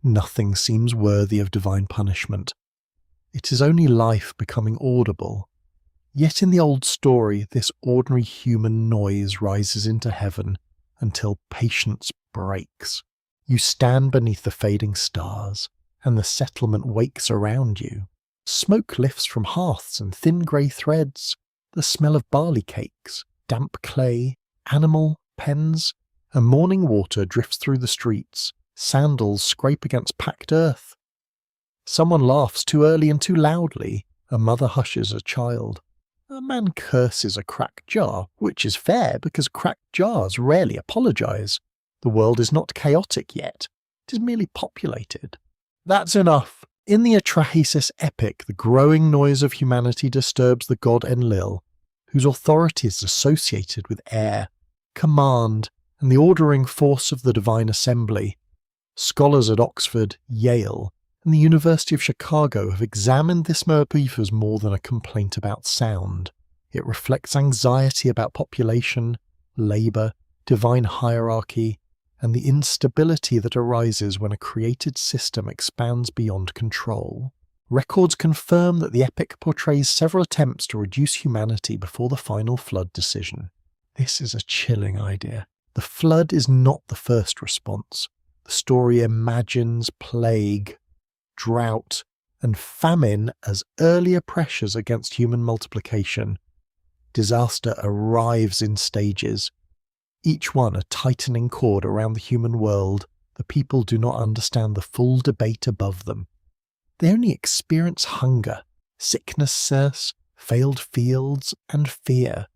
Nothing seems worthy of divine punishment. It is only life becoming audible. Yet in the old story, this ordinary human noise rises into heaven until patience breaks. You stand beneath the fading stars, and the settlement wakes around you. Smoke lifts from hearths and thin grey threads, the smell of barley cakes, damp clay, animal pens, and morning water drifts through the streets. Sandals scrape against packed earth. Someone laughs too early and too loudly. A mother hushes a child. A man curses a cracked jar, which is fair because cracked jars rarely apologise. The world is not chaotic yet. It is merely populated. That's enough. In the Atrahasis epic, the growing noise of humanity disturbs the god Enlil, whose authority is associated with air, command, and the ordering force of the divine assembly. Scholars at Oxford, Yale, and the University of Chicago have examined this motif as more than a complaint about sound. It reflects anxiety about population, labour, divine hierarchy, and the instability that arises when a created system expands beyond control. Records confirm that the epic portrays several attempts to reduce humanity before the final flood decision. This is a chilling idea. The flood is not the first response. The story imagines plague, drought, and famine as earlier pressures against human multiplication. Disaster arrives in stages, each one a tightening cord around the human world. The people do not understand the full debate above them. They only experience hunger, sickness, failed fields, and fear.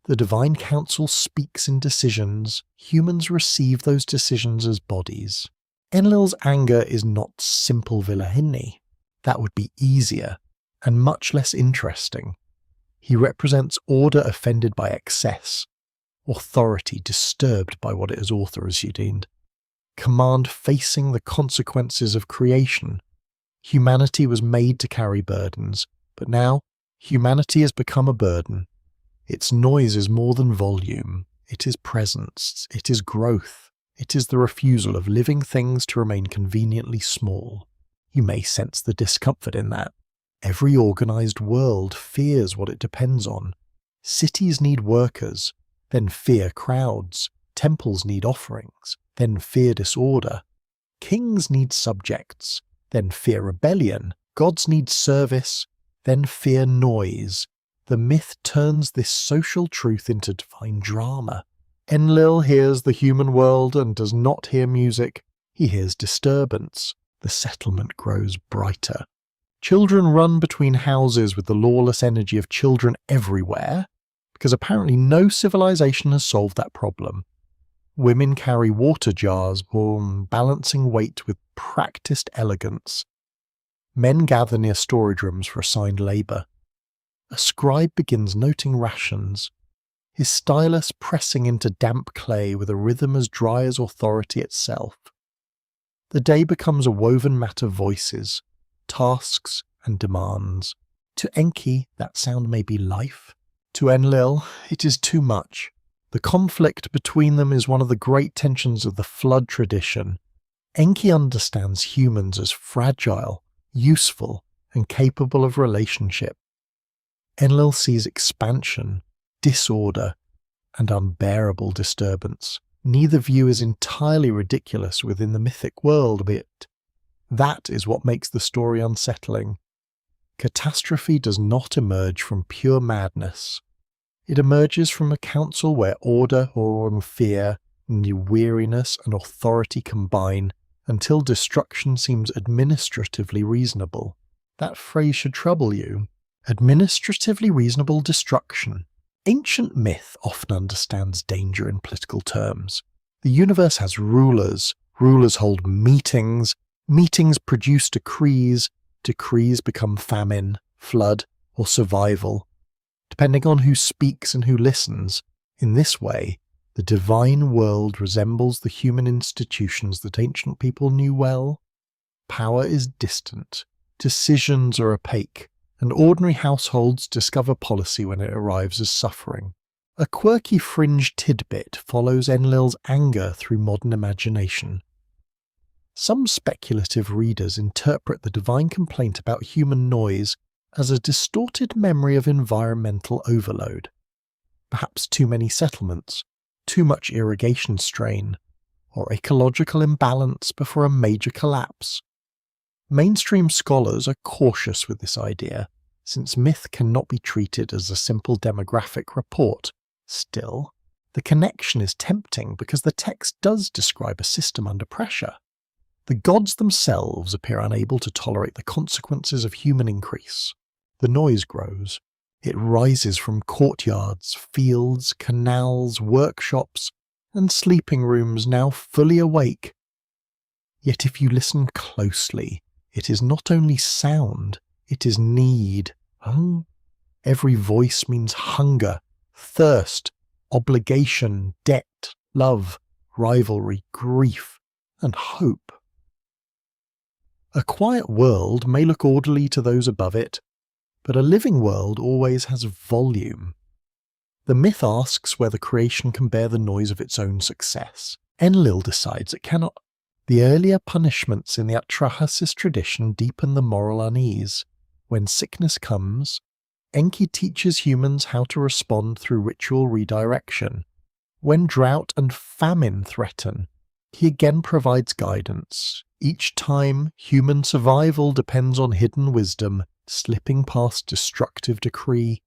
The divine council speaks in decisions. Humans receive those decisions as bodies. Enlil's anger is not simple villainy. That would be easier and much less interesting. He represents order offended by excess, authority disturbed by what its author has ordained, command facing the consequences of creation. Humanity was made to carry burdens, but now humanity has become a burden. Its noise is more than volume. It is presence. It is growth. It is the refusal of living things to remain conveniently small. You may sense the discomfort in that. Every organised world fears what it depends on. Cities need workers, then fear crowds. Temples need offerings, then fear disorder. Kings need subjects, then fear rebellion. Gods need service, then fear noise. The myth turns this social truth into divine drama. Enlil hears the human world and does not hear music. He hears disturbance. The settlement grows brighter. Children run between houses with the lawless energy of children everywhere, because apparently no civilization has solved that problem. Women carry water jars, balancing weight with practiced elegance. Men gather near storage rooms for assigned labour. A scribe begins noting rations, his stylus pressing into damp clay with a rhythm as dry as authority itself. The day becomes a woven mat of voices, tasks, and demands. To Enki, that sound may be life. To Enlil, it is too much. The conflict between them is one of the great tensions of the flood tradition. Enki understands humans as fragile, useful, and capable of relationship. Enlil sees expansion, disorder, and unbearable disturbance. Neither view is entirely ridiculous within the mythic world, but that is what makes the story unsettling. Catastrophe does not emerge from pure madness. It emerges from a council where order or fear, weariness, and authority combine until destruction seems administratively reasonable. That phrase should trouble you. Administratively reasonable destruction. Ancient myth often understands danger in political terms. The universe has rulers. Rulers hold meetings. Meetings produce decrees, decrees become famine, flood, or survival, depending on who speaks and who listens. In this way, the divine world resembles the human institutions that ancient people knew well. Power is distant, decisions are opaque, and ordinary households discover policy when it arrives as suffering. A quirky fringe tidbit follows Enlil's anger through modern imagination. Some speculative readers interpret the divine complaint about human noise as a distorted memory of environmental overload. Perhaps too many settlements, too much irrigation strain, or ecological imbalance before a major collapse. Mainstream scholars are cautious with this idea, since myth cannot be treated as a simple demographic report. Still, the connection is tempting because the text does describe a system under pressure. The gods themselves appear unable to tolerate the consequences of human increase. The noise grows. It rises from courtyards, fields, canals, workshops, and sleeping rooms now fully awake. Yet if you listen closely, it is not only sound, it is need. Every voice means hunger, thirst, obligation, debt, love, rivalry, grief, and hope. A quiet world may look orderly to those above it, but a living world always has volume. The myth asks whether creation can bear the noise of its own success. Enlil decides it cannot. The earlier punishments in the Atrahasis tradition deepen the moral unease. When sickness comes, Enki teaches humans how to respond through ritual redirection. When drought and famine threaten, he again provides guidance. Each time, human survival depends on hidden wisdom, slipping past destructive decree.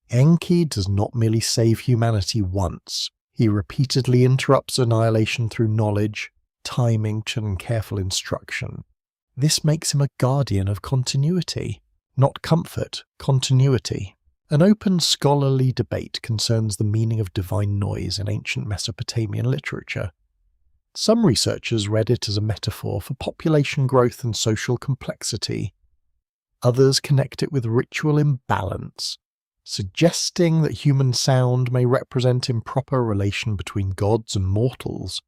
Enki does not merely save humanity once. He repeatedly interrupts annihilation through knowledge, timing, and careful instruction. This makes him a guardian of continuity. Not comfort, continuity. An open scholarly debate concerns the meaning of divine noise in ancient Mesopotamian literature. Some researchers read it as a metaphor for population growth and social complexity. Others connect it with ritual imbalance, suggesting that human sound may represent improper relation between gods and mortals.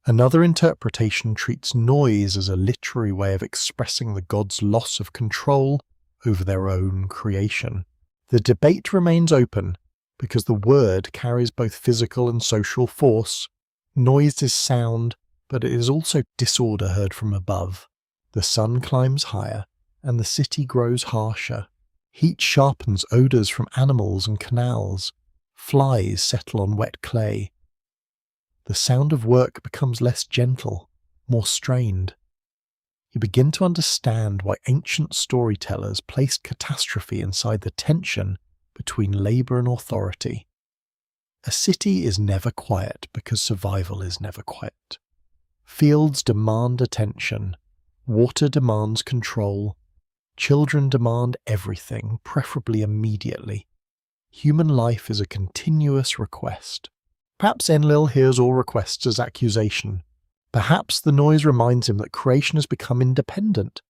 Another interpretation treats noise as a literary way of expressing the gods' loss of control over their own creation. The debate remains open because the word carries both physical and social force. Noise is sound, but it is also disorder heard from above. The sun climbs higher, and the city grows harsher. Heat sharpens odours from animals and canals. Flies settle on wet clay. The sound of work becomes less gentle, more strained. You begin to understand why ancient storytellers placed catastrophe inside the tension between labour and authority. A city is never quiet because survival is never quiet. Fields demand attention. Water demands control. Children demand everything, preferably immediately. Human life is a continuous request. Perhaps Enlil hears all requests as accusation. Perhaps the noise reminds him that creation has become independent.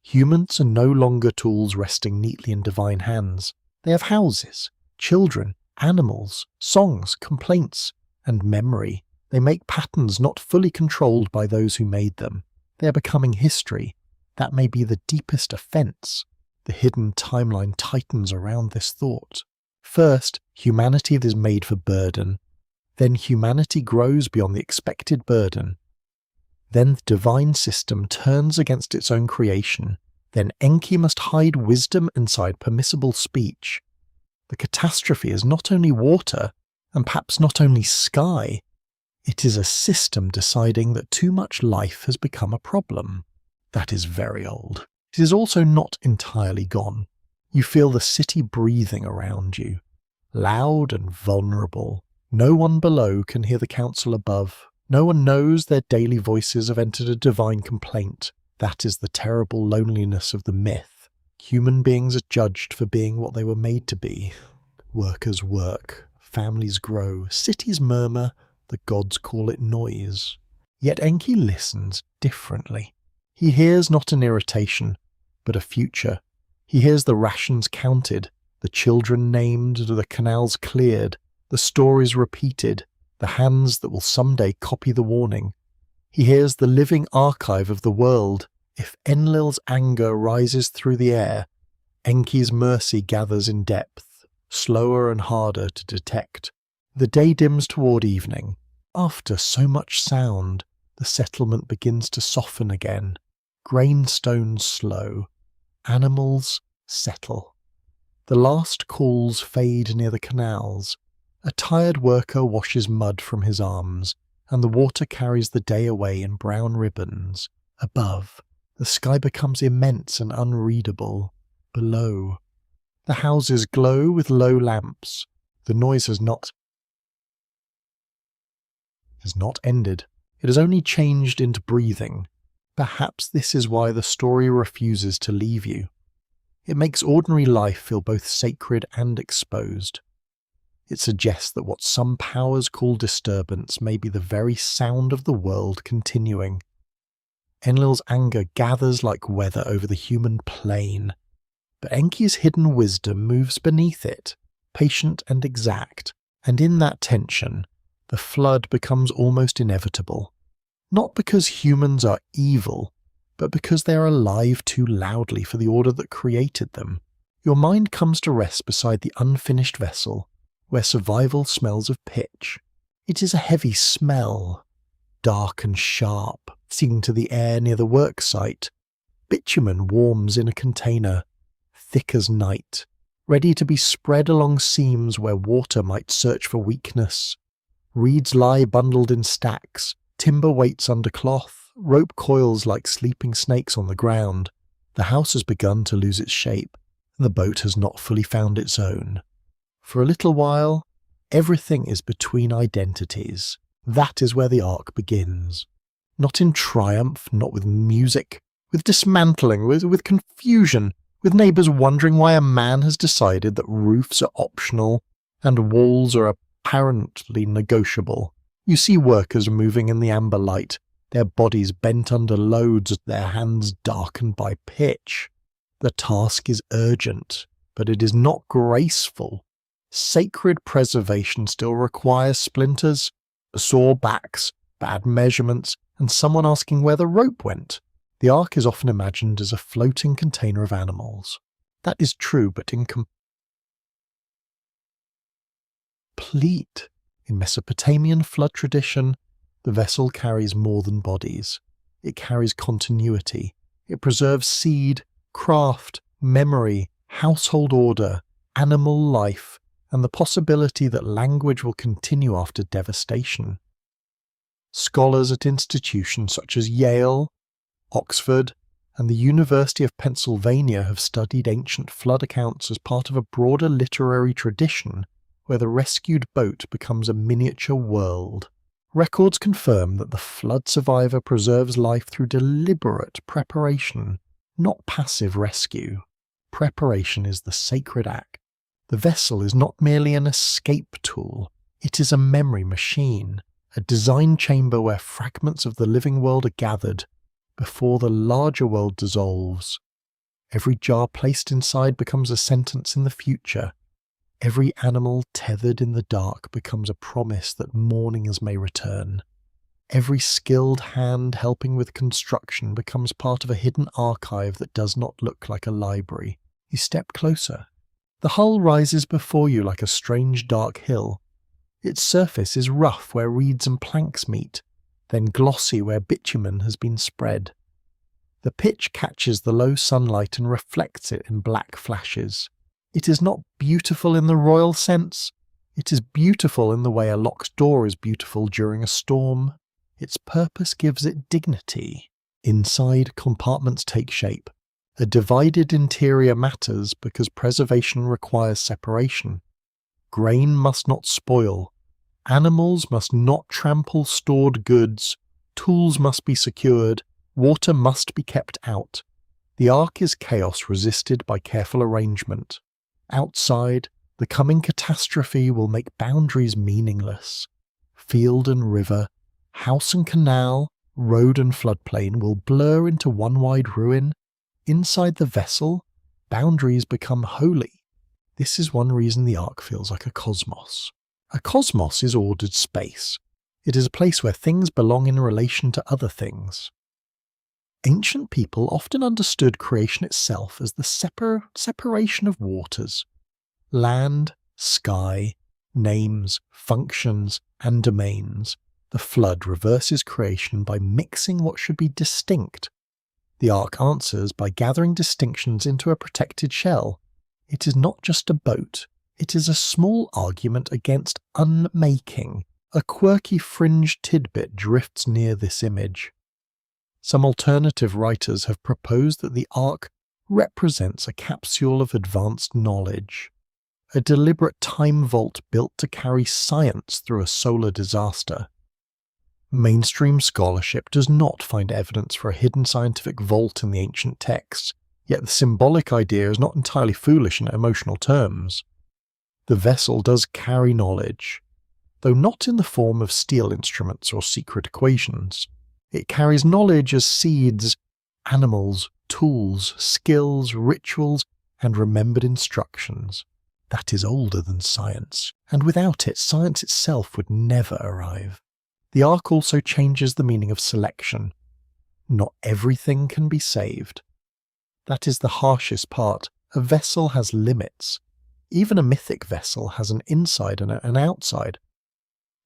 Humans are no longer tools resting neatly in divine hands. They have houses, children, animals, songs, complaints, and memory. They make patterns not fully controlled by those who made them. They are becoming history. That may be the deepest offence. The hidden timeline tightens around this thought. First, humanity is made for burden. Then humanity grows beyond the expected burden. Then the divine system turns against its own creation. Then Enki must hide wisdom inside permissible speech. The catastrophe is not only water, and perhaps not only sky. It is a system deciding that too much life has become a problem. That is very old. It is also not entirely gone. You feel the city breathing around you, loud and vulnerable. No one below can hear the council above. No one knows their daily voices have entered a divine complaint. That is the terrible loneliness of the myth. Human beings are judged for being what they were made to be. Workers work, families grow, cities murmur, the gods call it noise. Yet Enki listens differently. He hears not an irritation, but a future. He hears the rations counted, the children named, the canals cleared, the stories repeated, the hands that will someday copy the warning. He hears the living archive of the world. If Enlil's anger rises through the air, Enki's mercy gathers in depth, slower and harder to detect. The day dims toward evening. After so much sound, the settlement begins to soften again. Grainstones slow. Animals settle. The last calls fade near the canals. A tired worker washes mud from his arms, and the water carries the day away in brown ribbons. Above, the sky becomes immense and unreadable. Below, the houses glow with low lamps. The noise has not ended. It has only changed into breathing. Perhaps this is why the story refuses to leave you. It makes ordinary life feel both sacred and exposed. It suggests that what some powers call disturbance may be the very sound of the world continuing. Enlil's anger gathers like weather over the human plain, but Enki's hidden wisdom moves beneath it, patient and exact, and in that tension, the flood becomes almost inevitable. Not because humans are evil, but because they are alive too loudly for the order that created them. Your mind comes to rest beside the unfinished vessel, where survival smells of pitch. It is a heavy smell, dark and sharp, seen to the air near the work site. Bitumen warms in a container, thick as night, ready to be spread along seams where water might search for weakness. Reeds lie bundled in stacks, timber waits under cloth, rope coils like sleeping snakes on the ground. The house has begun to lose its shape, and the boat has not fully found its own. For a little while, everything is between identities. That is where the arc begins. Not in triumph, not with music, with dismantling, with confusion, with neighbours wondering why a man has decided that roofs are optional and walls are apparently negotiable. You see workers moving in the amber light, their bodies bent under loads, their hands darkened by pitch. The task is urgent, but it is not graceful. Sacred preservation still requires splinters, sore backs, bad measurements, and someone asking where the rope went. The ark is often imagined as a floating container of animals. That is true, but incomplete. In Mesopotamian flood tradition, the vessel carries more than bodies. It carries continuity. It preserves seed, craft, memory, household order, animal life, and the possibility that language will continue after devastation. Scholars at institutions such as Yale, Oxford, and the University of Pennsylvania have studied ancient flood accounts as part of a broader literary tradition where the rescued boat becomes a miniature world. Records confirm that the flood survivor preserves life through deliberate preparation, not passive rescue. Preparation is the sacred act. The vessel is not merely an escape tool, it is a memory machine, a design chamber where fragments of the living world are gathered before the larger world dissolves. Every jar placed inside becomes a sentence in the future. Every animal tethered in the dark becomes a promise that mornings may return. Every skilled hand helping with construction becomes part of a hidden archive that does not look like a library. You step closer. The hull rises before you like a strange dark hill. Its surface is rough where reeds and planks meet, then glossy where bitumen has been spread. The pitch catches the low sunlight and reflects it in black flashes. It is not beautiful in the royal sense. It is beautiful in the way a locked door is beautiful during a storm. Its purpose gives it dignity. Inside, compartments take shape. A divided interior matters because preservation requires separation. Grain must not spoil. Animals must not trample stored goods. Tools must be secured. Water must be kept out. The ark is chaos resisted by careful arrangement. Outside, the coming catastrophe will make boundaries meaningless. Field and river, House and canal, road and floodplain will blur into one wide ruin. Inside the vessel, boundaries become holy. This is one reason the Ark feels like a cosmos. A cosmos is ordered space. It is a place where things belong in relation to other things. Ancient people often understood creation itself as the separation of waters. Land, sky, names, functions, and domains. The flood reverses creation by mixing what should be distinct. The Ark answers by gathering distinctions into a protected shell. It is not just a boat, it is a small argument against unmaking. A quirky fringe tidbit drifts near this image. Some alternative writers have proposed that the Ark represents a capsule of advanced knowledge, a deliberate time vault built to carry science through a solar disaster. Mainstream scholarship does not find evidence for a hidden scientific vault in the ancient texts, yet the symbolic idea is not entirely foolish in emotional terms. The vessel does carry knowledge, though not in the form of steel instruments or secret equations. It carries knowledge as seeds, animals, tools, skills, rituals, and remembered instructions. That is older than science, and without it, science itself would never arrive. The Ark also changes the meaning of selection. Not everything can be saved. That is the harshest part. A vessel has limits. Even a mythic vessel has an inside and an outside.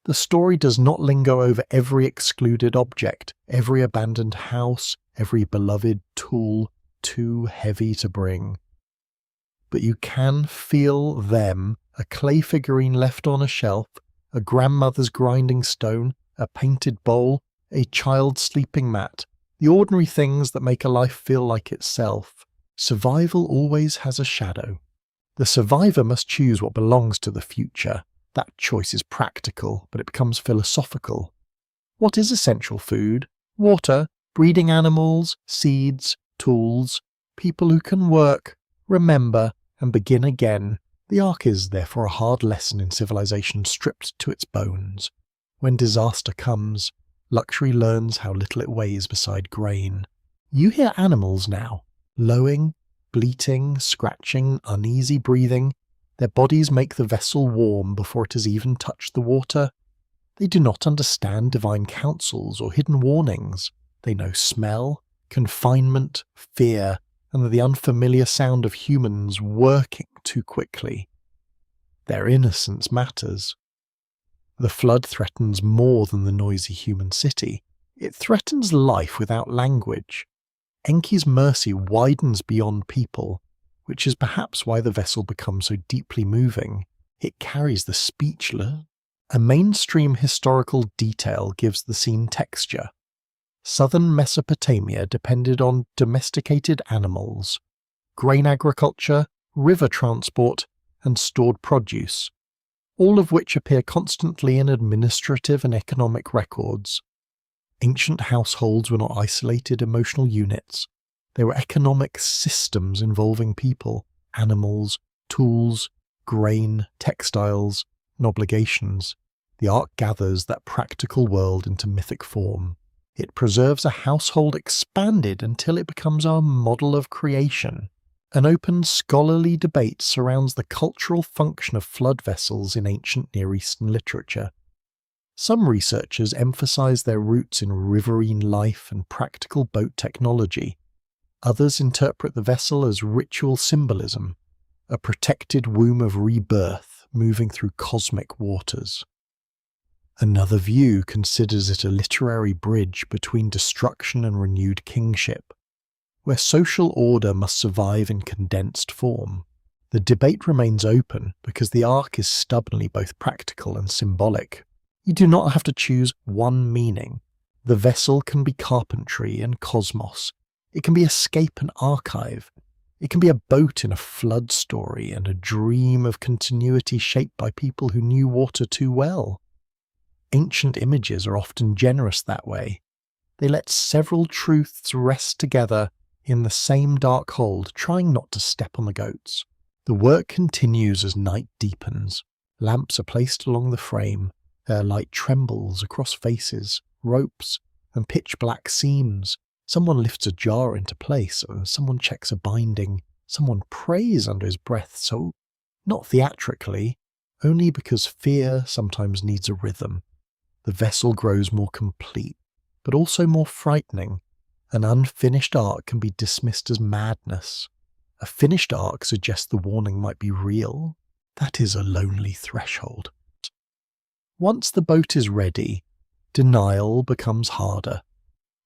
The story does not linger over every excluded object, every abandoned house, every beloved tool too heavy to bring. But you can feel them, a clay figurine left on a shelf, a grandmother's grinding stone, a painted bowl, a child's sleeping mat, the ordinary things that make a life feel like itself. Survival always has a shadow. The survivor must choose what belongs to the future. That choice is practical, but it becomes philosophical. What is essential food? Water, breeding animals, seeds, tools, people who can work, remember, and begin again. The Ark is therefore a hard lesson in civilization stripped to its bones. When disaster comes, luxury learns how little it weighs beside grain. You hear animals now, lowing, bleating, scratching, uneasy breathing. Their bodies make the vessel warm before it has even touched the water. They do not understand divine counsels or hidden warnings. They know smell, confinement, fear, and the unfamiliar sound of humans working too quickly. Their innocence matters. The flood threatens more than the noisy human city. It threatens life without language. Enki's mercy widens beyond people, which is perhaps why the vessel becomes so deeply moving. It carries the speechless. A mainstream historical detail gives the scene texture. Southern Mesopotamia depended on domesticated animals, grain agriculture, river transport, and stored produce, all of which appear constantly in administrative and economic records. Ancient households were not isolated emotional units. They were economic systems involving people, animals, tools, grain, textiles, and obligations. The Ark gathers that practical world into mythic form. It preserves a household expanded until it becomes our model of creation. An open scholarly debate surrounds the cultural function of flood vessels in ancient Near Eastern literature. Some researchers emphasize their roots in riverine life and practical boat technology. Others interpret the vessel as ritual symbolism, a protected womb of rebirth moving through cosmic waters. Another view considers it a literary bridge between destruction and renewed kingship, where social order must survive in condensed form. The debate remains open because the Ark is stubbornly both practical and symbolic. You do not have to choose one meaning. The vessel can be carpentry and cosmos. It can be escape and archive. It can be a boat in a flood story and a dream of continuity shaped by people who knew water too well. Ancient images are often generous that way. They let several truths rest together in the same dark hold, trying not to step on the goats. The work continues as night deepens. Lamps are placed along the frame. Their light trembles across faces, ropes, and pitch-black seams. Someone lifts a jar into place, someone checks a binding, someone prays under his breath, so not theatrically, only because fear sometimes needs a rhythm. The vessel grows more complete, but also more frightening. An unfinished arc can be dismissed as madness. A finished arc suggests the warning might be real. That is a lonely threshold. Once the boat is ready, denial becomes harder.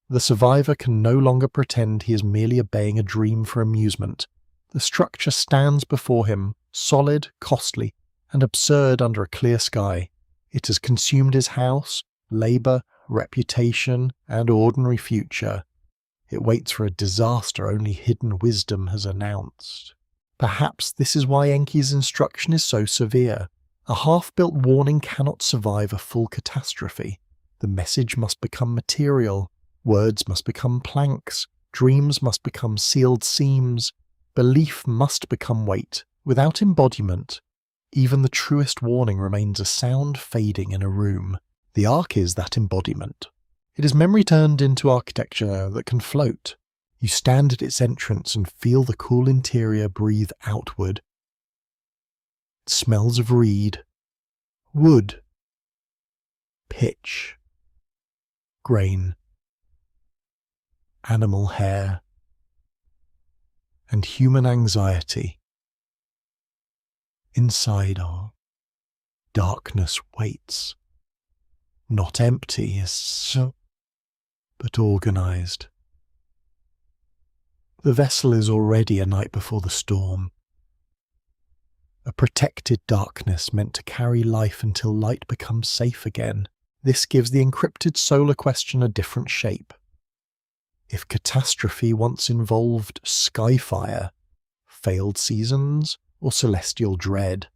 The survivor can no longer pretend he is merely obeying a dream for amusement. The structure stands before him, solid, costly, and absurd under a clear sky. It has consumed his house, labour, reputation, and ordinary future. It waits for a disaster only hidden wisdom has announced. Perhaps this is why Enki's instruction is so severe. A half-built warning cannot survive a full catastrophe. The message must become material. Words must become planks. Dreams must become sealed seams. Belief must become weight. Without embodiment, even the truest warning remains a sound fading in a room. The ark is that embodiment. It is memory turned into architecture that can float. You stand at its entrance and feel the cool interior breathe outward. It smells of reed, wood, pitch, grain, animal hair, and human anxiety. Inside our darkness waits, not empty, but organised. The vessel is already a night before the storm. A protected darkness meant to carry life until light becomes safe again. This gives the encrypted solar question a different shape. If catastrophe once involved skyfire, failed seasons, or celestial dread,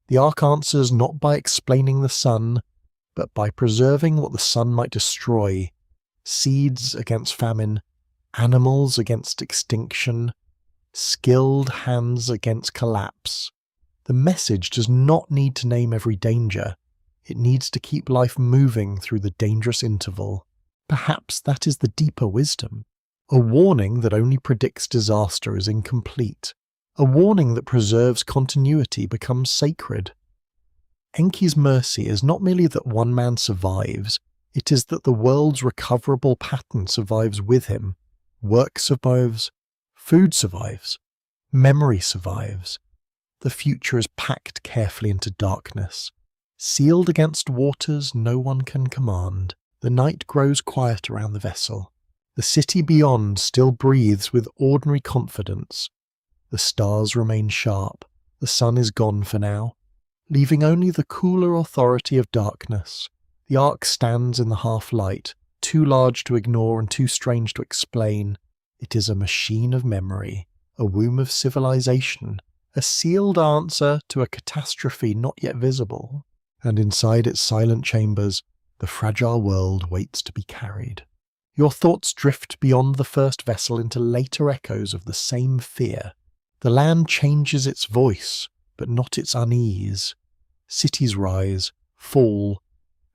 the ark answers not by explaining the sun, but by preserving what the sun might destroy: seeds against famine, animals against extinction, skilled hands against collapse. The message does not need to name every danger. It needs to keep life moving through the dangerous interval. Perhaps that is the deeper wisdom. A warning that only predicts disaster is incomplete. A warning that preserves continuity becomes sacred. Enki's mercy is not merely that one man survives, it is that the world's recoverable pattern survives with him. Work survives, food survives, memory survives. The future is packed carefully into darkness, sealed against waters no one can command. The night grows quiet around the vessel. The city beyond still breathes with ordinary confidence. The stars remain sharp. The sun is gone for now, leaving only the cooler authority of darkness. The ark stands in the half-light, too large to ignore and too strange to explain. It is a machine of memory, a womb of civilization, a sealed answer to a catastrophe not yet visible. And inside its silent chambers, the fragile world waits to be carried. Your thoughts drift beyond the first vessel into later echoes of the same fear. The land changes its voice, but not its unease. Cities rise, fall,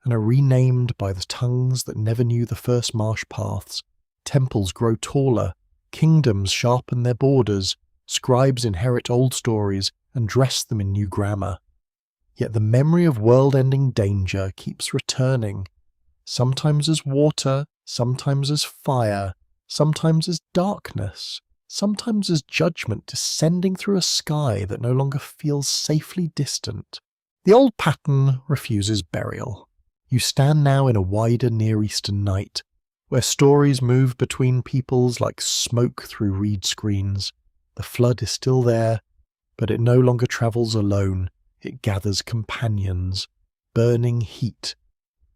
and are renamed by the tongues that never knew the first marsh paths. Temples grow taller, kingdoms sharpen their borders, scribes inherit old stories and dress them in new grammar. Yet the memory of world-ending danger keeps returning, sometimes as water, sometimes as fire, sometimes as darkness, sometimes as judgment descending through a sky that no longer feels safely distant. The old pattern refuses burial. You stand now in a wider Near Eastern night, where stories move between peoples like smoke through reed screens. The flood is still there, but it no longer travels alone. It gathers companions, burning heat,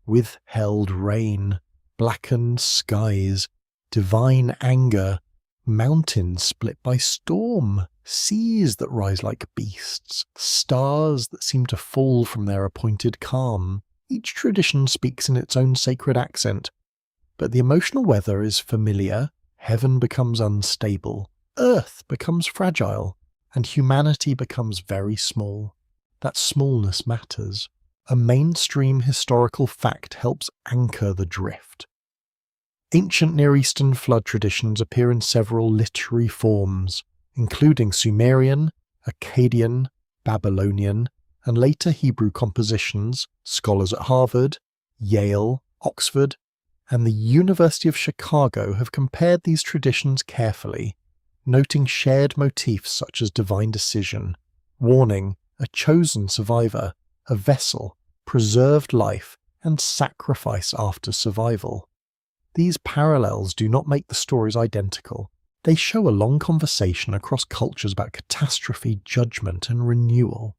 withheld rain, blackened skies, divine anger, mountains split by storm, seas that rise like beasts, stars that seem to fall from their appointed calm. Each tradition speaks in its own sacred accent, but the emotional weather is familiar. Heaven becomes unstable, earth becomes fragile, and humanity becomes very small. That smallness matters. a mainstream historical fact helps anchor the drift. Ancient Near Eastern flood traditions appear in several literary forms, including Sumerian, Akkadian, Babylonian, and later Hebrew compositions. Scholars at Harvard, Yale, Oxford, and the University of Chicago have compared these traditions carefully, noting shared motifs such as divine decision, warning, a chosen survivor, a vessel, preserved life, and sacrifice after survival. These parallels do not make the stories identical. They show a long conversation across cultures about catastrophe, judgment, and renewal.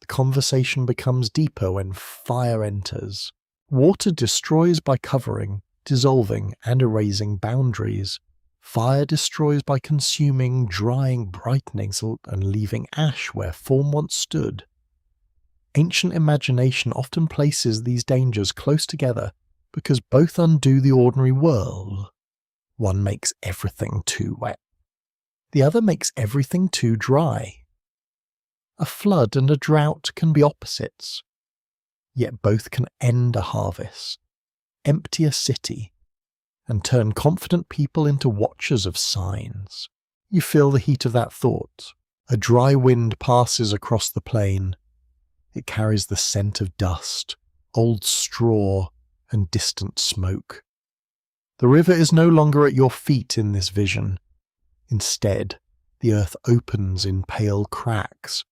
The conversation becomes deeper when fire enters. Water destroys by covering, dissolving, and erasing boundaries. Fire destroys by consuming, drying, brightening, and leaving ash where form once stood. Ancient imagination often places these dangers close together because both undo the ordinary world. One makes everything too wet. The other makes everything too dry. A flood and a drought can be opposites, yet both can end a harvest, empty a city, and turn confident people into watchers of signs. You feel the heat of that thought. A dry wind passes across the plain. It carries the scent of dust, old straw, and distant smoke. The river is no longer at your feet in this vision. Instead, the earth opens in pale cracks.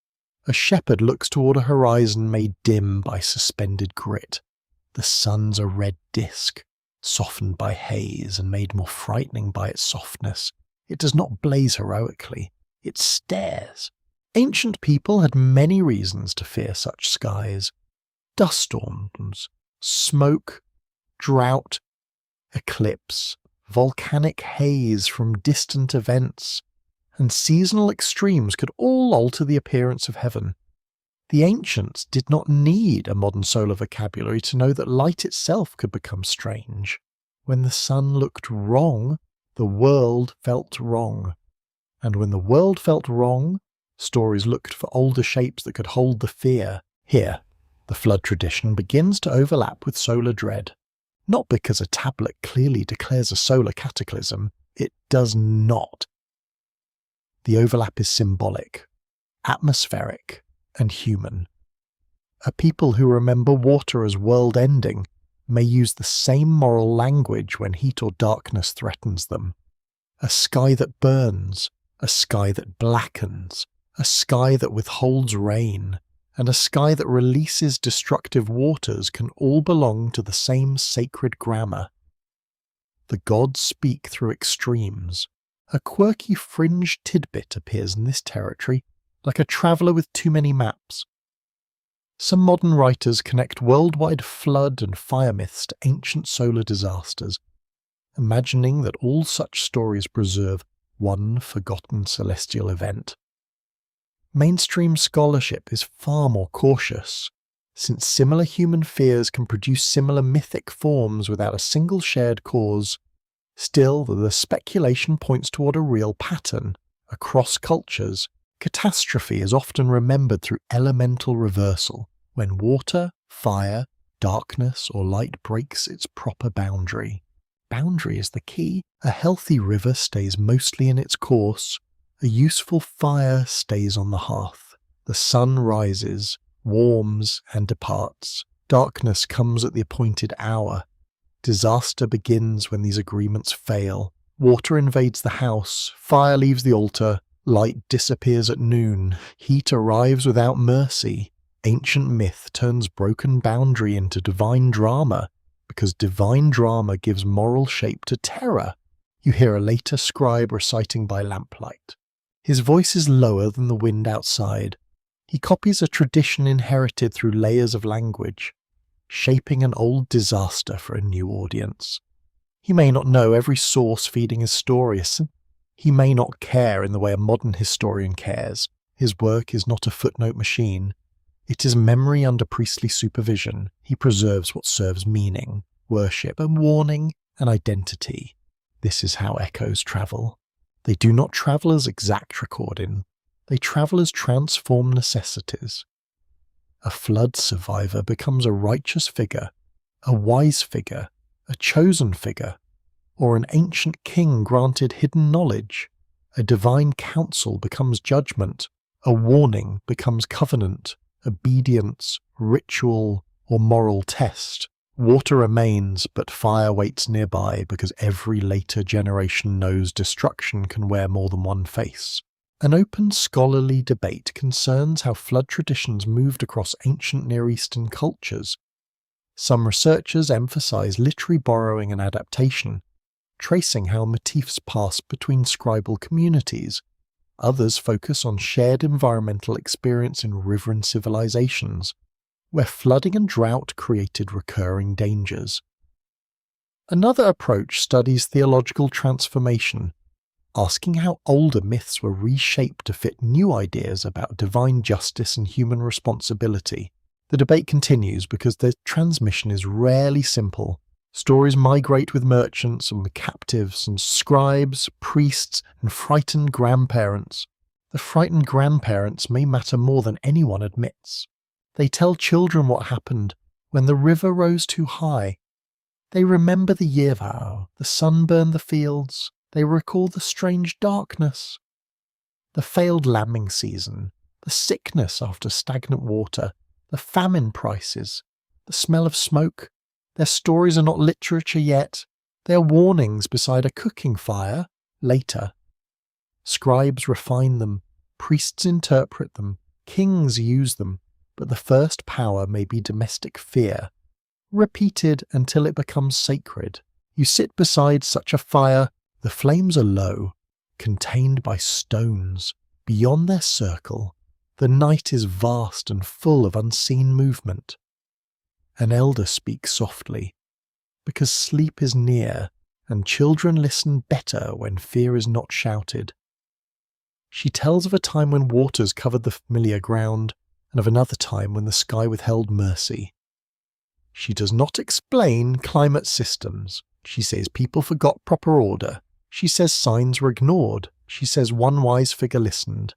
A shepherd looks toward a horizon made dim by suspended grit. The sun's a red disk, softened by haze and made more frightening by its softness. It does not blaze heroically. It stares. Ancient people had many reasons to fear such skies. Dust storms, smoke, drought, eclipse, volcanic haze from distant events, and seasonal extremes could all alter the appearance of heaven. The ancients did not need a modern solar vocabulary to know that light itself could become strange. When the sun looked wrong, the world felt wrong. And when the world felt wrong, stories looked for older shapes that could hold the fear. Here, the flood tradition begins to overlap with solar dread. Not because a tablet clearly declares a solar cataclysm, it does not. The overlap is symbolic, atmospheric, and human. A people who remember water as world-ending may use the same moral language when heat or darkness threatens them. A sky that burns, a sky that blackens, a sky that withholds rain, and a sky that releases destructive waters can all belong to the same sacred grammar. The gods speak through extremes. A quirky fringe tidbit appears in this territory, like a traveller with too many maps. Some modern writers connect worldwide flood and fire myths to ancient solar disasters, imagining that all such stories preserve one forgotten celestial event. Mainstream scholarship is far more cautious, since similar human fears can produce similar mythic forms without a single shared cause. Still, the speculation points toward a real pattern. Across cultures, catastrophe is often remembered through elemental reversal, when water, fire, darkness, or light breaks its proper boundary. Boundary is the key. A healthy river stays mostly in its course. A useful fire stays on the hearth. The sun rises, warms, and departs. Darkness comes at the appointed hour. Disaster begins when these agreements fail. Water invades the house, fire leaves the altar, light disappears at noon, heat arrives without mercy. Ancient myth turns broken boundary into divine drama, because divine drama gives moral shape to terror. You hear a later scribe reciting by lamplight. His voice is lower than the wind outside. He copies a tradition inherited through layers of language, shaping an old disaster for a new audience. He may not know every source feeding his story. He may not care in the way a modern historian cares. His work is not a footnote machine. It is memory under priestly supervision. He preserves what serves meaning, worship, and warning, and identity. This is how echoes travel. They do not travel as exact recording. They travel as transformed necessities. A flood survivor becomes a righteous figure, a wise figure, a chosen figure, or an ancient king granted hidden knowledge. A divine counsel becomes judgment, a warning becomes covenant, obedience, ritual, or moral test. Water remains, but fire waits nearby because every later generation knows destruction can wear more than one face. An open scholarly debate concerns how flood traditions moved across ancient Near Eastern cultures. Some researchers emphasize literary borrowing and adaptation, tracing how motifs passed between scribal communities. Others focus on shared environmental experience in riverine civilizations, where flooding and drought created recurring dangers. Another approach studies theological transformation, asking how older myths were reshaped to fit new ideas about divine justice and human responsibility. The debate continues because the transmission is rarely simple. Stories migrate with merchants and with captives and scribes, priests, and frightened grandparents. The frightened grandparents may matter more than anyone admits. They tell children what happened when the river rose too high. They remember the year vow, the sun burned the fields. They recall the strange darkness, the failed lambing season, the sickness after stagnant water, the famine prices, the smell of smoke. Their stories are not literature yet. They are warnings beside a cooking fire later. Scribes refine them, priests interpret them, kings use them, but the first power may be domestic fear, repeated until it becomes sacred. You sit beside such a fire, the flames are low, contained by stones. Beyond their circle, the night is vast and full of unseen movement. An elder speaks softly, because sleep is near, and children listen better when fear is not shouted. She tells of a time when waters covered the familiar ground, and of another time when the sky withheld mercy. She does not explain climate systems. She says people forgot proper order. She says signs were ignored. She says one wise figure listened.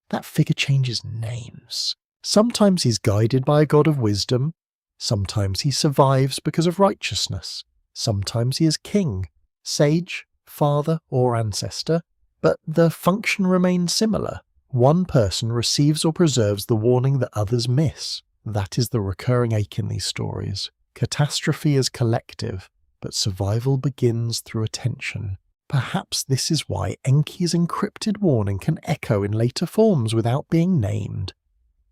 That figure changes names. Sometimes he's guided by a god of wisdom. Sometimes he survives because of righteousness. Sometimes he is king, sage, father, or ancestor. But the function remains similar. One person receives or preserves the warning that others miss. That is the recurring ache in these stories. Catastrophe is collective, but survival begins through attention. Perhaps this is why Enki's encrypted warning can echo in later forms without being named.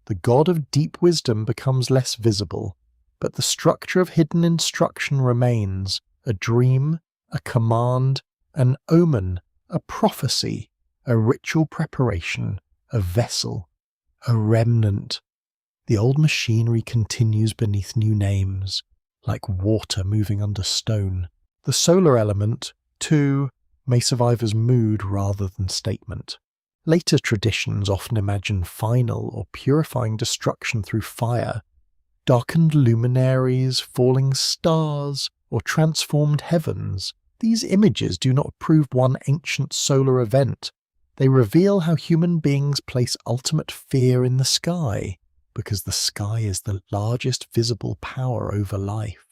The god of deep wisdom becomes less visible, but the structure of hidden instruction remains: a dream, a command, an omen, a prophecy, a ritual preparation, a vessel, a remnant. The old machinery continues beneath new names, like water moving under stone. The solar element, too, may survive as mood rather than statement. Later traditions often imagine final or purifying destruction through fire, darkened luminaries, falling stars, or transformed heavens. These images do not prove one ancient solar event. They reveal how human beings place ultimate fear in the sky, because the sky is the largest visible power over life.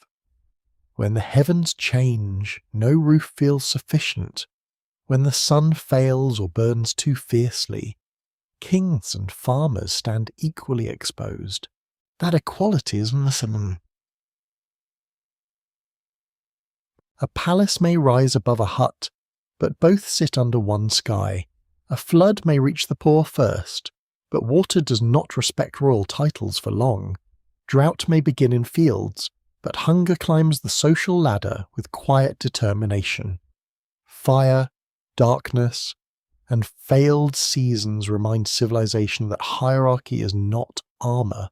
When the heavens change, no roof feels sufficient. When the sun fails or burns too fiercely, kings and farmers stand equally exposed. That equality is missing. A palace may rise above a hut, but both sit under one sky. A flood may reach the poor first, but water does not respect royal titles for long. Drought may begin in fields, but hunger climbs the social ladder with quiet determination. Fire, darkness, and failed seasons remind civilization that hierarchy is not armor.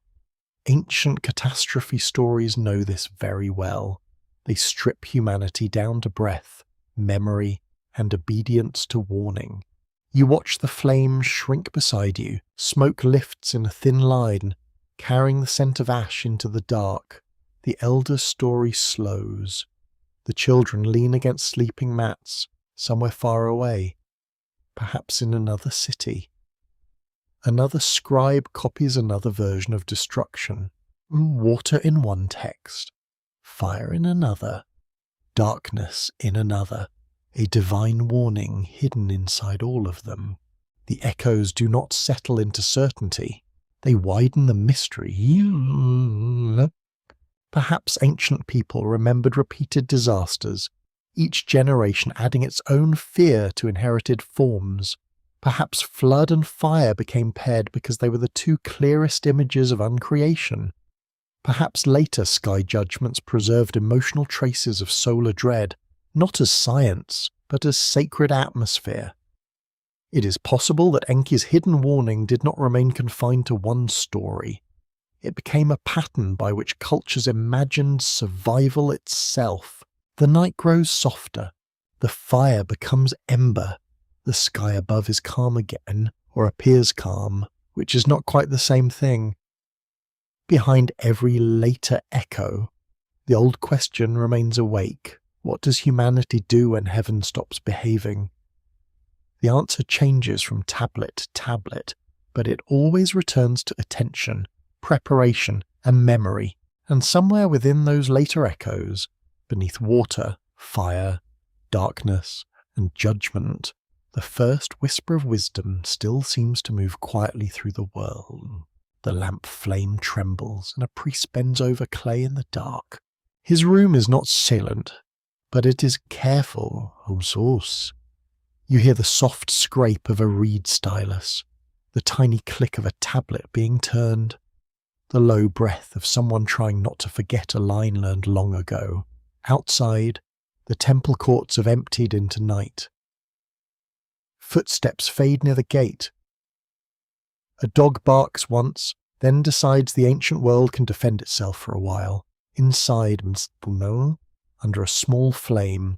Ancient catastrophe stories know this very well. They strip humanity down to breath, memory, and obedience to warning. You watch the flames shrink beside you, smoke lifts in a thin line, carrying the scent of ash into the dark. The elder's story slows. The children lean against sleeping mats, somewhere far away, perhaps in another city. Another scribe copies another version of destruction. Water in one text, fire in another, darkness in another, a divine warning hidden inside all of them. The echoes do not settle into certainty, they widen the mystery. Perhaps ancient people remembered repeated disasters, each generation adding its own fear to inherited forms. Perhaps flood and fire became paired because they were the two clearest images of uncreation. Perhaps later sky judgments preserved emotional traces of solar dread, not as science, but as sacred atmosphere. It is possible that Enki's hidden warning did not remain confined to one story. It became a pattern by which cultures imagined survival itself. The night grows softer, the fire becomes ember, the sky above is calm again, or appears calm, which is not quite the same thing. Behind every later echo, the old question remains awake. What does humanity do when heaven stops behaving? The answer changes from tablet to tablet, but it always returns to attention, preparation, and memory, and somewhere within those later echoes, beneath water, fire, darkness, and judgment, the first whisper of wisdom still seems to move quietly through the world. The lamp flame trembles, and a priest bends over clay in the dark. His room is not silent, but it is careful. You hear the soft scrape of a reed stylus, the tiny click of a tablet being turned, the low breath of someone trying not to forget a line learned long ago. Outside, the temple courts have emptied into night. Footsteps fade near the gate. A dog barks once, then decides the ancient world can defend itself for a while. Inside, under a small flame,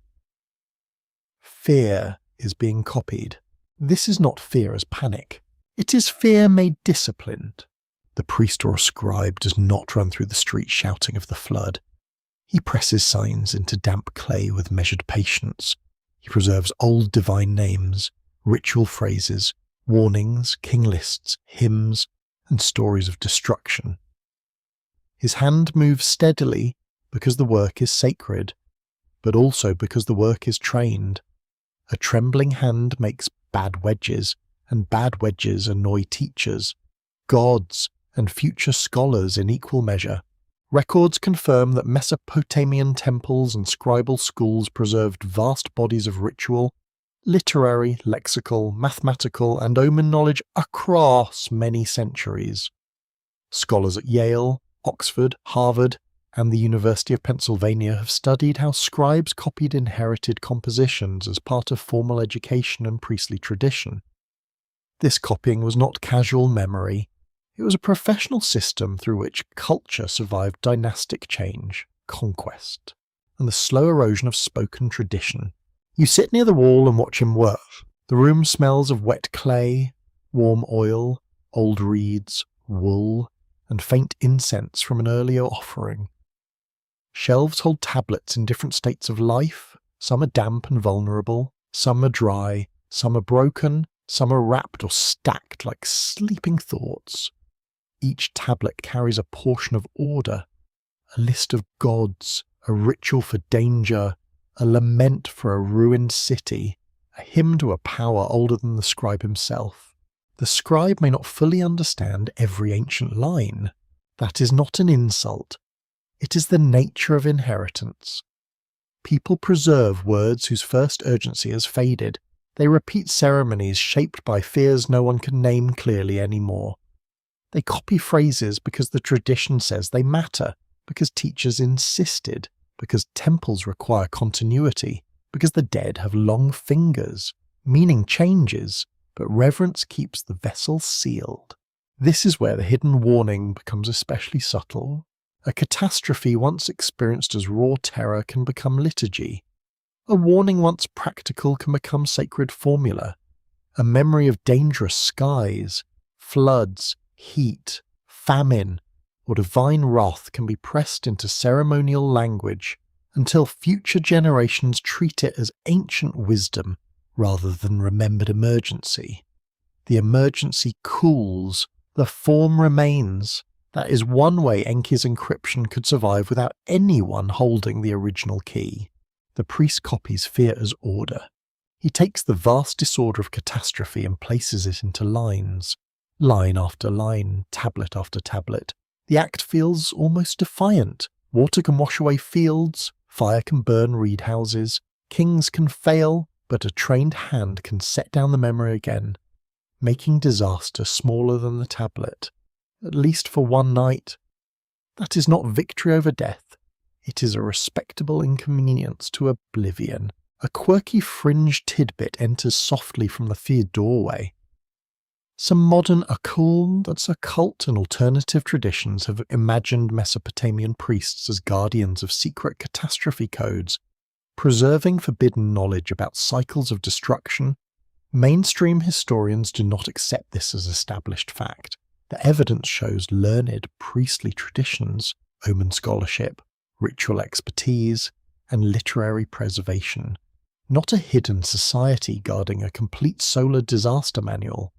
fear is being copied. This is not fear as panic. It is fear made disciplined. The priest or scribe does not run through the street shouting of the flood. He presses signs into damp clay with measured patience. He preserves old divine names, ritual phrases, warnings, king lists, hymns, and stories of destruction. His hand moves steadily because the work is sacred, but also because the work is trained. A trembling hand makes bad wedges, and bad wedges annoy teachers, gods, and future scholars in equal measure. Records confirm that Mesopotamian temples and scribal schools preserved vast bodies of ritual, literary, lexical, mathematical, and omen knowledge across many centuries. Scholars at Yale, Oxford, Harvard, and the University of Pennsylvania have studied how scribes copied inherited compositions as part of formal education and priestly tradition. This copying was not casual memory. It was a professional system through which culture survived dynastic change, conquest, and the slow erosion of spoken tradition. You sit near the wall and watch him work. The room smells of wet clay, warm oil, old reeds, wool, and faint incense from an earlier offering. Shelves hold tablets in different states of life. Some are damp and vulnerable, some are dry, some are broken, some are wrapped or stacked like sleeping thoughts. Each tablet carries a portion of order, a list of gods, a ritual for danger, a lament for a ruined city, a hymn to a power older than the scribe himself. The scribe may not fully understand every ancient line. That is not an insult. It is the nature of inheritance. People preserve words whose first urgency has faded. They repeat ceremonies shaped by fears no one can name clearly anymore. They copy phrases because the tradition says they matter, because teachers insisted, because temples require continuity, because the dead have long fingers. Meaning changes, but reverence keeps the vessel sealed. This is where the hidden warning becomes especially subtle. A catastrophe once experienced as raw terror can become liturgy. A warning once practical can become sacred formula. A memory of dangerous skies, floods, heat, famine, or divine wrath can be pressed into ceremonial language until future generations treat it as ancient wisdom rather than remembered emergency. The emergency cools, the form remains. That is one way Enki's encryption could survive without anyone holding the original key. The priest copies fear as order. He takes the vast disorder of catastrophe and places it into lines. Line after line, tablet after tablet. The act feels almost defiant. Water can wash away fields, fire can burn reed houses, kings can fail, but a trained hand can set down the memory again, making disaster smaller than the tablet, at least for one night. That is not victory over death. It is a respectable inconvenience to oblivion. A quirky fringe tidbit enters softly from the feared doorway. Some modern occult and alternative traditions have imagined Mesopotamian priests as guardians of secret catastrophe codes, preserving forbidden knowledge about cycles of destruction. Mainstream historians do not accept this as established fact. The evidence shows learned priestly traditions, omen scholarship, ritual expertise, and literary preservation, not a hidden society guarding a complete solar disaster manual.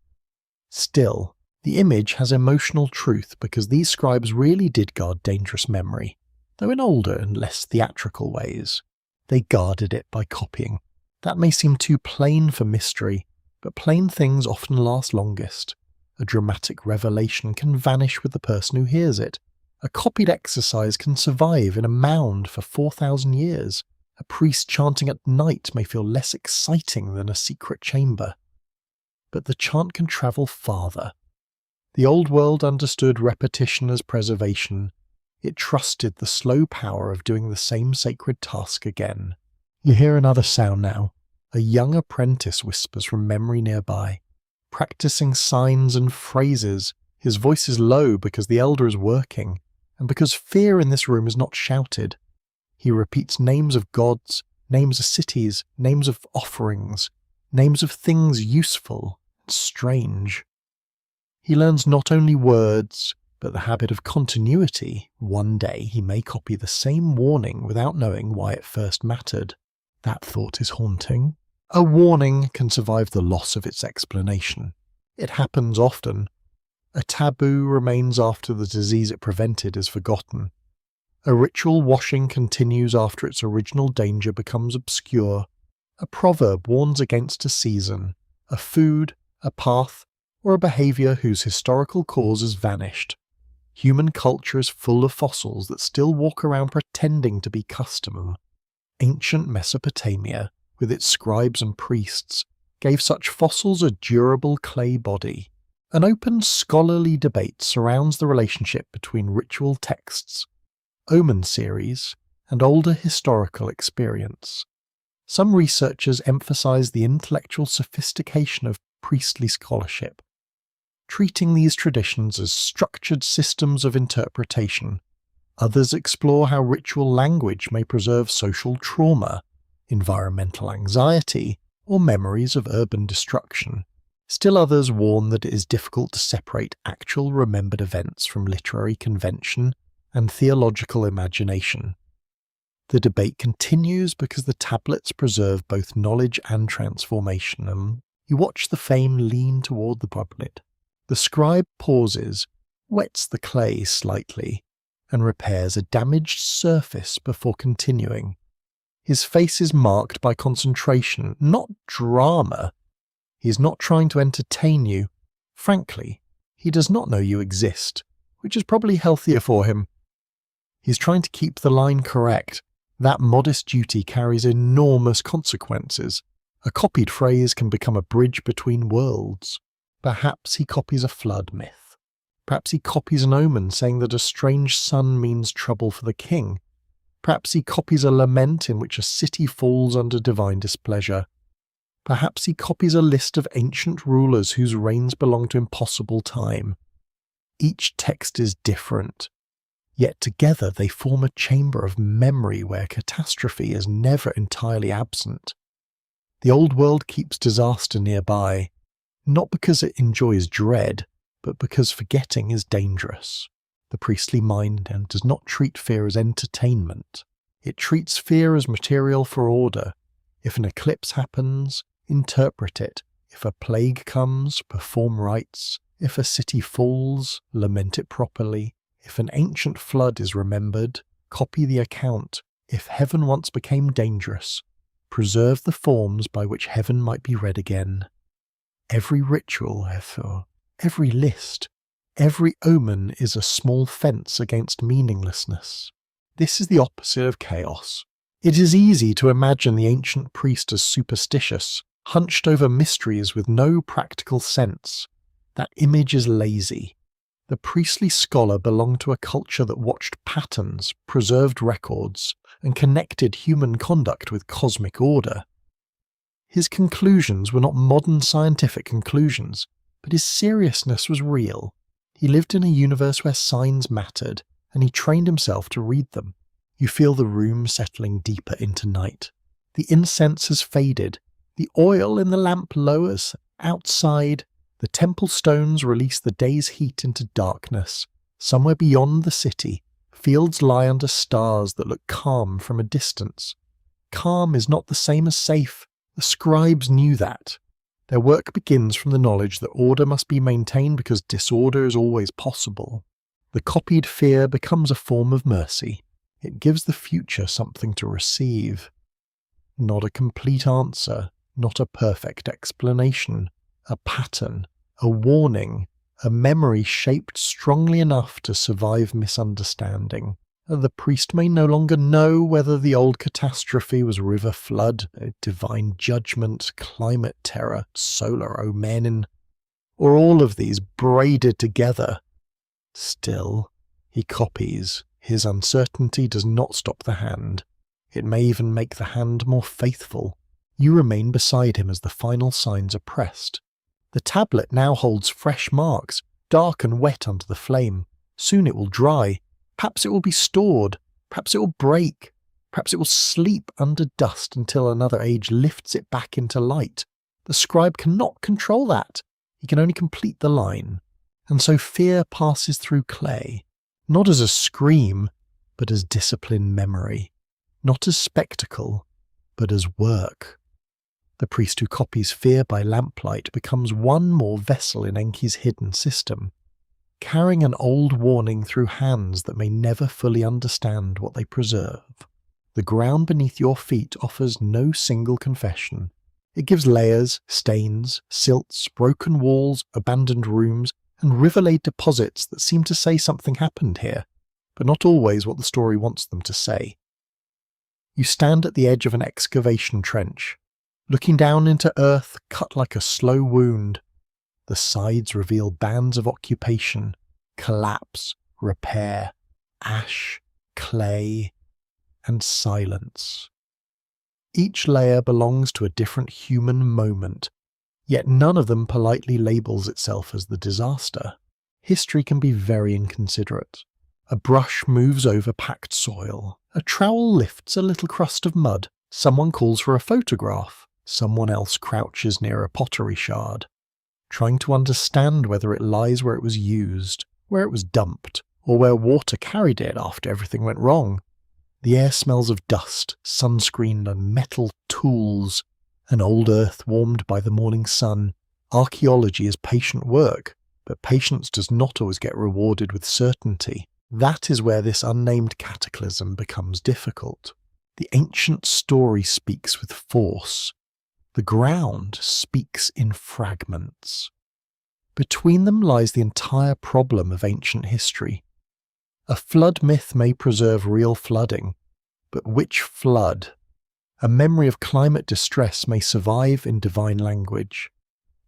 Still, the image has emotional truth because these scribes really did guard dangerous memory, though in older and less theatrical ways. They guarded it by copying. That may seem too plain for mystery, but plain things often last longest. A dramatic revelation can vanish with the person who hears it. A copied exercise can survive in a mound for 4,000 years. A priest chanting at night may feel less exciting than a secret chamber. But the chant can travel farther. The old world understood repetition as preservation. It trusted the slow power of doing the same sacred task again. You hear another sound now. A young apprentice whispers from memory nearby, practicing signs and phrases. His voice is low because the elder is working, and because fear in this room is not shouted. He repeats names of gods, names of cities, names of offerings, names of things useful and strange. He learns not only words, but the habit of continuity. One day he may copy the same warning without knowing why it first mattered. That thought is haunting. A warning can survive the loss of its explanation. It happens often. A taboo remains after the disease it prevented is forgotten. A ritual washing continues after its original danger becomes obscure. A proverb warns against a season, a food, a path, or a behaviour whose historical cause has vanished. Human culture is full of fossils that still walk around pretending to be custom. Ancient Mesopotamia, with its scribes and priests, gave such fossils a durable clay body. An open scholarly debate surrounds the relationship between ritual texts, omen series, and older historical experience. Some researchers emphasize the intellectual sophistication of priestly scholarship, treating these traditions as structured systems of interpretation. Others explore how ritual language may preserve social trauma, environmental anxiety, or memories of urban destruction. Still others warn that it is difficult to separate actual remembered events from literary convention and theological imagination. The debate continues because the tablets preserve both knowledge and transformation, and you watch the fame lean toward the tablet. The scribe pauses, wets the clay slightly, and repairs a damaged surface before continuing. His face is marked by concentration, not drama. He is not trying to entertain you. Frankly, he does not know you exist, which is probably healthier for him. He's trying to keep the line correct. That modest duty carries enormous consequences. A copied phrase can become a bridge between worlds. Perhaps he copies a flood myth. Perhaps he copies an omen saying that a strange sun means trouble for the king. Perhaps he copies a lament in which a city falls under divine displeasure. Perhaps he copies a list of ancient rulers whose reigns belong to impossible time. Each text is different, yet together they form a chamber of memory where catastrophe is never entirely absent. The old world keeps disaster nearby, not because it enjoys dread, but because forgetting is dangerous. The priestly mind does not treat fear as entertainment. It treats fear as material for order. If an eclipse happens, interpret it. If a plague comes, perform rites. If a city falls, lament it properly. If an ancient flood is remembered, copy the account. If heaven once became dangerous, preserve the forms by which heaven might be read again. Every ritual, therefore, every list, every omen is a small fence against meaninglessness. This is the opposite of chaos. It is easy to imagine the ancient priest as superstitious, hunched over mysteries with no practical sense. That image is lazy. The priestly scholar belonged to a culture that watched patterns, preserved records, and connected human conduct with cosmic order. His conclusions were not modern scientific conclusions, but his seriousness was real. He lived in a universe where signs mattered, and he trained himself to read them. You feel the room settling deeper into night. The incense has faded. The oil in the lamp lowers. Outside, the temple stones release the day's heat into darkness. Somewhere beyond the city, fields lie under stars that look calm from a distance. Calm is not the same as safe. The scribes knew that. Their work begins from the knowledge that order must be maintained because disorder is always possible. The copied fear becomes a form of mercy. It gives the future something to receive. Not a complete answer, not a perfect explanation, a pattern, a warning, a memory shaped strongly enough to survive misunderstanding. The priest may no longer know whether the old catastrophe was river flood, divine judgment, climate terror, solar omen, or all of these braided together. Still, he copies. His uncertainty does not stop the hand. It may even make the hand more faithful. You remain beside him as the final signs are pressed. The tablet now holds fresh marks, dark and wet under the flame. Soon it will dry. Perhaps it will be stored. Perhaps it will break. Perhaps it will sleep under dust until another age lifts it back into light. The scribe cannot control that. He can only complete the line. And so fear passes through clay. Not as a scream, but as disciplined memory. Not as spectacle, but as work. The priest who copies fear by lamplight becomes one more vessel in Enki's hidden system, carrying an old warning through hands that may never fully understand what they preserve. The ground beneath your feet offers no single confession. It gives layers, stains, silts, broken walls, abandoned rooms, and river-laid deposits that seem to say something happened here, but not always what the story wants them to say. You stand at the edge of an excavation trench, looking down into earth cut like a slow wound. The sides reveal bands of occupation, collapse, repair, ash, clay, and silence. Each layer belongs to a different human moment, yet none of them politely labels itself as the disaster. History can be very inconsiderate. A brush moves over packed soil. A trowel lifts a little crust of mud. Someone calls for a photograph. Someone else crouches near a pottery shard, trying to understand whether it lies where it was used, where it was dumped, or where water carried it after everything went wrong. The air smells of dust, sunscreen, and metal tools. An old earth warmed by the morning sun. Archaeology is patient work, but patience does not always get rewarded with certainty. That is where this unnamed cataclysm becomes difficult. The ancient story speaks with force. The ground speaks in fragments. Between them lies the entire problem of ancient history. A flood myth may preserve real flooding, but which flood? A memory of climate distress may survive in divine language,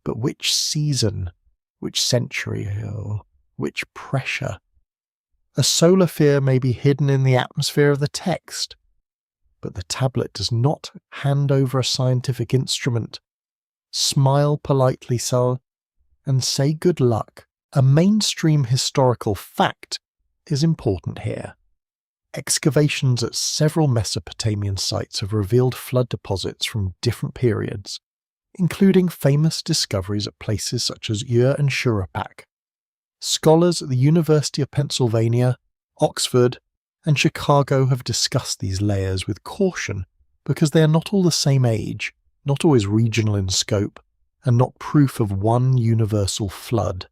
but which season, which century, or which pressure? A solar fear may be hidden in the atmosphere of the text, but the tablet does not hand over a scientific instrument, smile politely, Sol, and say good luck. A mainstream historical fact is important here. Excavations at several Mesopotamian sites have revealed flood deposits from different periods, including famous discoveries at places such as Ur and Shuruppak. Scholars at the University of Pennsylvania, Oxford, and Chicago have discussed these layers with caution because they are not all the same age, not always regional in scope, and not proof of one universal flood.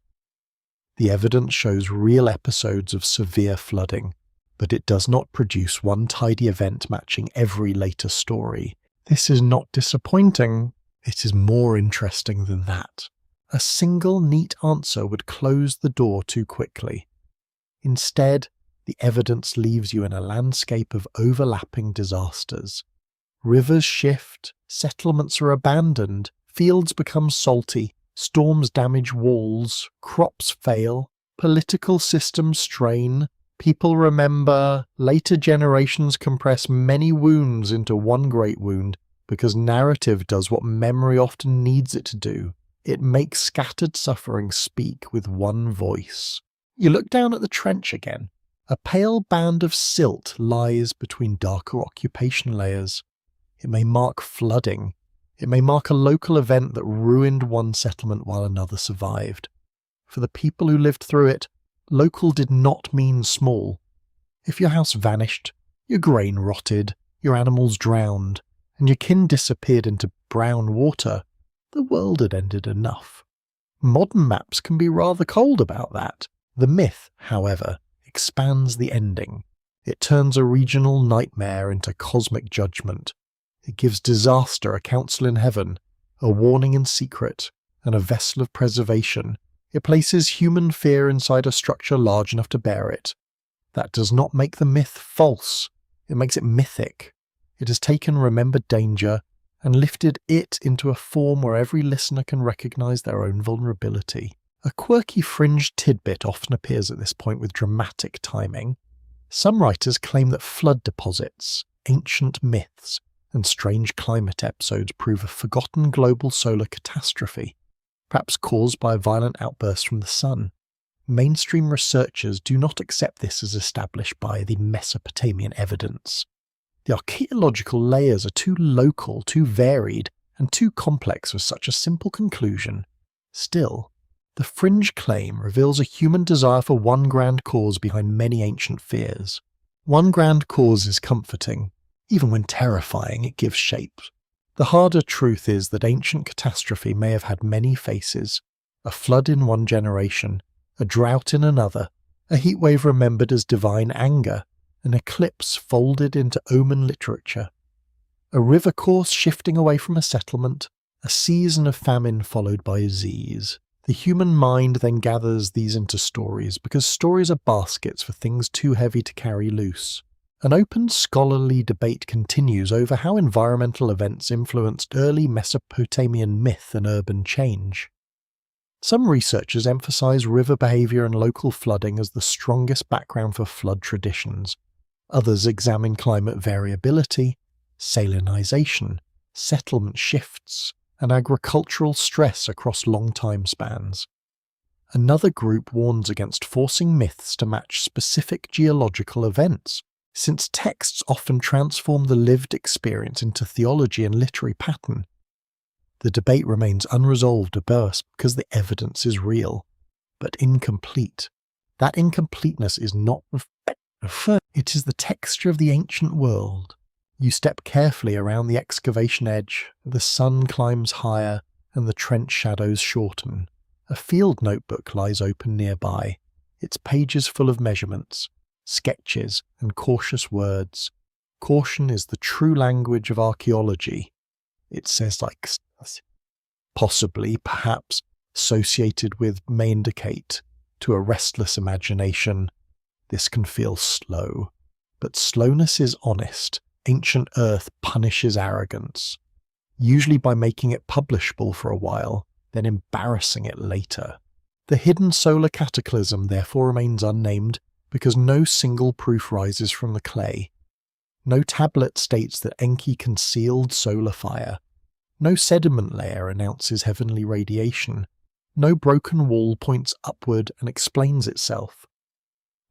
The evidence shows real episodes of severe flooding, but it does not produce one tidy event matching every later story. This is not disappointing, it is more interesting than that. A single neat answer would close the door too quickly. Instead, the evidence leaves you in a landscape of overlapping disasters. Rivers shift, settlements are abandoned, fields become salty, storms damage walls, crops fail, political systems strain, people remember, later generations compress many wounds into one great wound because narrative does what memory often needs it to do. It makes scattered suffering speak with one voice. You look down at the trench again. A pale band of silt lies between darker occupation layers. It may mark flooding. It may mark a local event that ruined one settlement while another survived. For the people who lived through it, local did not mean small. If your house vanished, your grain rotted, your animals drowned, and your kin disappeared into brown water, the world had ended enough. Modern maps can be rather cold about that. The myth, however, expands the ending. It turns a regional nightmare into cosmic judgment. It gives disaster a counsel in heaven, a warning in secret, and a vessel of preservation. It places human fear inside a structure large enough to bear it. That does not make the myth false. It makes it mythic. It has taken remembered danger and lifted it into a form where every listener can recognize their own vulnerability. A quirky fringe tidbit often appears at this point with dramatic timing. Some writers claim that flood deposits, ancient myths, and strange climate episodes prove a forgotten global solar catastrophe, perhaps caused by a violent outburst from the sun. Mainstream researchers do not accept this as established by the Mesopotamian evidence. The archaeological layers are too local, too varied, and too complex for such a simple conclusion. Still, the fringe claim reveals a human desire for one grand cause behind many ancient fears. One grand cause is comforting. Even when terrifying, it gives shape. The harder truth is that ancient catastrophe may have had many faces. A flood in one generation, a drought in another, a heatwave remembered as divine anger, an eclipse folded into omen literature. A river course shifting away from a settlement, a season of famine followed by a disease. The human mind then gathers these into stories because stories are baskets for things too heavy to carry loose. An open scholarly debate continues over how environmental events influenced early Mesopotamian myth and urban change. Some researchers emphasize river behavior and local flooding as the strongest background for flood traditions. Others examine climate variability, salinization, settlement shifts, and agricultural stress across long time spans. Another group warns against forcing myths to match specific geological events, since texts often transform the lived experience into theology and literary pattern. The debate remains unresolved at best because the evidence is real, but incomplete. That incompleteness is not it is the texture of the ancient world. You step carefully around the excavation edge, the sun climbs higher, and the trench shadows shorten. A field notebook lies open nearby, its pages full of measurements, sketches, and cautious words. Caution is the true language of archaeology. It says possibly, perhaps, associated with may indicate, to a restless imagination, this can feel slow. But slowness is honest. Ancient Earth punishes arrogance, usually by making it publishable for a while, then embarrassing it later. The hidden solar cataclysm therefore remains unnamed because no single proof rises from the clay. No tablet states that Enki concealed solar fire. No sediment layer announces heavenly radiation. No broken wall points upward and explains itself.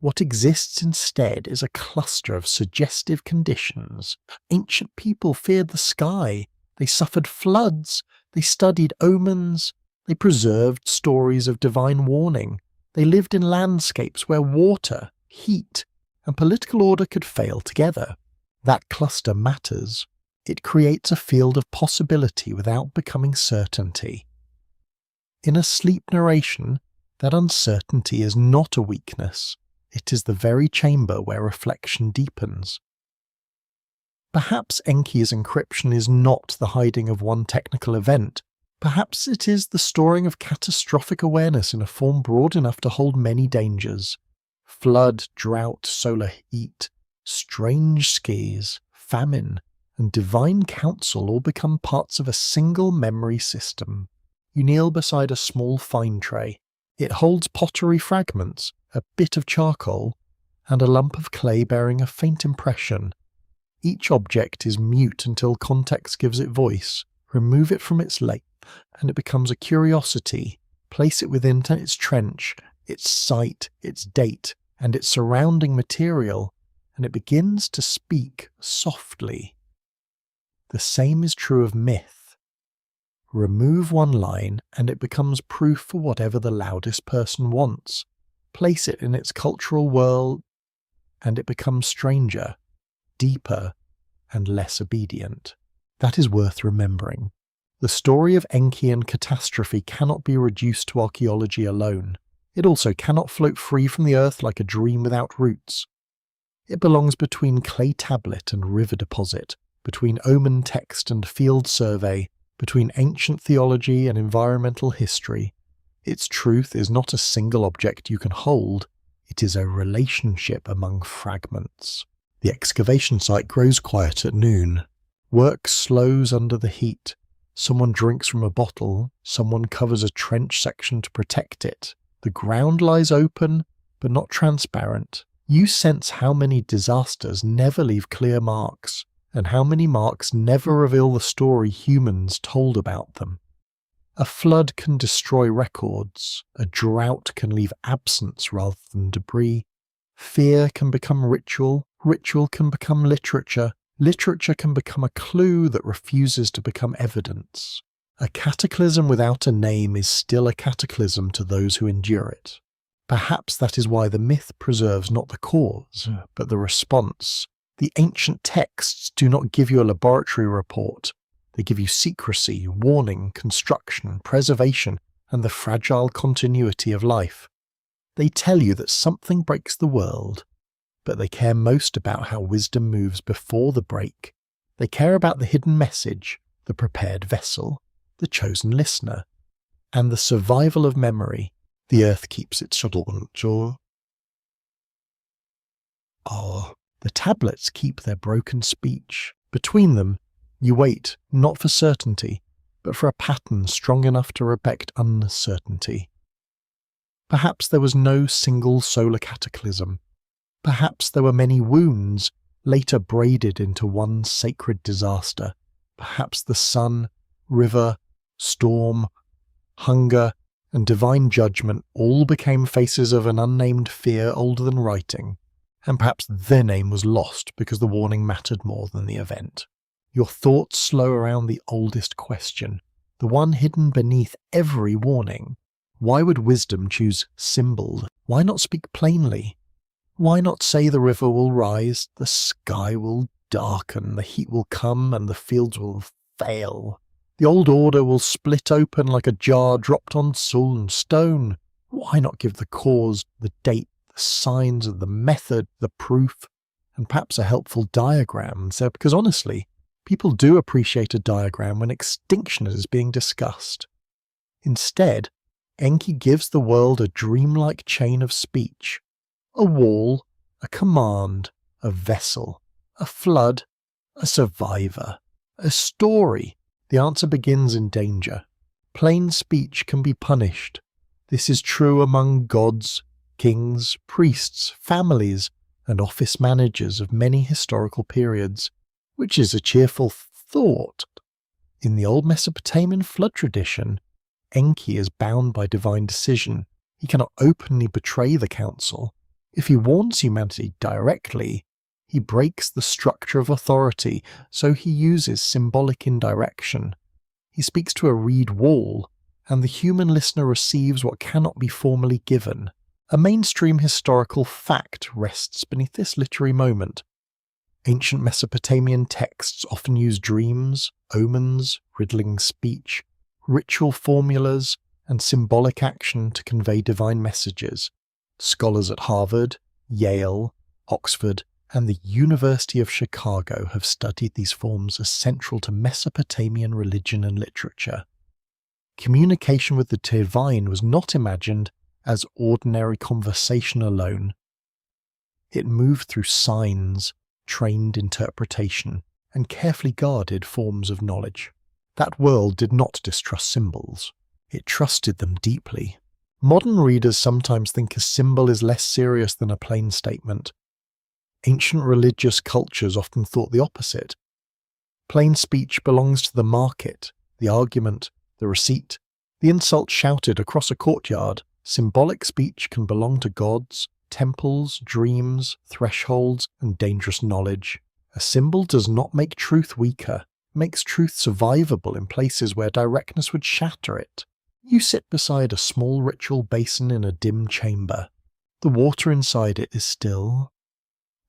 What exists instead is a cluster of suggestive conditions. Ancient people feared the sky. They suffered floods. They studied omens. They preserved stories of divine warning. They lived in landscapes where water, heat, and political order could fail together. That cluster matters. It creates a field of possibility without becoming certainty. in a sleep narration, that uncertainty is not a weakness. It is the very chamber where reflection deepens. Perhaps Enki's encryption is not the hiding of one technical event. Perhaps it is the storing of catastrophic awareness in a form broad enough to hold many dangers. Flood, drought, solar heat, strange skies, famine, and divine counsel all become parts of a single memory system. You kneel beside a small fine tray. It holds pottery fragments, a bit of charcoal, and a lump of clay bearing a faint impression. Each object is mute until context gives it voice. Remove it from its lake, and it becomes a curiosity. Place it within its trench, its site, its date, and its surrounding material, and it begins to speak softly. The same is true of myth. Remove one line, and it becomes proof for whatever the loudest person wants. Place it in its cultural world, and it becomes stranger, deeper, and less obedient. That is worth remembering. The story of Enki and catastrophe cannot be reduced to archaeology alone. It also cannot float free from the earth like a dream without roots. It belongs between clay tablet and river deposit, between omen text and field survey, between ancient theology and environmental history. Its truth is not a single object you can hold, it is a relationship among fragments. The excavation site grows quiet at noon. Work slows under the heat. Someone drinks from a bottle, someone covers a trench section to protect it. The ground lies open, but not transparent. You sense how many disasters never leave clear marks, and how many marks never reveal the story humans told about them. A flood can destroy records, a drought can leave absence rather than debris. Fear can become ritual, ritual can become literature, literature can become a clue that refuses to become evidence. A cataclysm without a name is still a cataclysm to those who endure it. Perhaps that is why the myth preserves not the cause, but the response. The ancient texts do not give you a laboratory report. They give you secrecy, warning, construction, preservation, and the fragile continuity of life. They tell you that something breaks the world, but they care most about how wisdom moves before the break. They care about the hidden message, the prepared vessel, the chosen listener, and the survival of memory. The earth keeps its the tablets keep their broken speech. Between them, you wait, not for certainty, but for a pattern strong enough to respect uncertainty. Perhaps there was no single solar cataclysm. Perhaps there were many wounds, later braided into one sacred disaster. Perhaps the sun, river, storm, hunger, and divine judgment all became faces of an unnamed fear older than writing, and perhaps their name was lost because the warning mattered more than the event. Your thoughts slow around the oldest question, the one hidden beneath every warning. Why would wisdom choose symbols? Why not speak plainly? Why not say the river will rise, the sky will darken, the heat will come, and the fields will fail? The old order will split open like a jar dropped on soul and stone. Why not give the cause, the date, the signs, the method, the proof, and perhaps a helpful diagram? So, because honestly, people do appreciate a diagram when extinction is being discussed. Instead, Enki gives the world a dreamlike chain of speech. A wall, a command, a vessel, a flood, a survivor, a story. The answer begins in danger. Plain speech can be punished. This is true among gods, kings, priests, families, and office managers of many historical periods, which is a cheerful thought. In the old Mesopotamian flood tradition, Enki is bound by divine decision. He cannot openly betray the council. If he warns humanity directly, he breaks the structure of authority, so he uses symbolic indirection. He speaks to a reed wall, and the human listener receives what cannot be formally given. A mainstream historical fact rests beneath this literary moment. Ancient Mesopotamian texts often use dreams, omens, riddling speech, ritual formulas, and symbolic action to convey divine messages. Scholars at Harvard, Yale, Oxford, and the University of Chicago have studied these forms as central to Mesopotamian religion and literature. Communication with the divine was not imagined as ordinary conversation alone. It moved through signs, trained interpretation, and carefully guarded forms of knowledge. That world did not distrust symbols. It trusted them deeply. Modern readers sometimes think a symbol is less serious than a plain statement. Ancient religious cultures often thought the opposite. Plain speech belongs to the market, the argument, the receipt, the insult shouted across a courtyard. Symbolic speech can belong to gods, temples, dreams, thresholds, and dangerous knowledge. A symbol does not make truth weaker, it makes truth survivable in places where directness would shatter it. You sit beside a small ritual basin in a dim chamber. The water inside it is still.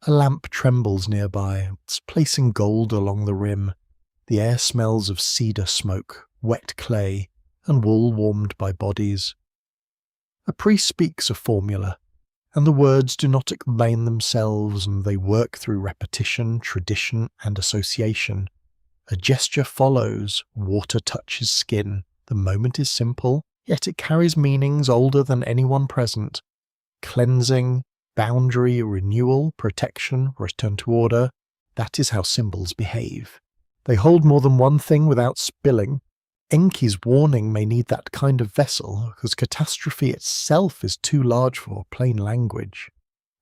A lamp trembles nearby, it's placing gold along the rim. The air smells of cedar smoke, wet clay, and wool warmed by bodies. A priest speaks a formula, and the words do not explain themselves, and they work through repetition, tradition, and association. A gesture follows, water touches skin. The moment is simple, yet it carries meanings older than anyone present. Cleansing, boundary, renewal, protection, return to order. That is how symbols behave. They hold more than one thing without spilling. Enki's warning may need that kind of vessel, because catastrophe itself is too large for plain language.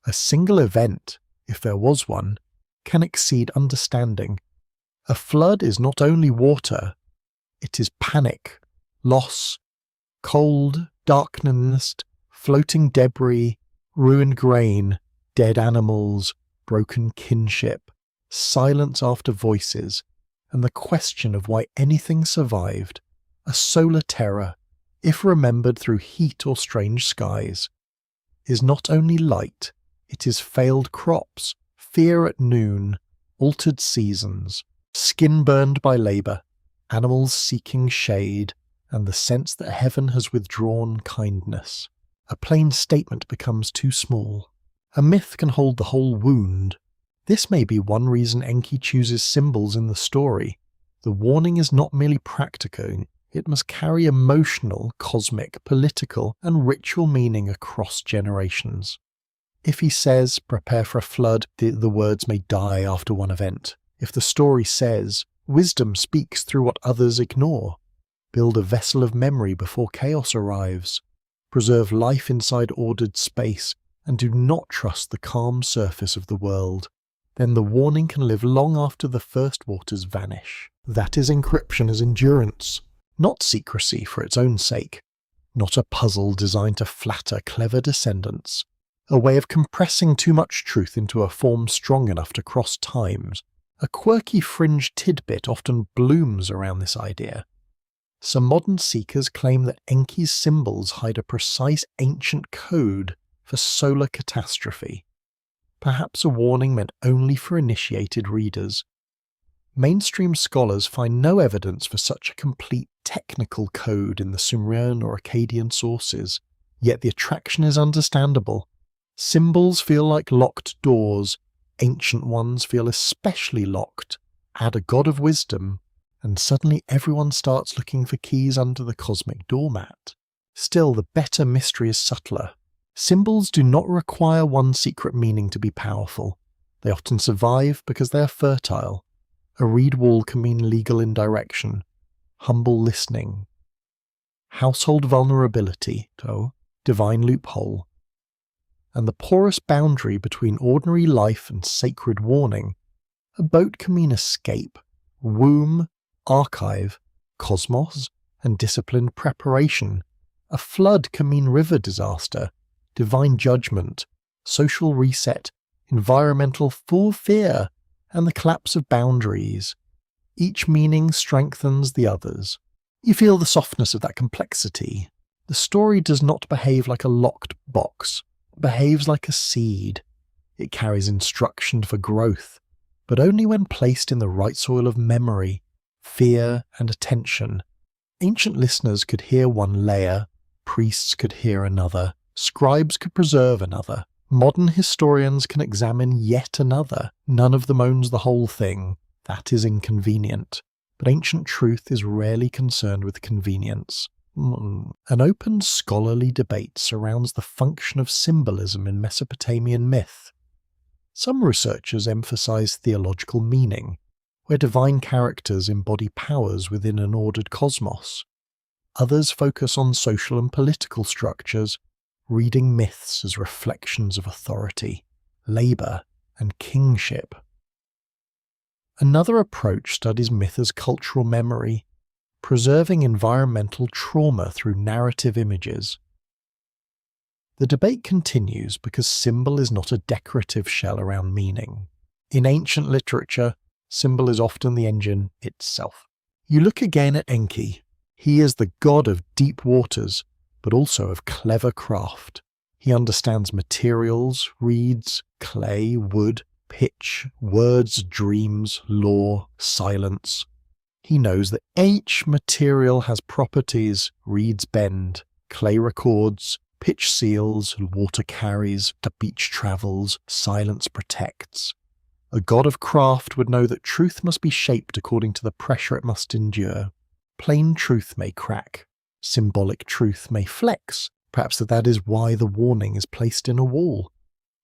A single event, if there was one, can exceed understanding. A flood is not only water, it is panic, loss, cold, darkness, floating debris, ruined grain, dead animals, broken kinship, silence after voices, and the question of why anything survived, a solar terror, if remembered through heat or strange skies, is not only light, it is failed crops, fear at noon, altered seasons, skin burned by labour, animals seeking shade, and the sense that heaven has withdrawn kindness. A plain statement becomes too small. A myth can hold the whole wound. This may be one reason Enki chooses symbols in the story. The warning is not merely practical, it must carry emotional, cosmic, political, and ritual meaning across generations. If he says, prepare for a flood, the words may die after one event. If the story says, wisdom speaks through what others ignore, build a vessel of memory before chaos arrives, preserve life inside ordered space, and do not trust the calm surface of the world, then the warning can live long after the first waters vanish. That is encryption as endurance, not secrecy for its own sake, not a puzzle designed to flatter clever descendants, a way of compressing too much truth into a form strong enough to cross times. A quirky fringe tidbit often blooms around this idea. Some modern seekers claim that Enki's symbols hide a precise ancient code for solar catastrophe, perhaps a warning meant only for initiated readers. Mainstream scholars find no evidence for such a complete technical code in the Sumerian or Akkadian sources, yet the attraction is understandable. Symbols feel like locked doors, ancient ones feel especially locked. Add a god of wisdom, and suddenly everyone starts looking for keys under the cosmic doormat. Still, the better mystery is subtler. Symbols do not require one secret meaning to be powerful. They often survive because they are fertile. A reed wall can mean legal indirection, humble listening, household vulnerability, divine loophole, and the porous boundary between ordinary life and sacred warning. A boat can mean escape, womb, archive, cosmos, and disciplined preparation. A flood can mean river disaster, divine judgment, social reset, environmental full fear, and the collapse of boundaries. Each meaning strengthens the others. You feel the softness of that complexity. The story does not behave like a locked box. It behaves like a seed. It carries instruction for growth, but only when placed in the right soil of memory, fear, and attention. Ancient listeners could hear one layer, priests could hear another, scribes could preserve another, modern historians can examine yet another. None of them owns the whole thing. That is inconvenient. But ancient truth is rarely concerned with convenience. An open scholarly debate surrounds the function of symbolism in Mesopotamian myth. Some researchers emphasize theological meaning, where divine characters embody powers within an ordered cosmos. Others focus on social and political structures, reading myths as reflections of authority, labour, and kingship. Another approach studies myth as cultural memory, preserving environmental trauma through narrative images. The debate continues because symbol is not a decorative shell around meaning. In ancient literature, symbol is often the engine itself. You look again at Enki. He is the god of deep waters, but also of clever craft. He understands materials, reeds, clay, wood, pitch, words, dreams, law, silence. He knows that each material has properties: reeds bend, clay records, pitch seals, water carries, the beach travels, silence protects. A god of craft would know that truth must be shaped according to the pressure it must endure. Plain truth may crack, symbolic truth may flex. Perhaps that is why the warning is placed in a wall.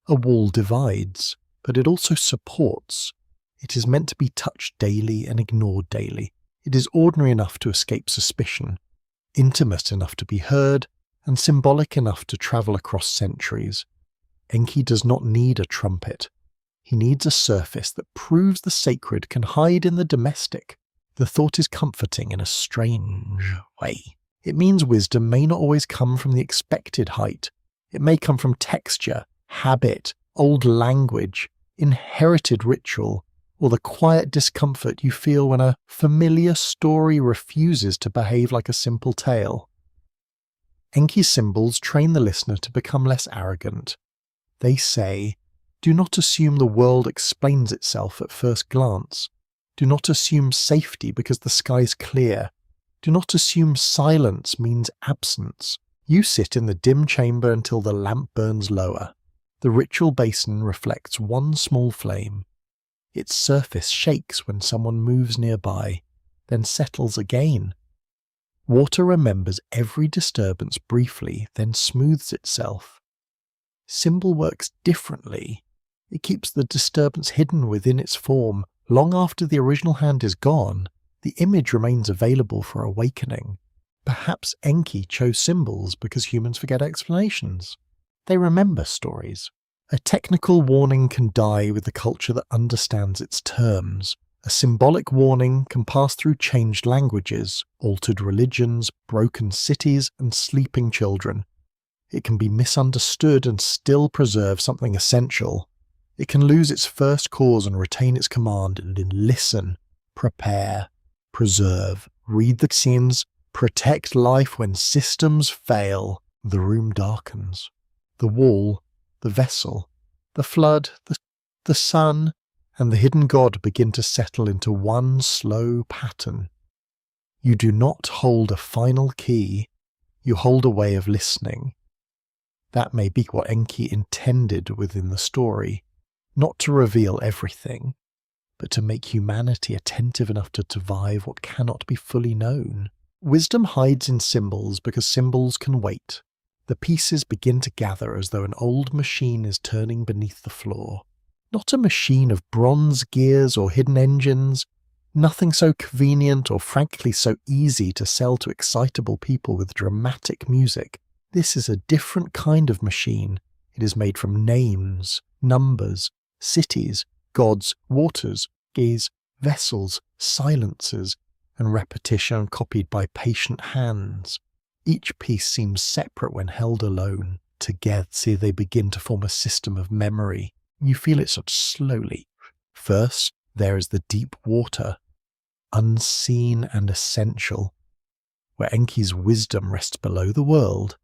A wall divides, but it also supports. It is meant to be touched daily and ignored daily. It is ordinary enough to escape suspicion, intimate enough to be heard, and symbolic enough to travel across centuries. Enki does not need a trumpet. He needs a surface that proves the sacred can hide in the domestic. The thought is comforting in a strange way. It means wisdom may not always come from the expected height. It may come from texture, habit, old language, inherited ritual, or the quiet discomfort you feel when a familiar story refuses to behave like a simple tale. Enki's symbols train the listener to become less arrogant. They say, do not assume the world explains itself at first glance. Do not assume safety because the sky's clear. Do not assume silence means absence. You sit in the dim chamber until the lamp burns lower. The ritual basin reflects one small flame. Its surface shakes when someone moves nearby, then settles again. Water remembers every disturbance briefly, then smooths itself. Symbol works differently. It keeps the disturbance hidden within its form. Long after the original hand is gone, the image remains available for awakening. Perhaps Enki chose symbols because humans forget explanations. They remember stories. A technical warning can die with the culture that understands its terms. A symbolic warning can pass through changed languages, altered religions, broken cities, and sleeping children. It can be misunderstood and still preserve something essential. It can lose its first cause and retain its command and listen, prepare, preserve, read the scenes, protect life when systems fail. The room darkens. The wall, the vessel, the flood, the sun, and the hidden god begin to settle into one slow pattern. You do not hold a final key, you hold a way of listening. That may be what Enki intended within the story, not to reveal everything, but to make humanity attentive enough to survive what cannot be fully known. Wisdom hides in symbols because symbols can wait. The pieces begin to gather as though an old machine is turning beneath the floor. Not a machine of bronze gears or hidden engines, nothing so convenient or frankly so easy to sell to excitable people with dramatic music. This is a different kind of machine. It is made from names, numbers, cities, gods, waters, gaze, vessels, silences, and repetition copied by patient hands. Each piece seems separate when held alone. Together they begin to form a system of memory. You feel it sort of slowly. First, there is the deep water, unseen and essential, where Enki's wisdom rests below the world.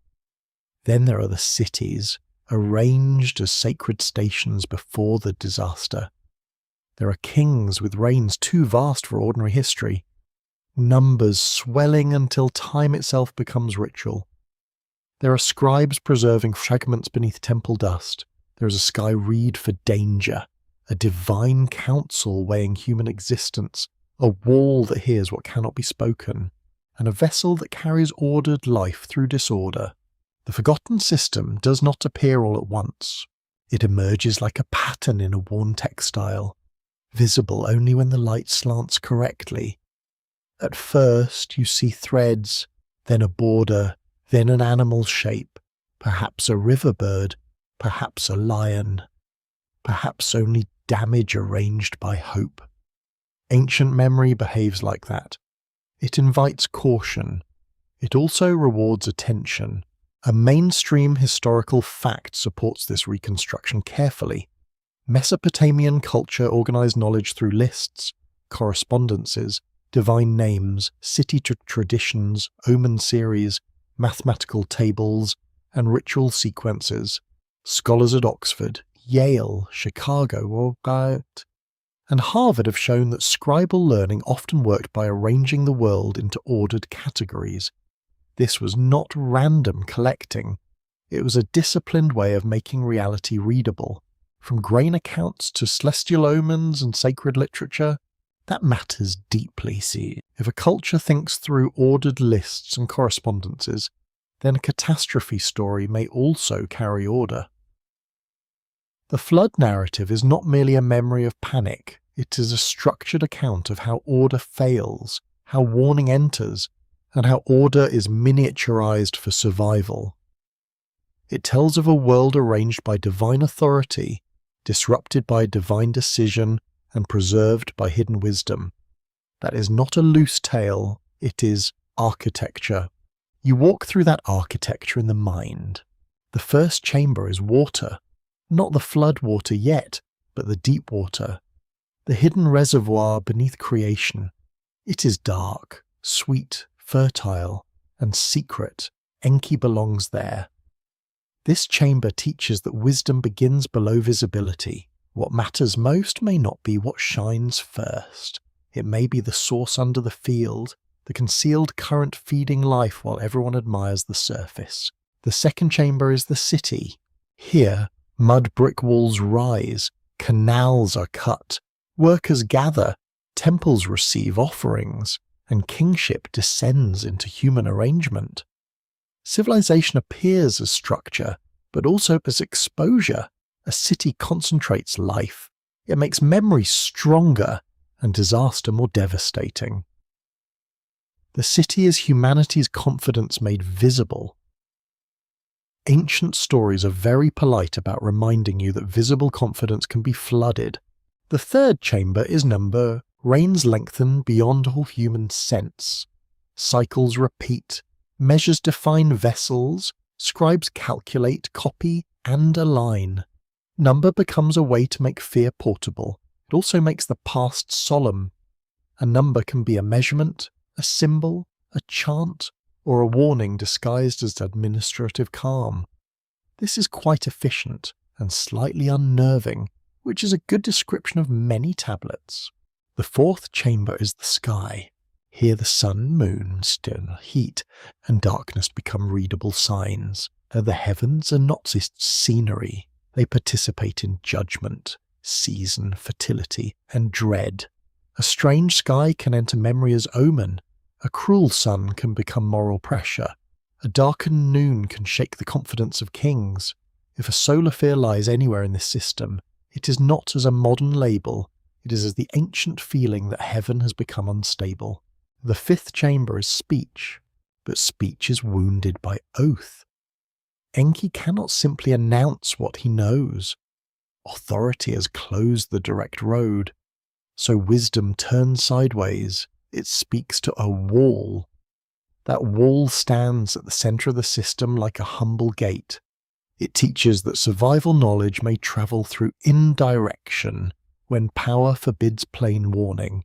Then there are the cities, arranged as sacred stations before the disaster. There are kings with reigns too vast for ordinary history. numbers swelling until time itself becomes ritual. There are scribes preserving fragments beneath temple dust. There is a sky reed for danger, a divine council weighing human existence, a wall that hears what cannot be spoken, and a vessel that carries ordered life through disorder. The forgotten system does not appear all at once. It emerges like a pattern in a worn textile, visible only when the light slants correctly. At first you see threads, then a border, then an animal shape, perhaps a river bird, perhaps a lion, perhaps only damage arranged by hope. Ancient memory behaves like that. It invites caution. It also rewards attention. A mainstream historical fact supports this reconstruction carefully. Mesopotamian culture organized knowledge through lists, correspondences, divine names, city traditions, omen series, mathematical tables, and ritual sequences. Scholars at Oxford, Yale, Chicago, and Harvard have shown that scribal learning often worked by arranging the world into ordered categories. This was not random collecting. It was a disciplined way of making reality readable. From grain accounts to celestial omens and sacred literature, that matters deeply. See, if a culture thinks through ordered lists and correspondences, then a catastrophe story may also carry order. The flood narrative is not merely a memory of panic, it is a structured account of how order fails, how warning enters, and how order is miniaturized for survival. It tells of a world arranged by divine authority, disrupted by divine decision, and preserved by hidden wisdom. That is not a loose tale, it is architecture. You walk through that architecture in the mind. The first chamber is water, not the flood water yet, but the deep water, the hidden reservoir beneath creation. It is dark, sweet, fertile, and secret. Enki belongs there. This chamber teaches that wisdom begins below visibility. What matters most may not be what shines first. It may be the source under the field, the concealed current feeding life while everyone admires the surface. The second chamber is the city. Here, mud brick walls rise, canals are cut, workers gather, temples receive offerings, and kingship descends into human arrangement. Civilization appears as structure, but also as exposure. A city concentrates life. It makes memory stronger and disaster more devastating. The city is humanity's confidence made visible. Ancient stories are very polite about reminding you that visible confidence can be flooded. The third chamber is number. Reigns lengthen beyond all human sense. Cycles repeat. Measures define vessels. Scribes calculate, copy, and align. Number becomes a way to make fear portable. It also makes the past solemn. A number can be a measurement, a symbol, a chant, or a warning disguised as administrative calm. This is quite efficient and slightly unnerving, which is a good description of many tablets. The fourth chamber is the sky. Here the sun, moon, still heat, and darkness become readable signs. The heavens are not just scenery. They participate in judgment, season, fertility, and dread. A strange sky can enter memory as omen. A cruel sun can become moral pressure. A darkened noon can shake the confidence of kings. If a solar fear lies anywhere in this system, it is not as a modern label, it is as the ancient feeling that heaven has become unstable. The fifth chamber is speech, but speech is wounded by oath. Enki cannot simply announce what he knows. Authority has closed the direct road, so wisdom turns sideways. It speaks to a wall. That wall stands at the center of the system like a humble gate. It teaches that survival knowledge may travel through indirection when power forbids plain warning.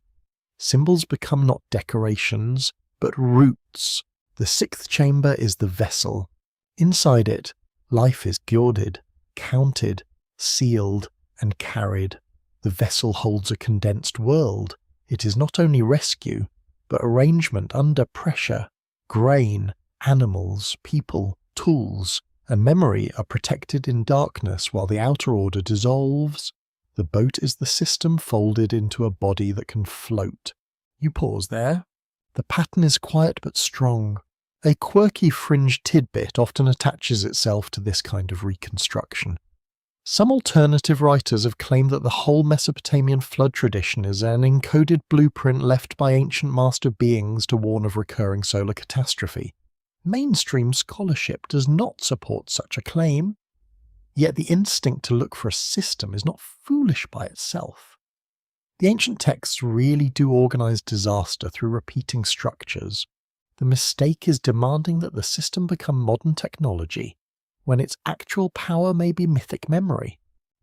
Symbols become not decorations, but roots. The sixth chamber is the vessel. Inside it, life is gilded, counted, sealed, and carried. The vessel holds a condensed world. It is not only rescue, but arrangement under pressure. Grain, animals, people, tools, and memory are protected in darkness while the outer order dissolves. The boat is the system folded into a body that can float. You pause there. The pattern is quiet but strong. A quirky fringe tidbit often attaches itself to this kind of reconstruction. Some alternative writers have claimed that the whole Mesopotamian flood tradition is an encoded blueprint left by ancient master beings to warn of recurring solar catastrophe. Mainstream scholarship does not support such a claim, yet the instinct to look for a system is not foolish by itself. The ancient texts really do organize disaster through repeating structures. The mistake is demanding that the system become modern technology, when its actual power may be mythic memory.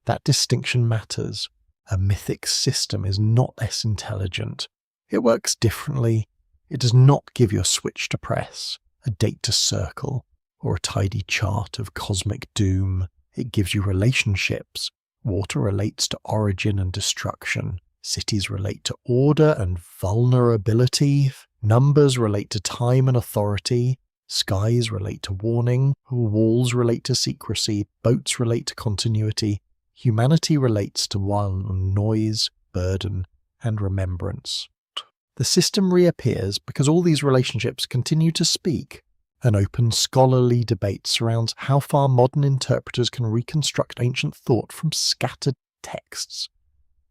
That distinction matters. A mythic system is not less intelligent. It works differently. It does not give you a switch to press, a date to circle, or a tidy chart of cosmic doom. It gives you relationships. Water relates to origin and destruction. Cities relate to order and vulnerability. Numbers relate to time and authority. Skies relate to warning. Walls relate to secrecy. Boats relate to continuity. Humanity relates to noise, burden, and remembrance. The system reappears because all these relationships continue to speak. An open scholarly debate surrounds how far modern interpreters can reconstruct ancient thought from scattered texts.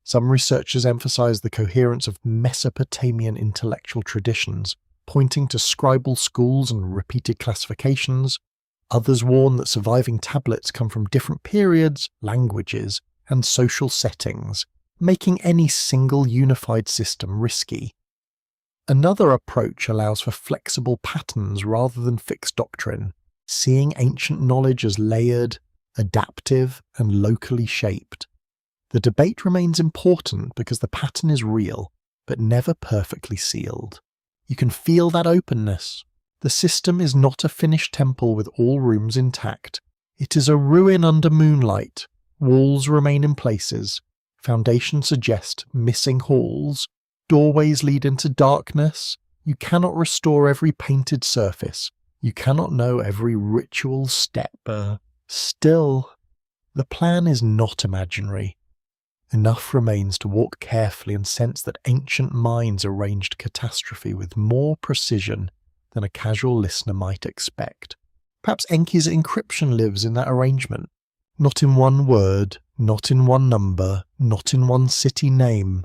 Some researchers emphasize the coherence of Mesopotamian intellectual traditions, pointing to scribal schools and repeated classifications. Others warn that surviving tablets come from different periods, languages, and social settings, making any single unified system risky. Another approach allows for flexible patterns rather than fixed doctrine, seeing ancient knowledge as layered, adaptive, and locally shaped. The debate remains important because the pattern is real, but never perfectly sealed. You can feel that openness. The system is not a finished temple with all rooms intact. It is a ruin under moonlight. Walls remain in places. Foundations suggest missing halls. Doorways lead into darkness. You cannot restore every painted surface. You cannot know every ritual step. Still, the plan is not imaginary. Enough remains to walk carefully and sense that ancient minds arranged catastrophe with more precision than a casual listener might expect. Perhaps Enki's encryption lives in that arrangement. Not in one word, not in one number, not in one city name.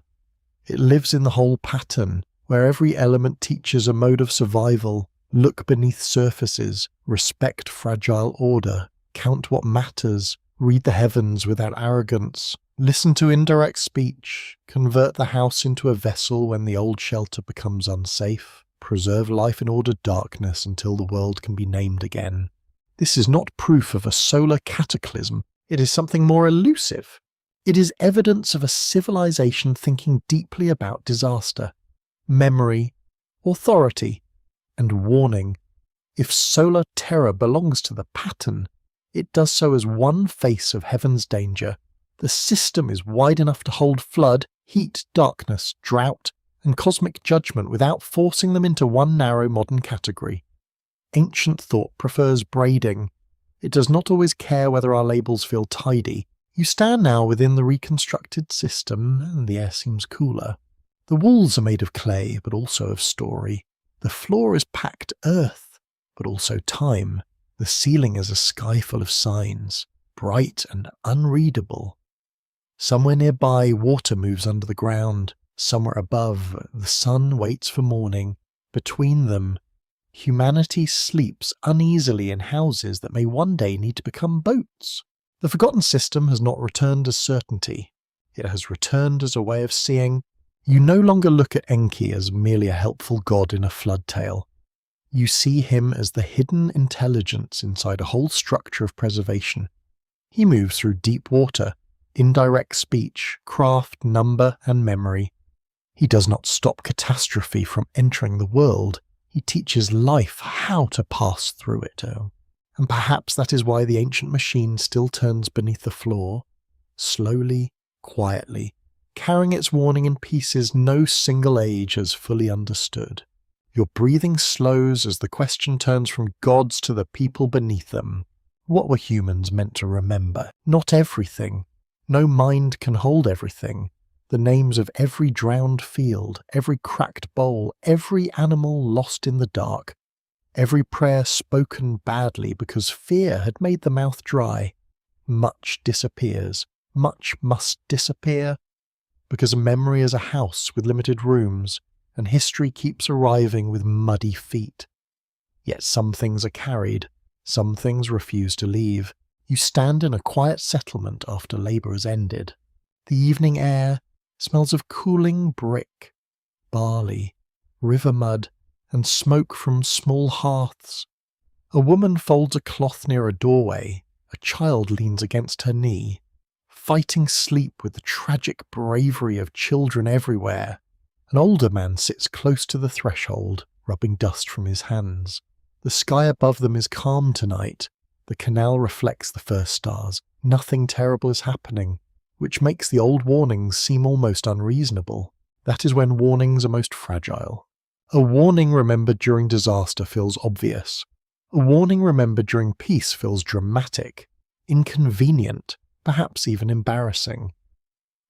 It lives in the whole pattern, where every element teaches a mode of survival. Look beneath surfaces, respect fragile order, count what matters, read the heavens without arrogance, listen to indirect speech, convert the house into a vessel when the old shelter becomes unsafe, preserve life in ordered darkness until the world can be named again. This is not proof of a solar cataclysm, it is something more elusive. It is evidence of a civilization thinking deeply about disaster, memory, authority, and warning. If solar terror belongs to the pattern, it does so as one face of heaven's danger. The system is wide enough to hold flood, heat, darkness, drought, and cosmic judgment without forcing them into one narrow modern category. Ancient thought prefers braiding. It does not always care whether our labels feel tidy. You stand now within the reconstructed system, and the air seems cooler. The walls are made of clay, but also of story. The floor is packed earth, but also time. The ceiling is a sky full of signs, bright and unreadable. Somewhere nearby, water moves under the ground. Somewhere above, the sun waits for morning. Between them, humanity sleeps uneasily in houses that may one day need to become boats. The forgotten system has not returned as certainty. It has returned as a way of seeing. You no longer look at Enki as merely a helpful god in a flood tale. You see him as the hidden intelligence inside a whole structure of preservation. He moves through deep water, indirect speech, craft, number, and memory. He does not stop catastrophe from entering the world. He teaches life how to pass through it. And perhaps that is why the ancient machine still turns beneath the floor, slowly, quietly, carrying its warning in pieces no single age has fully understood. Your breathing slows as the question turns from gods to the people beneath them. What were humans meant to remember? Not everything. No mind can hold everything. The names of every drowned field, every cracked bowl, every animal lost in the dark, every prayer spoken badly because fear had made the mouth dry. Much disappears. Much must disappear. Because memory is a house with limited rooms, and history keeps arriving with muddy feet. Yet some things are carried, some things refuse to leave. You stand in a quiet settlement after labour has ended. The evening air smells of cooling brick, barley, river mud, and smoke from small hearths. A woman folds a cloth near a doorway. A child leans against her knee, fighting sleep with the tragic bravery of children everywhere. An older man sits close to the threshold, rubbing dust from his hands. The sky above them is calm tonight. The canal reflects the first stars. Nothing terrible is happening, which makes the old warnings seem almost unreasonable. That is when warnings are most fragile. A warning remembered during disaster feels obvious. A warning remembered during peace feels dramatic, inconvenient, perhaps even embarrassing.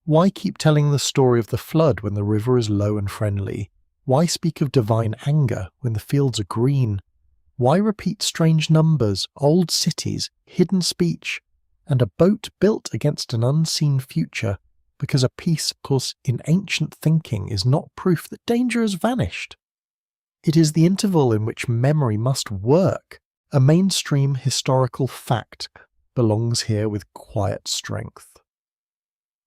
Why keep telling the story of the flood when the river is low and friendly? Why speak of divine anger when the fields are green? Why repeat strange numbers, old cities, hidden speech, and a boat built against an unseen future, because a peace pulse in ancient thinking is not proof that danger has vanished? It is the interval in which memory must work. A mainstream historical fact belongs here with quiet strength.